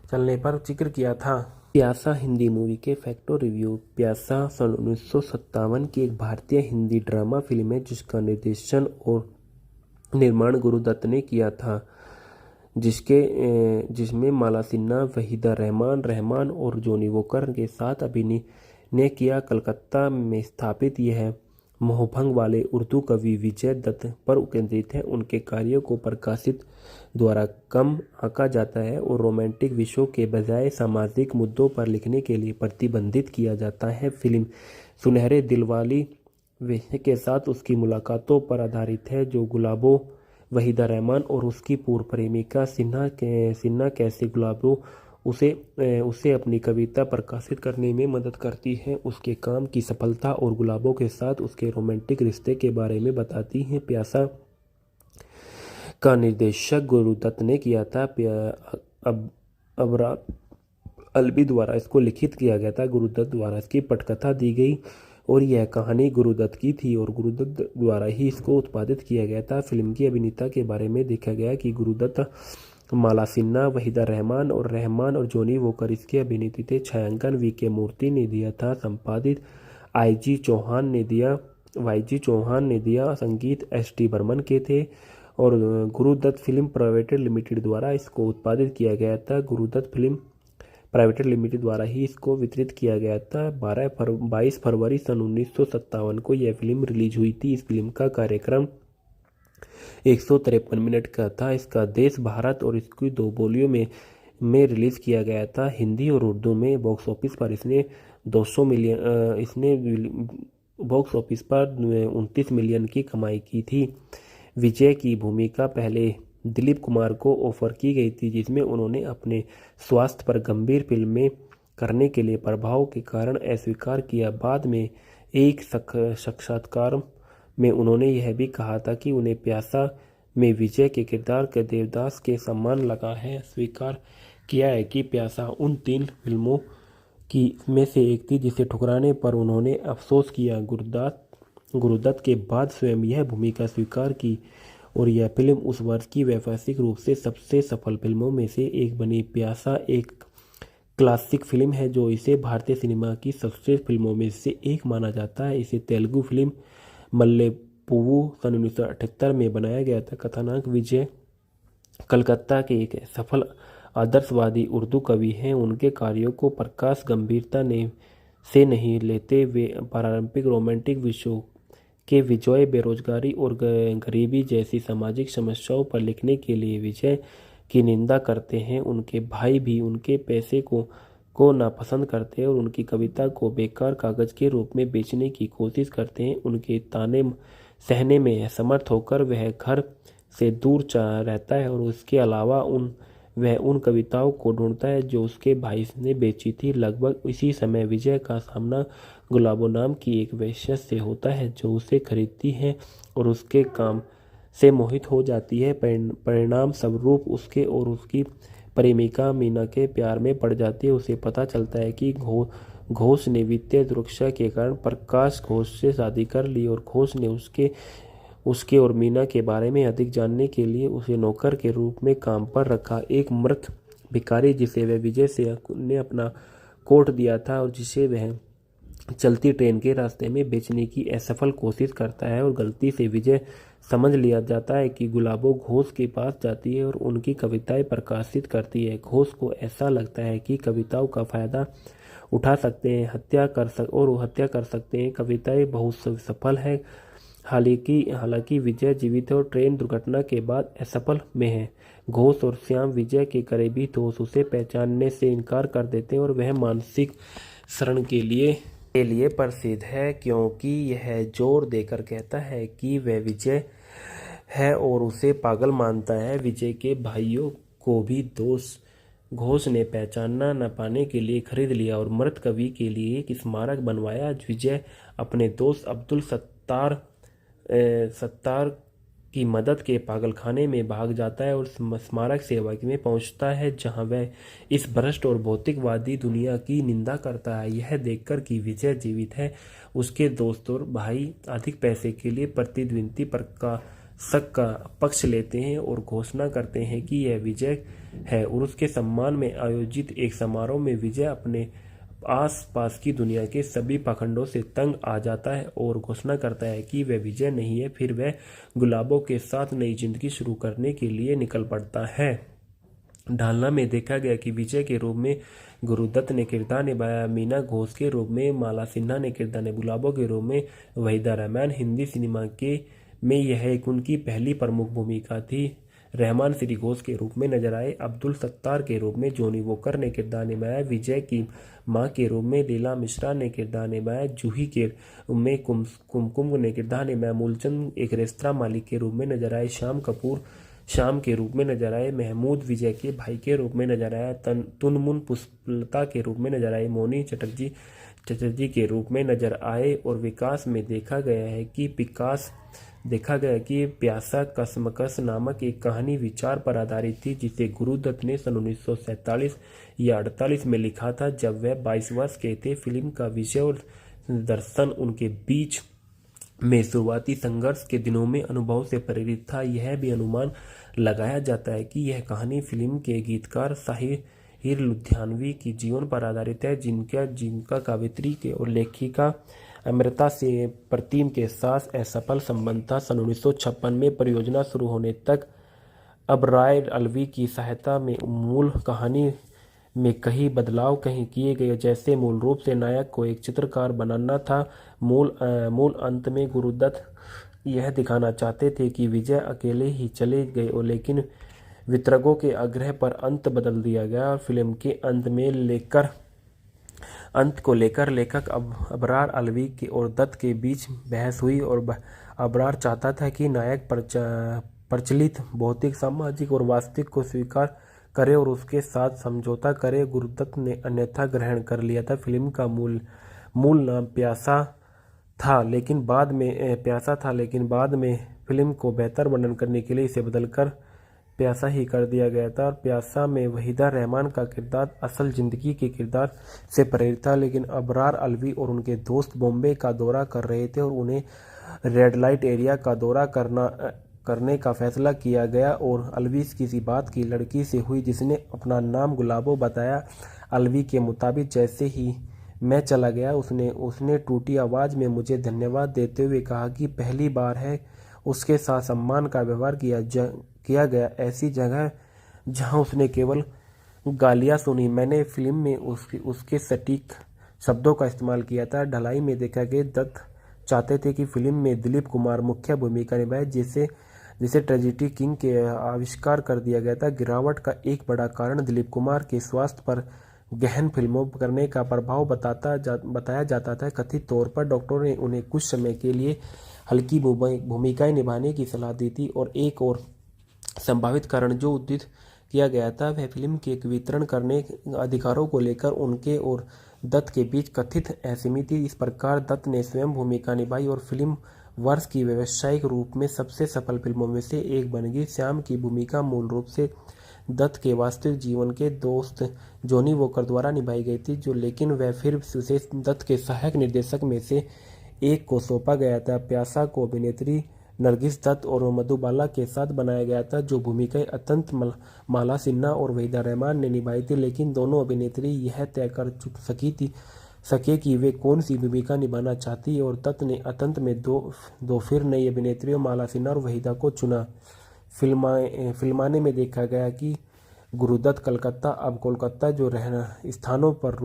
चलने पर जिक्र किया था। प्यासा हिंदी मूवी के फैक्ट और रिव्यू। प्यासा सन 1957 की एक भारतीय हिंदी ड्रामा फिल्म है जिसका निर्देशन और निर्माण गुरुदत्त ने किया था, जिसमें माला सिन्हा, वहीदा रहमान और जॉनी वॉकर के साथ अभिनय किया। कलकत्ता में स्थापित यह मोहभंग वाले उर्दू कवि विजय दत्त पर केंद्रित है। उनके कार्यों को प्रकाशित द्वारा कम आंका जाता है और रोमांटिक विषयों के बजाय सामाजिक मुद्दों पर लिखने के लिए प्रतिबंधित किया जाता है। फिल्म सुनहरे दिल वाली विषय के साथ उसकी मुलाकातों पर आधारित है, जो गुलाबो, वहीदा रहमान और उसकी पूर्व प्रेमिका सिन्हा कैसे गुलाबो उसे अपनी कविता प्रकाशित करने में मदद करती है, उसके काम की सफलता और गुलाबों के साथ उसके रोमांटिक रिश्ते के बारे में बताती हैं। प्यासा का निर्देशन गुरुदत्त ने किया था। अबरार अलवी द्वारा इसको लिखित किया गया था। गुरुदत्त द्वारा इसकी पटकथा दी गई और यह कहानी गुरुदत्त की थी और गुरुदत्त द्वारा ही इसको उत्पादित किया गया था। फिल्म की अभिनेता के बारे में देखा गया कि गुरुदत्त, माला सिन्हा, वहीदा रहमान और जॉनी वॉकर इसके अभिनेता थे। छायांकन वी.के. मूर्ति ने दिया था। संपादित वाई.जी. चौहान ने दिया। संगीत एस.डी. बर्मन के थे और गुरुदत्त फिल्म प्राइवेट लिमिटेड द्वारा इसको उत्पादित किया गया था। गुरुदत्त फिल्म प्राइवेट लिमिटेड द्वारा ही इसको वितरित किया गया था। 22 फरवरी सन 1957 को यह फिल्म रिलीज हुई थी। इस फिल्म का कार्यक्रम 153 मिनट का था। इसका देश भारत और इसकी 2 बोलियों में रिलीज किया गया था, हिंदी और उर्दू में। बॉक्स ऑफिस पर इसने 200 मिलियन इसने बॉक्स ऑफिस पर 29 मिलियन की कमाई की थी। विजय की भूमिका पहले दिलीप कुमार को ऑफर की गई थी, जिसमें उन्होंने अपने स्वास्थ्य पर गंभीर फिल्में करने के लिए प्रभाव के कारण अस्वीकार किया। बाद में एक साक्षात्कार में उन्होंने यह भी कहा था कि उन्हें प्यासा में विजय के किरदार के देवदास के समान लगा है। स्वीकार किया है कि प्यासा उन 3 फिल्मों की में से एक थी जिसे ठुकराने पर उन्होंने अफसोस किया। गुरुदत्त के बाद स्वयं यह भूमिका स्वीकार की और यह फिल्म उस वर्ष की व्यावसायिक रूप से सबसे सफल फिल्मों में से एक बनी। प्यासा एक क्लासिक फिल्म है जो इसे भारतीय सिनेमा की सर्वश्रेष्ठ फिल्मों में से एक माना जाता है। इसे तेलुगु फिल्म मल्ले पुव्वु सन 1978 में बनाया गया था। कथानायक विजय कलकत्ता के एक सफल आदर्शवादी उर्दू कवि हैं। उनके कार्यों को प्रकाश गंभीरता से नहीं लेते। वे पारंपरिक रोमांटिक विषयों के विजय, बेरोजगारी और गरीबी जैसी सामाजिक समस्याओं पर लिखने के लिए विजय की निंदा करते हैं। उनके भाई भी उनके पैसे को नापसंद करते हैं और उनकी कविता को बेकार कागज के रूप में बेचने की कोशिश करते हैं। उनके ताने सहने में असमर्थ होकर वह घर से दूर रहता है और उसके अलावा वह उन कविताओं को ढूंढता है जो उसके भाई ने बेची थी। लगभग इसी समय विजय का सामना गुलाबो नाम की एक वेश्या से होता है जो उसे खरीदती है और उसके काम से मोहित हो जाती है। परिणाम स्वरूप उसके और उसकी प्रेमिका मीना के प्यार में पड़ जाती है। उसे पता चलता है कि घोष ने वित्तीय दुर्दशा के कारण प्रकाश घोष से शादी कर ली और घोष ने उसके और मीना के बारे में अधिक जानने के लिए उसे नौकर के रूप में काम पर रखा। एक मृत भिखारी जिसे वह विजय से ने अपना कोट दिया था और जिसे वह चलती ट्रेन के रास्ते में बेचने की असफल कोशिश करता है और गलती से विजय समझ लिया जाता है कि गुलाबो घोष के पास जाती है और उनकी कविताएं प्रकाशित करती है। घोष को ऐसा लगता है कि कविताओं का फायदा उठा सकते हैं, हत्या कर सकते हैं। कविताएं बहुत सफल है। हालांकि विजय जीवित है और ट्रेन दुर्घटना के बाद असफल में है। घोष और श्याम विजय के करीबी दोस्त उसे पहचानने से इनकार कर देते हैं और वह मानसिक शरण के लिए प्रसिद्ध है क्योंकि यह जोर देकर कहता है कि वह विजय है और उसे पागल मानता है। विजय के भाइयों को भी घोष ने पहचानना न पाने के लिए खरीद लिया और मृत कवि के लिए एक स्मारक बनवाया। विजय अपने दोस्त अब्दुल सत्तार की मदद के पागलखाने में भाग जाता है और स्मारक सेवा में पहुंचता है जहां वह इस भ्रष्ट और भौतिकवादी दुनिया की निंदा करता है। यह देखकर कि विजय जीवित है, उसके दोस्त और भाई अधिक पैसे के लिए प्रतिद्वंदी प्रकाशक का पक्ष लेते हैं और घोषणा करते हैं कि यह विजय है और उसके सम्मान में आयोजित एक समारोह में विजय अपने आस-पास की दुनिया के सभी पाखंडों से तंग आ जाता है और घोषणा करता है कि वह विजय नहीं है। फिर वह गुलाबों के साथ नई जिंदगी शुरू करने के लिए निकल पड़ता है। ढालना में देखा गया कि विजय के रूप में गुरुदत्त ने किरदार निभाया, मीना घोष के रूप में माला सिन्हा ने किरदार निभाया, गुलाबों के रूप में वहीदा रहमान। हिंदी सिनेमा में यह एक उनकी पहली प्रमुख भूमिका थी। रहमान श्री घोष के रूप में नजर आए। अब्दुल सत्तार के रूप में जॉनी वॉकर ने किरदार निभाया। विजय की मां के रूप में लीला मिश्रा ने किरदार निभाया। जूही के रूप में कुमकुम ने किरदार निभाया। मूलचंद एक रेस्तरां मालिक के रूप में नजर आए। श्याम कपूर श्याम के रूप में नजर आए। महमूद विजय के भाई के रूप में नजर आया। तुनमुन पुष्पलता के रूप में नजर आए। मोनी चटर्जी के रूप में नजर आए। और विकास में देखा गया कि प्यासा कसमकस नामक एक कहानी विचार पर आधारित थी जिसे गुरुदत्त ने सन 1947 या 48 में लिखा था जब वह 22 वर्ष के थे। फिल्म का विषय और दर्शन उनके बीच में शुरुआती संघर्ष के दिनों में अनुभव से प्रेरित था। यह भी अनुमान लगाया जाता है कि यह कहानी फिल्म के गीतकार साहिर लुधियानवी की जीवन पर आधारित है जिनका कवित्री और लेखिका अमृता से प्रतिम के साथ असफल संबंध था। सन 1956 में परियोजना शुरू होने तक अब राय अलवी की सहायता में मूल कहानी में कई बदलाव किए गए, जैसे मूल रूप से नायक को एक चित्रकार बनाना था। मूल अंत में गुरुदत्त यह दिखाना चाहते थे कि विजय अकेले ही चले गए और लेकिन वितरकों के आग्रह पर अंत बदल दिया गया और फिल्म के अंत में लेकर अंत को लेकर लेखक अबरार अलवी और दत्त के बीच बहस हुई और अबरार चाहता था कि नायक प्रचलित भौतिक, सामाजिक और वास्तविक को स्वीकार करे और उसके साथ समझौता करे। गुरुदत्त ने अन्यथा ग्रहण कर लिया था। फिल्म का मूल नाम प्यासा था, लेकिन बाद में फिल्म को बेहतर वर्णन करने के लिए इसे बदलकर प्यासा ही कर दिया गया था। और प्यासा में वहीदा रहमान का किरदार असल जिंदगी के किरदार से प्रेरित था, लेकिन अबरार अलवी और उनके दोस्त बॉम्बे का दौरा कर रहे थे और उन्हें रेड लाइट एरिया का दौरा करने का फैसला किया गया। और अलवी किसी बात की लड़की से हुई जिसने अपना नाम गुलाबो बताया। अलवी के मुताबिक जैसे ही मैं चला गया उसने टूटी आवाज़ में मुझे धन्यवाद देते हुए कहा कि पहली बार है उसके साथ सम्मान का व्यवहार किया गया, ऐसी जगह जहां उसने केवल गालियां सुनी। मैंने फिल्म में उसके सटीक शब्दों का इस्तेमाल किया था। ढलाई में देखा गया दत्त चाहते थे कि फिल्म में दिलीप कुमार मुख्य भूमिका निभाए, जिसे ट्रेजिडी किंग के आविष्कार कर दिया गया था। गिरावट का एक बड़ा कारण दिलीप कुमार के स्वास्थ्य पर गहन फिल्मों करने का प्रभाव बताया जाता था। कथित तौर पर डॉक्टरों ने उन्हें कुछ समय के लिए हल्की भूमिकाएं निभाने की सलाह दी थी। और एक और संभावित कारण जो उद्धृत किया गया था वह फिल्म के वितरण करने अधिकारों को लेकर उनके और दत्त के बीच कथित असहमति थी। इस प्रकार दत्त ने स्वयं भूमिका निभाई और फिल्म वर्ष की व्यावसायिक रूप में सबसे सफल फिल्मों में से एक बन गई। श्याम की भूमिका मूल रूप से दत्त के वास्तविक जीवन के दोस्त जॉनी वॉकर द्वारा निभाई गई थी, लेकिन वह फिर उसे दत्त के सहायक निर्देशक में से एक को सौंपा गया था। प्यासा को अभिनेत्री नरगिस दत्त और मधुबाला के साथ बनाया गया था, जो भूमिकाएं अत्यंत माला सिन्हा और वहीदा रहमान ने निभाई थी, लेकिन दोनों अभिनेत्री यह तय कर सके कि वे कौन सी भूमिका निभाना चाहती है और दत्त ने अंत में दो फिर नई अभिनेत्रियों माला सिन्हा और वहीदा को चुना। फिल्माने में देखा गया कि गुरुदत्त कलकत्ता अब कोलकाता जो रहना स्थानों पर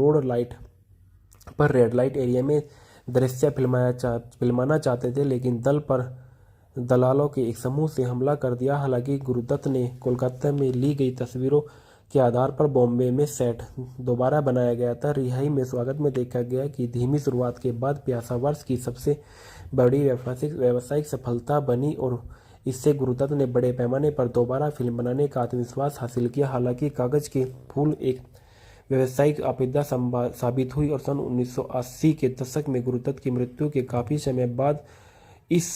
रेड लाइट एरिया में दृश्य फिल्माना चाहते थे, लेकिन दलालों के एक समूह से हमला कर दिया। हालांकि गुरुदत्त ने कोलकाता में ली गई तस्वीरों के आधार पर बॉम्बे में सेट दोबारा बनाया गया था। रिहाई में स्वागत में देखा गया कि धीमी शुरुआत के बाद प्यासा वर्ष की सबसे बड़ी व्यावसायिक सफलता बनी और इससे गुरुदत्त ने बड़े पैमाने पर दोबारा फिल्म बनाने का आत्मविश्वास हासिल किया। हालांकि कागज के फूल एक व्यावसायिक आपदा साबित हुई और सन 1980 के दशक में गुरुदत्त की मृत्यु के काफ़ी समय बाद इस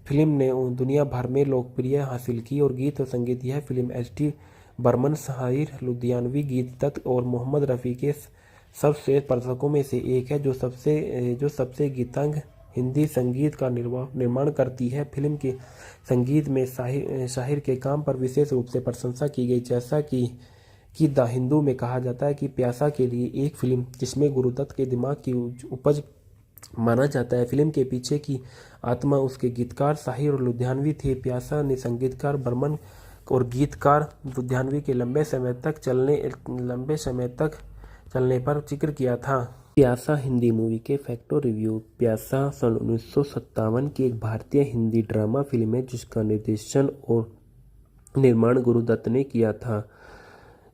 फिल्म ने दुनिया भर में लोकप्रिय हासिल की। और गीत और संगीत यह फिल्म एस.डी. बर्मन, शाहिर लुधियानवी, गीत दत्त और मोहम्मद रफ़ी के सर्वश्रेष्ठ प्रदर्शकों में से एक है, जो सबसे गीतांग हिंदी संगीत का निर्माण करती है। फिल्म के संगीत में शाहिर के काम पर विशेष रूप से प्रशंसा की गई। जैसा कि द हिंदू में कहा जाता है कि प्यासा के लिए एक फिल्म जिसमें गुरुदत्त के दिमाग की उपज माना जाता है। फिल्म के पीछे की आत्मा उसके गीतकार शाहिर और लुधियानवी थे। प्यासा ने संगीतकार बर्मन और गीतकार लुधियानवी के लंबे समय तक चलने पर जिक्र किया था। प्यासा हिंदी मूवी के फैक्ट और रिव्यू। प्यासा सन 1957 की एक भारतीय हिंदी ड्रामा फिल्म है जिसका निर्देशन और निर्माण गुरुदत्त ने किया था,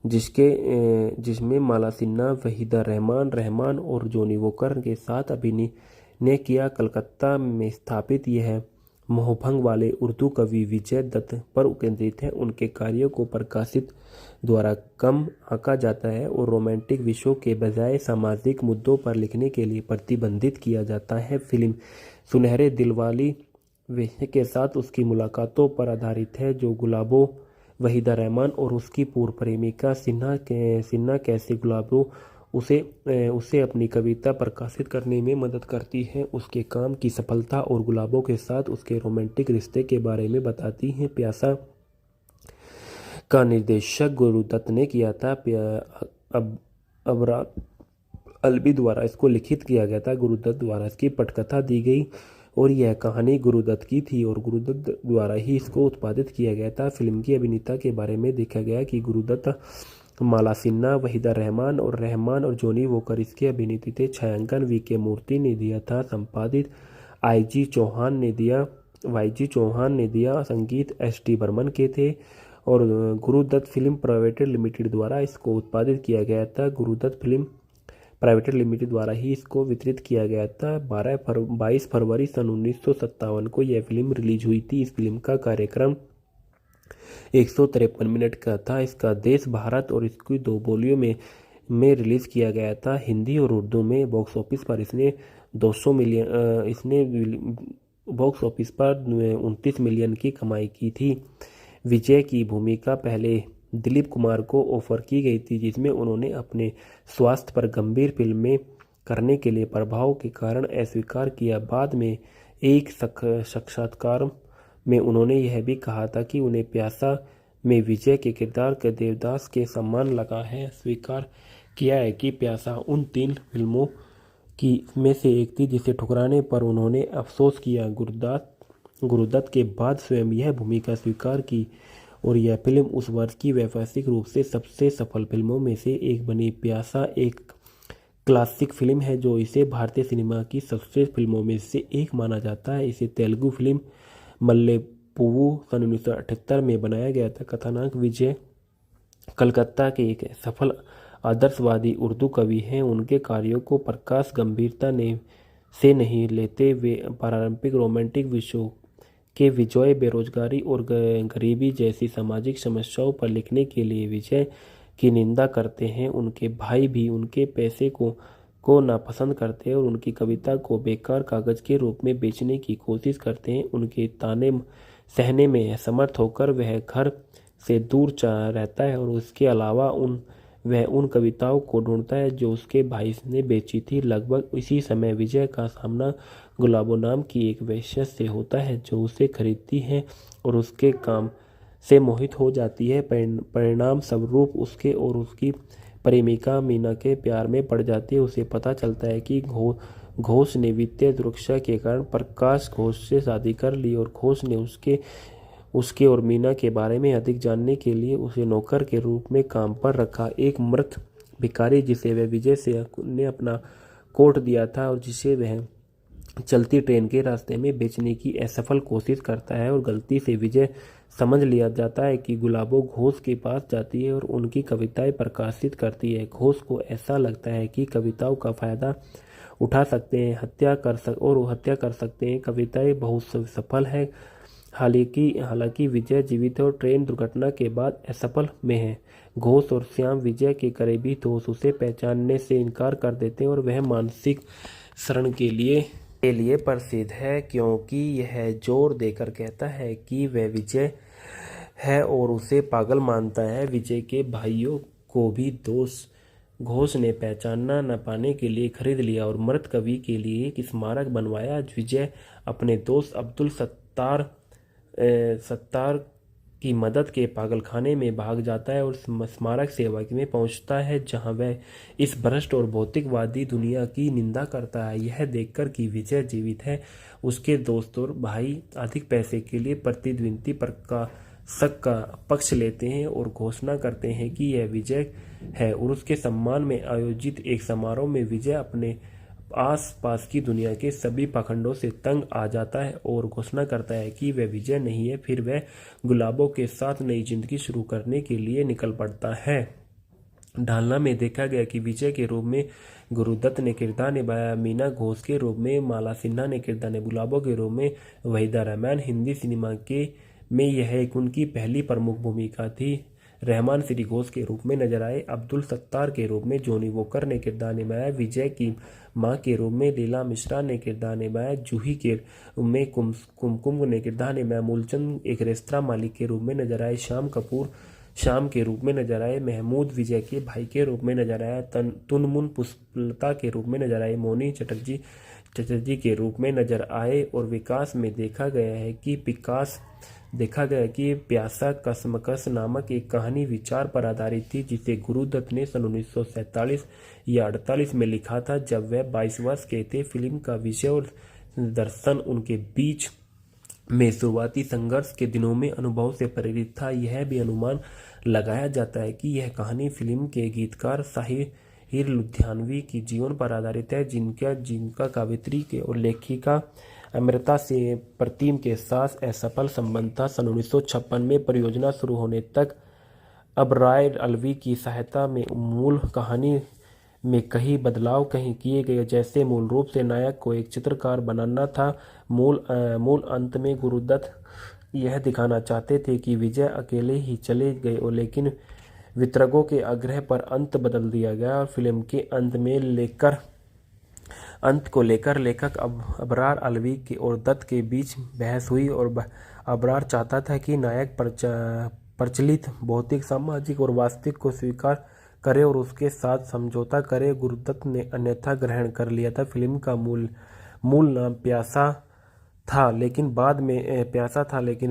जिसमें माला सिन्हा, वहीदा रहमान और जॉनी वॉकर के साथ अभिनय किया। कलकत्ता में स्थापित यह मोहभंग वाले उर्दू कवि विजय दत्त पर केंद्रित है। उनके कार्यों को प्रकाशित द्वारा कम आंका जाता है और रोमांटिक विषयों के बजाय सामाजिक मुद्दों पर लिखने के लिए प्रतिबंधित किया जाता है। फिल्म सुनहरे दिल वाली विषय के साथ उसकी मुलाकातों पर आधारित है, जो गुलाबो, वहीदा रहमान और उसकी पूर्व प्रेमिका सिन्हा कैसे गुलाबो उसे अपनी कविता प्रकाशित करने में मदद करती है, उसके काम की सफलता और गुलाबों के साथ उसके रोमांटिक रिश्ते के बारे में बताती हैं। प्यासा का निर्देशन गुरुदत्त ने किया था। अबरार अलवी द्वारा इसको लिखित किया गया था। गुरुदत्त द्वारा इसकी पटकथा दी गई और यह कहानी गुरुदत्त की थी और गुरुदत्त द्वारा ही इसको उत्पादित किया गया था। फिल्म की अभिनेता के बारे में देखा गया कि गुरुदत्त, माला सिन्हा, वहीदा रहमान और जॉनी वॉकर इसके अभिनेता थे। छायांकन वी.के. मूर्ति ने दिया था। संपादित वाई.जी. चौहान ने दिया। संगीत एस.डी. बर्मन के थे और गुरुदत्त फिल्म प्राइवेट लिमिटेड द्वारा इसको उत्पादित किया गया था। गुरुदत्त फिल्म प्राइवेट लिमिटेड द्वारा ही इसको वितरित किया गया था। 22 फरवरी सन 1957 को यह फिल्म रिलीज हुई थी। इस फिल्म का कार्यक्रम 153 मिनट का था। इसका देश भारत और इसकी 2 बोलियों में रिलीज किया गया था, हिंदी और उर्दू में। बॉक्स ऑफिस पर इसने 29 मिलियन की कमाई की थी। विजय की भूमिका पहले दिलीप कुमार को ऑफर की गई थी, जिसमें उन्होंने अपने स्वास्थ्य पर गंभीर फिल्में करने के लिए प्रभाव के कारण अस्वीकार किया। बाद में एक साक्षात्कार में उन्होंने यह भी कहा था कि उन्हें प्यासा में विजय के किरदार के देवदास के समान लगा है। स्वीकार किया है कि प्यासा उन 3 फिल्मों की में से एक थी जिसे ठुकराने पर उन्होंने अफसोस किया। गुरुदत्त के बाद स्वयं यह भूमिका स्वीकार की और यह फिल्म उस वर्ष की व्यावसायिक रूप से सबसे सफल फिल्मों में से एक बनी। प्यासा एक क्लासिक फिल्म है जो इसे भारतीय सिनेमा की सबसे फिल्मों में से एक माना जाता है। इसे तेलुगु फिल्म मल्ले पुव्वु सन 1978 में बनाया गया था। कथानायक विजय कलकत्ता के एक सफल आदर्शवादी उर्दू कवि हैं। उनके कार्यों को प्रकाश गंभीरता से नहीं लेते। वे पारंपरिक रोमांटिक विषयों के विजय, बेरोजगारी और गरीबी जैसी सामाजिक समस्याओं पर लिखने के लिए विजय की निंदा करते हैं। उनके भाई भी उनके पैसे को नापसंद करते हैं और उनकी कविता को बेकार कागज के रूप में बेचने की कोशिश करते हैं। उनके ताने सहने में असमर्थ होकर वह घर से दूर रहता है और उसके अलावा वह उन कविताओं को ढूंढता है जो उसके भाई ने बेची थी। लगभग इसी समय विजय का सामना गुलाबो नाम की एक वेश्या से होता है जो उसे खरीदती है और उसके काम से मोहित हो जाती है। परिणाम स्वरूप उसके और उसकी प्रेमिका मीना के प्यार में पड़ जाती है। उसे पता चलता है कि घोष ने वित्तीय दुर्दशा के कारण प्रकाश घोष से शादी कर ली और घोष ने उसके और मीना के बारे में अधिक जानने के लिए उसे नौकर के रूप में काम पर रखा। एक मृत भिखारी जिसे वह विजय से ने अपना कोट दिया था और जिसे वह चलती ट्रेन के रास्ते में बेचने की असफल कोशिश करता है और गलती से विजय समझ लिया जाता है कि गुलाबो घोष के पास जाती है और उनकी कविताएं प्रकाशित करती है। घोष को ऐसा लगता है कि कविताओं का फायदा उठा सकते हैं, हत्या कर सकते हैं। कविताएं बहुत सफल है। हालांकि विजय जीवित है और ट्रेन दुर्घटना के बाद असफल में है। घोष और श्याम विजय के करीबी दोस्त उसे पहचानने से इनकार कर देते हैं और वह मानसिक शरण के लिए प्रसिद्ध है क्योंकि यह जोर देकर कहता है कि वह विजय है और उसे पागल मानता है। विजय के भाइयों को भी घोष ने पहचानना न पाने के लिए खरीद लिया और मृत कवि के लिए एक स्मारक बनवाया। विजय अपने दोस्त अब्दुल सत्तार की मदद के पागलखाने में भाग जाता है और स्मारक सेवा में पहुंचता है जहां वह इस भ्रष्ट और भौतिकवादी दुनिया की निंदा करता है। यह देखकर कि विजय जीवित है, उसके दोस्त और भाई अधिक पैसे के लिए प्रतिद्वंदी प्रकाशक का पक्ष लेते हैं और घोषणा करते हैं कि यह विजय है और उसके सम्मान में आयोजित एक समारोह में विजय अपने आस-पास की दुनिया के सभी पाखंडों से तंग आ जाता है और घोषणा करता है कि वह विजय नहीं है। फिर वह गुलाबों के साथ नई जिंदगी शुरू करने के लिए निकल पड़ता है। ढालना में देखा गया कि विजय के रूप में गुरुदत्त ने किरदार निभाया, मीना घोष के रूप में माला सिन्हा ने किरदार निभाया, गुलाबों के रूप में वहीदा रहमान। हिंदी सिनेमा में यह एक उनकी पहली प्रमुख भूमिका थी। रहमान श्री घोष के रूप में नजर आए। अब्दुल सत्तार के रूप में जॉनी वॉकर ने किरदार निभाया। विजय की मां के रूप में लीला मिश्रा ने किरदार निभाया। जूही के रूप में कुमकुम ने किरदार निभाया। मूलचंद एक रेस्तरां मालिक के रूप में नजर आए। श्याम कपूर श्याम के रूप में नजर आए। महमूद विजय के भाई के रूप में नजर आया। तुनमुन पुष्पलता के रूप में नजर आए। मोनी चटर्जी के रूप में नजर आए। और विकास में देखा गया कि प्यासा कसमकस नामक एक कहानी विचार पर आधारित थी जिसे गुरुदत्त ने सन 1947 या 48 में लिखा था जब वह 22 वर्ष के थे। फिल्म का विषय और दर्शन उनके बीच में शुरुआती संघर्ष के दिनों में अनुभव से प्रेरित था। यह भी अनुमान लगाया जाता है कि यह कहानी फिल्म के गीतकार साहिर लुधियानवी की जीवन पर आधारित है जिनका कवित्री के और लेखिका अमृता से प्रतिम के साथ असफल संबंध था। सन 1956 में परियोजना शुरू होने तक अब राय अलवी की सहायता में मूल कहानी में कहीं बदलाव कहीं किए गए, जैसे मूल रूप से नायक को एक चित्रकार बनाना था। मूल अंत में गुरुदत्त यह दिखाना चाहते थे कि विजय अकेले ही चले गए, और लेकिन वितरकों के आग्रह पर अंत बदल दिया गया। और फिल्म के अंत को लेकर लेखक अबरार अलवी और दत्त के बीच बहस हुई, और अबरार चाहता था कि नायक प्रचलित भौतिक, सामाजिक और वास्तविक को स्वीकार करे और उसके साथ समझौता करे। गुरुदत्त ने अन्यथा ग्रहण कर लिया था। फिल्म का मूल नाम प्यासा था, लेकिन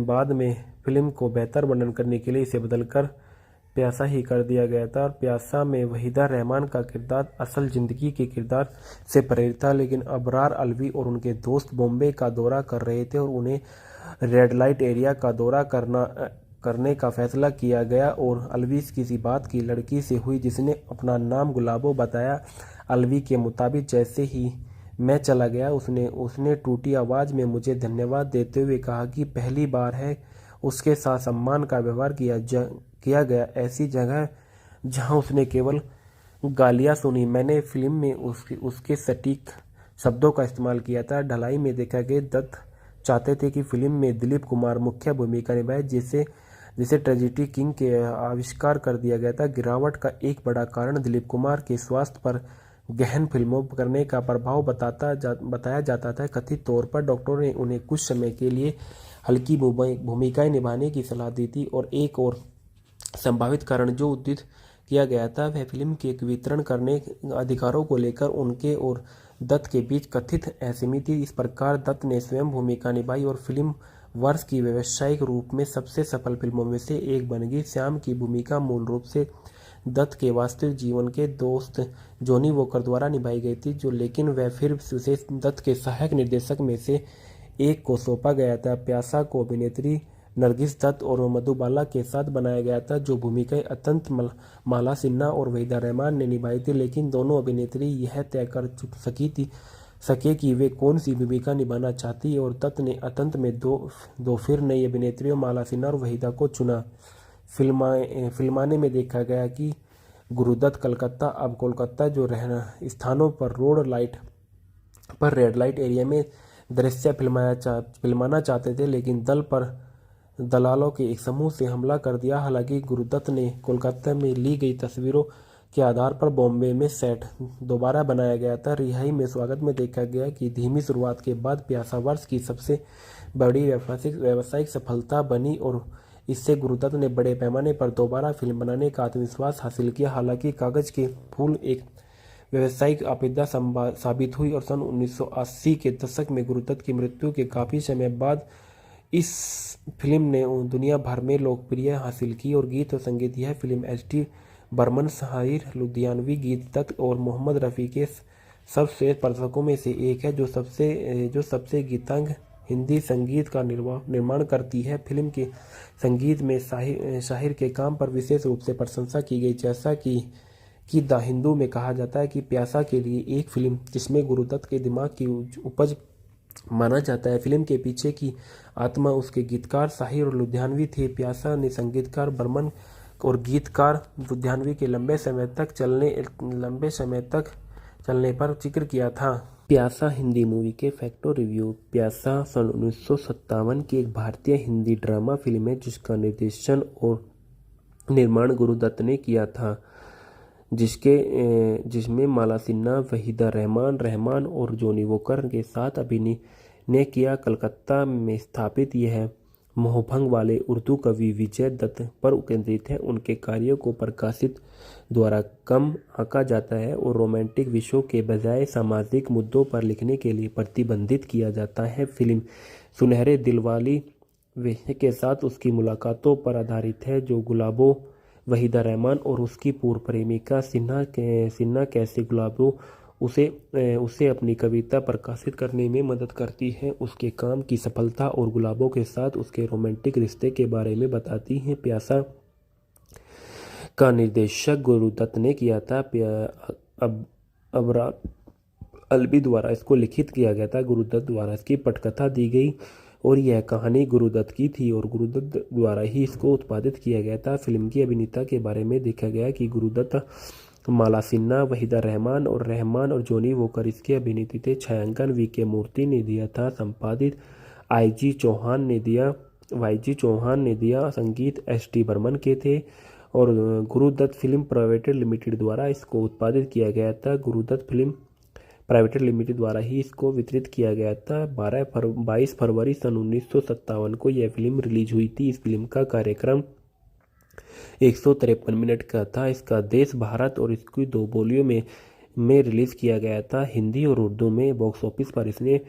बाद में फिल्म को बेहतर वर्णन करने के लिए इसे बदलकर प्यासा ही कर दिया गया था। और प्यासा में वहीदा रहमान का किरदार असल जिंदगी के किरदार से प्रेरित था, लेकिन अबरार अलवी और उनके दोस्त बॉम्बे का दौरा कर रहे थे और उन्हें रेड लाइट एरिया का दौरा करने का फैसला किया गया। और अलवी किसी बात की लड़की से हुई जिसने अपना नाम गुलाबो बताया। अलवी के मुताबिक जैसे ही मैं चला गया, उसने टूटी आवाज़ में मुझे धन्यवाद देते हुए कहा कि पहली बार है उसके साथ सम्मान का व्यवहार किया गया, ऐसी जगह जहां उसने केवल गालियां सुनी। मैंने फिल्म में उसके सटीक शब्दों का इस्तेमाल किया था। ढलाई में देखा गया, दत्त चाहते थे कि फिल्म में दिलीप कुमार मुख्य भूमिका निभाए, जिसे ट्रेजिडी किंग के आविष्कार कर दिया गया था। गिरावट का एक बड़ा कारण दिलीप कुमार के स्वास्थ्य पर गहन फिल्मों करने का प्रभाव बताया जाता था। कथित तौर पर डॉक्टरों ने उन्हें कुछ समय के लिए हल्की भूमिकाएं निभाने की सलाह दी थी, और एक और संभावित कारण जो उद्धृत किया गया था वह फिल्म के वितरण करने अधिकारों को लेकर उनके और दत्त के बीच कथित असहमति थी। इस प्रकार दत्त ने स्वयं भूमिका निभाई और फिल्म वर्ष की व्यावसायिक रूप में सबसे सफल फिल्मों में से एक बन गई। श्याम की भूमिका मूल रूप से दत्त के वास्तविक जीवन के दोस्त जॉनी वॉकर द्वारा निभाई गई थी, लेकिन वह फिर उसे दत्त के सहायक निर्देशक में से एक को सौंपा गया था। प्यासा को अभिनेत्री नरगिस दत्त और मधुबाला के साथ बनाया गया था, जो भूमिकाएं अत्यंत माला सिन्हा और वहीदा रहमान ने निभाई थी, लेकिन दोनों अभिनेत्री यह तय कर सके कि वे कौन सी भूमिका निभाना चाहती है, और दत्त ने अंत में दो फिर नई अभिनेत्रियों माला सिन्हा और वहीदा को चुना। फिल्माने में देखा गया कि गुरुदत्त कोलकाता जो रहना स्थानों पर रेड लाइट एरिया में दृश्य फिल्माना चाहते थे, लेकिन दलालों के एक समूह से हमला कर दिया। हालांकि गुरुदत्त ने कोलकाता में ली गई तस्वीरों के आधार पर बॉम्बे में सेट दोबारा बनाया गया था। रिहाई में स्वागत में देखा गया कि धीमी शुरुआत के बाद प्यासा वर्ष की सबसे बड़ी व्यावसायिक सफलता बनी, और इससे गुरुदत्त ने बड़े पैमाने पर दोबारा फिल्म बनाने का आत्मविश्वास हासिल किया। हालांकि कागज के फूल एक व्यावसायिक आपदा साबित हुई, और सन 1980 के दशक में गुरुदत्त की मृत्यु के काफ़ी समय बाद इस फिल्म ने दुनिया भर में लोकप्रियता हासिल की। और गीत और संगीत, यह फिल्म एच.टी. बर्मन, शाहिर लुधियानवी, गीत दत्त और मोहम्मद रफ़ी के सर्वश्रेष्ठ प्रदर्शकों में से एक है, जो सबसे गीतांग हिंदी संगीत का निर्माण करती है। फिल्म के संगीत में शाहिर के काम पर विशेष रूप से प्रशंसा की गई। जैसा कि द हिंदू में कहा जाता है कि प्यासा के लिए एक फिल्म जिसमें गुरुदत्त के दिमाग की उपज माना जाता है। फिल्म के पीछे की आत्मा उसके गीतकार शाहिर और लुधियानवी थे। प्यासा ने संगीतकार बर्मन और गीतकार लुधियानवी के लंबे समय तक चलने पर जिक्र किया था। प्यासा हिंदी मूवी के फैक्ट और रिव्यू। प्यासा सन 1957 की एक भारतीय हिंदी ड्रामा फिल्म है जिसका निर्देशन और निर्माण गुरुदत्त ने किया था, जिसमें माला सिन्हा, वहीदा रहमान और जॉनी वॉकर के साथ अभिनय किया। कलकत्ता में स्थापित यह मोहभंग वाले उर्दू कवि विजय दत्त पर केंद्रित है। उनके कार्यों को प्रकाशित द्वारा कम आंका जाता है और रोमांटिक विषयों के बजाय सामाजिक मुद्दों पर लिखने के लिए प्रतिबंधित किया जाता है। फिल्म सुनहरे दिल वाली विषय के साथ उसकी मुलाकातों पर आधारित है, जो गुलाबो, वहीदा रहमान और उसकी पूर्व प्रेमिका सिन्हा कैसे गुलाबो उसे अपनी कविता प्रकाशित करने में मदद करती है, उसके काम की सफलता और गुलाबों के साथ उसके रोमांटिक रिश्ते के बारे में बताती हैं। प्यासा का निर्देशन गुरुदत्त ने किया था। अबरार अलवी द्वारा इसको लिखित किया गया था। गुरुदत्त द्वारा इसकी पटकथा दी गई और यह कहानी गुरुदत्त की थी और गुरुदत्त द्वारा ही इसको उत्पादित किया गया था। फिल्म की अभिनेता के बारे में देखा गया कि गुरुदत्त माला सिन्हा, वहीदा रहमान और जॉनी वॉकर इसके अभिनेता थे। छायांकन वीके मूर्ति ने दिया था। संपादित वाईजी चौहान ने दिया। संगीत एस.डी. बर्मन के थे और गुरुदत्त फिल्म प्राइवेट लिमिटेड द्वारा इसको उत्पादित किया गया था। गुरुदत्त फिल्म प्राइवेट लिमिटेड द्वारा ही इसको वितरित किया गया था। 22 फरवरी सन 1957 को यह फिल्म रिलीज हुई थी। इस फिल्म का कार्यक्रम 153 मिनट का था। इसका देश भारत और इसकी 2 बोलियों में रिलीज किया गया था, हिंदी और उर्दू में। बॉक्स ऑफिस पर इसने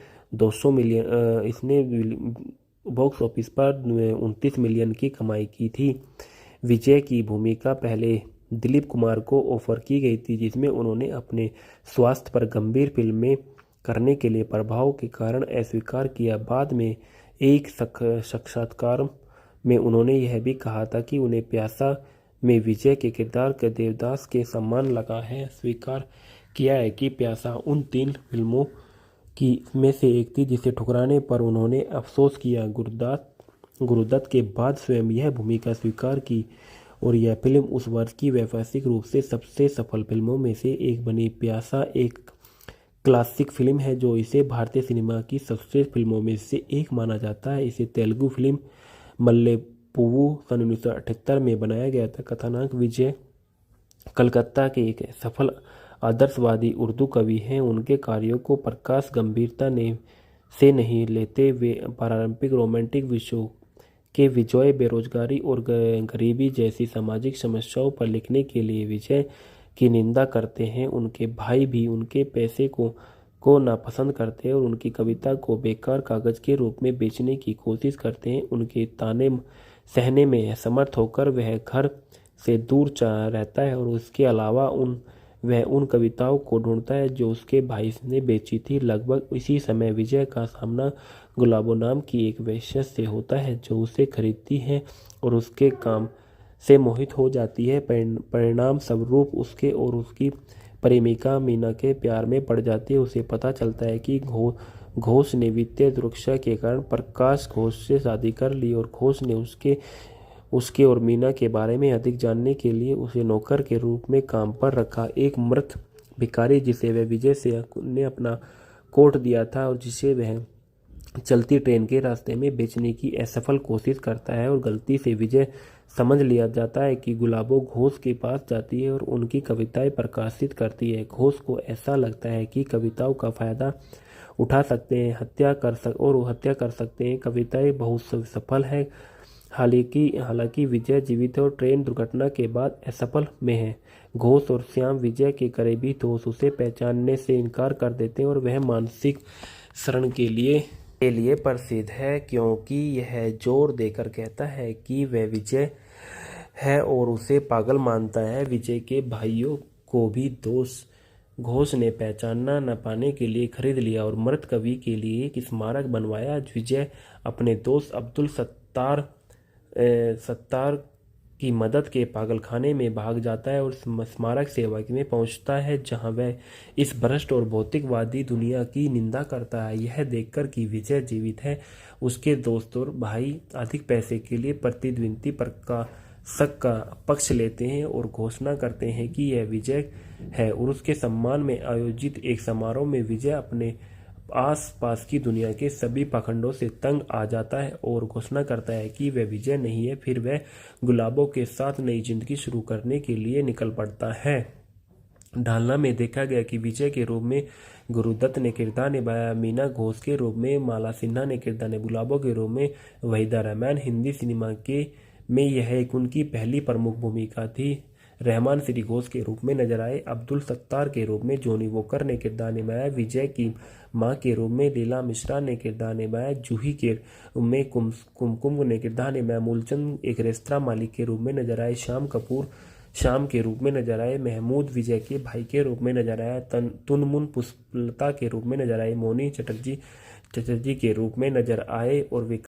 29 मिलियन की कमाई की थी। विजय की भूमिका पहले दिलीप कुमार को ऑफर की गई थी, जिसमें उन्होंने अपने स्वास्थ्य पर गंभीर फिल्में करने के लिए प्रभाव के कारण अस्वीकार किया। बाद में एक साक्षात्कार में उन्होंने यह भी कहा था कि उन्हें प्यासा में विजय के किरदार के देवदास के समान लगा है। स्वीकार किया है कि प्यासा उन 3 फिल्मों की में से एक थी जिसे ठुकराने पर उन्होंने अफसोस किया। गुरुदत्त के बाद स्वयं यह भूमिका स्वीकार की और यह फिल्म उस वर्ष की व्यावसायिक रूप से सबसे सफल फिल्मों में से एक बनी। प्यासा एक क्लासिक फिल्म है जो इसे भारतीय सिनेमा की सबसे फिल्मों में से एक माना जाता है। इसे तेलुगु फिल्म मल्ले पुव्वु सन 1978 में बनाया गया था। कथानायक विजय कलकत्ता के एक सफल आदर्शवादी उर्दू कवि हैं। उनके कार्यों को प्रकाश गंभीरता से नहीं लेते। वे पारंपरिक रोमांटिक विषयों के विजय, बेरोजगारी और गरीबी जैसी सामाजिक समस्याओं पर लिखने के लिए विजय की निंदा करते हैं। उनके भाई भी उनके पैसे को नापसंद करते हैं और उनकी कविता को बेकार कागज के रूप में बेचने की कोशिश करते हैं। उनके ताने सहने में असमर्थ होकर वह घर से दूर रहता है और उसके अलावा वह उन कविताओं को ढूंढता है जो उसके भाई ने बेची थी। लगभग इसी समय विजय का सामना गुलाबो नाम की एक वेश्या से होता है जो उसे खरीदती है और उसके काम से मोहित हो जाती है। परिणाम स्वरूप उसके और उसकी प्रेमिका मीना के प्यार में पड़ जाती है। उसे पता चलता है कि घोष ने वित्तीय दुर्दशा के कारण प्रकाश घोष से शादी कर ली और घोष ने उसके और मीना के बारे में अधिक जानने के लिए उसे नौकर के रूप में काम पर रखा। एक मृत भिखारी जिसे वह विजय से ने अपना कोट दिया था और जिसे वह चलती ट्रेन के रास्ते में बेचने की असफल कोशिश करता है और गलती से विजय समझ लिया जाता है कि गुलाबो घोष के पास जाती है और उनकी कविताएं प्रकाशित करती है। घोष को ऐसा लगता है कि कविताओं का फायदा उठा सकते हैं, हत्या कर सकते हैं। कविताएं बहुत सफल है। हालांकि विजय जीवित है और ट्रेन दुर्घटना के बाद असफल में है। घोष और श्याम विजय के करीबी दोस्त उसे पहचानने से इनकार कर देते हैं और वह मानसिक शरण के लिए प्रसिद्ध है क्योंकि यह जोर देकर कहता है कि वह विजय है और उसे पागल मानता है। विजय के भाइयों को भी घोष ने पहचानना न पाने के लिए खरीद लिया और मृत कवि के लिए एक स्मारक बनवाया। विजय अपने दोस्त अब्दुल सत्तार की मदद के पागलखाने में भाग जाता है और स्मारक सेवा में पहुंचता है जहां वह इस भ्रष्ट और भौतिकवादी दुनिया की निंदा करता है। यह देखकर कि विजय जीवित है, उसके दोस्त और भाई अधिक पैसे के लिए प्रतिद्वंदी प्रकाशक का पक्ष लेते हैं और घोषणा करते हैं कि यह विजय है और उसके सम्मान में आयोजित एक समारोह में विजय अपने आस-पास की दुनिया के सभी पाखंडों से तंग आ जाता है और घोषणा करता है कि वह विजय नहीं है। फिर वह गुलाबों के साथ नई जिंदगी शुरू करने के लिए निकल पड़ता है। ढालना में देखा गया कि विजय के रूप में गुरुदत्त ने किरदार निभाया, मीना घोष के रूप में माला सिन्हा ने किरदार निभाया, गुलाबों के रूप में वहीदा रहमान। हिंदी सिनेमा में यह एक उनकी पहली प्रमुख भूमिका थी। रहमान श्री घोष के रूप में नजर आए। अब्दुल सत्तार के रूप में जॉनी वॉकर ने किरदार निभाया। विजय की मां के रूप में लीला मिश्रा ने किरदार निभाया। जूही के रूप में कुमकुम ने किरदार निभाया। मूलचंद एक रेस्तरां मालिक के रूप में नजर आए। श्याम कपूर श्याम के रूप में नजर आए। महमूद विजय के भाई के रूप में नजर आया। तुनमुन पुष्पलता के रूप में नजर आए। मोनी चटर्जी के रूप में नजर आए और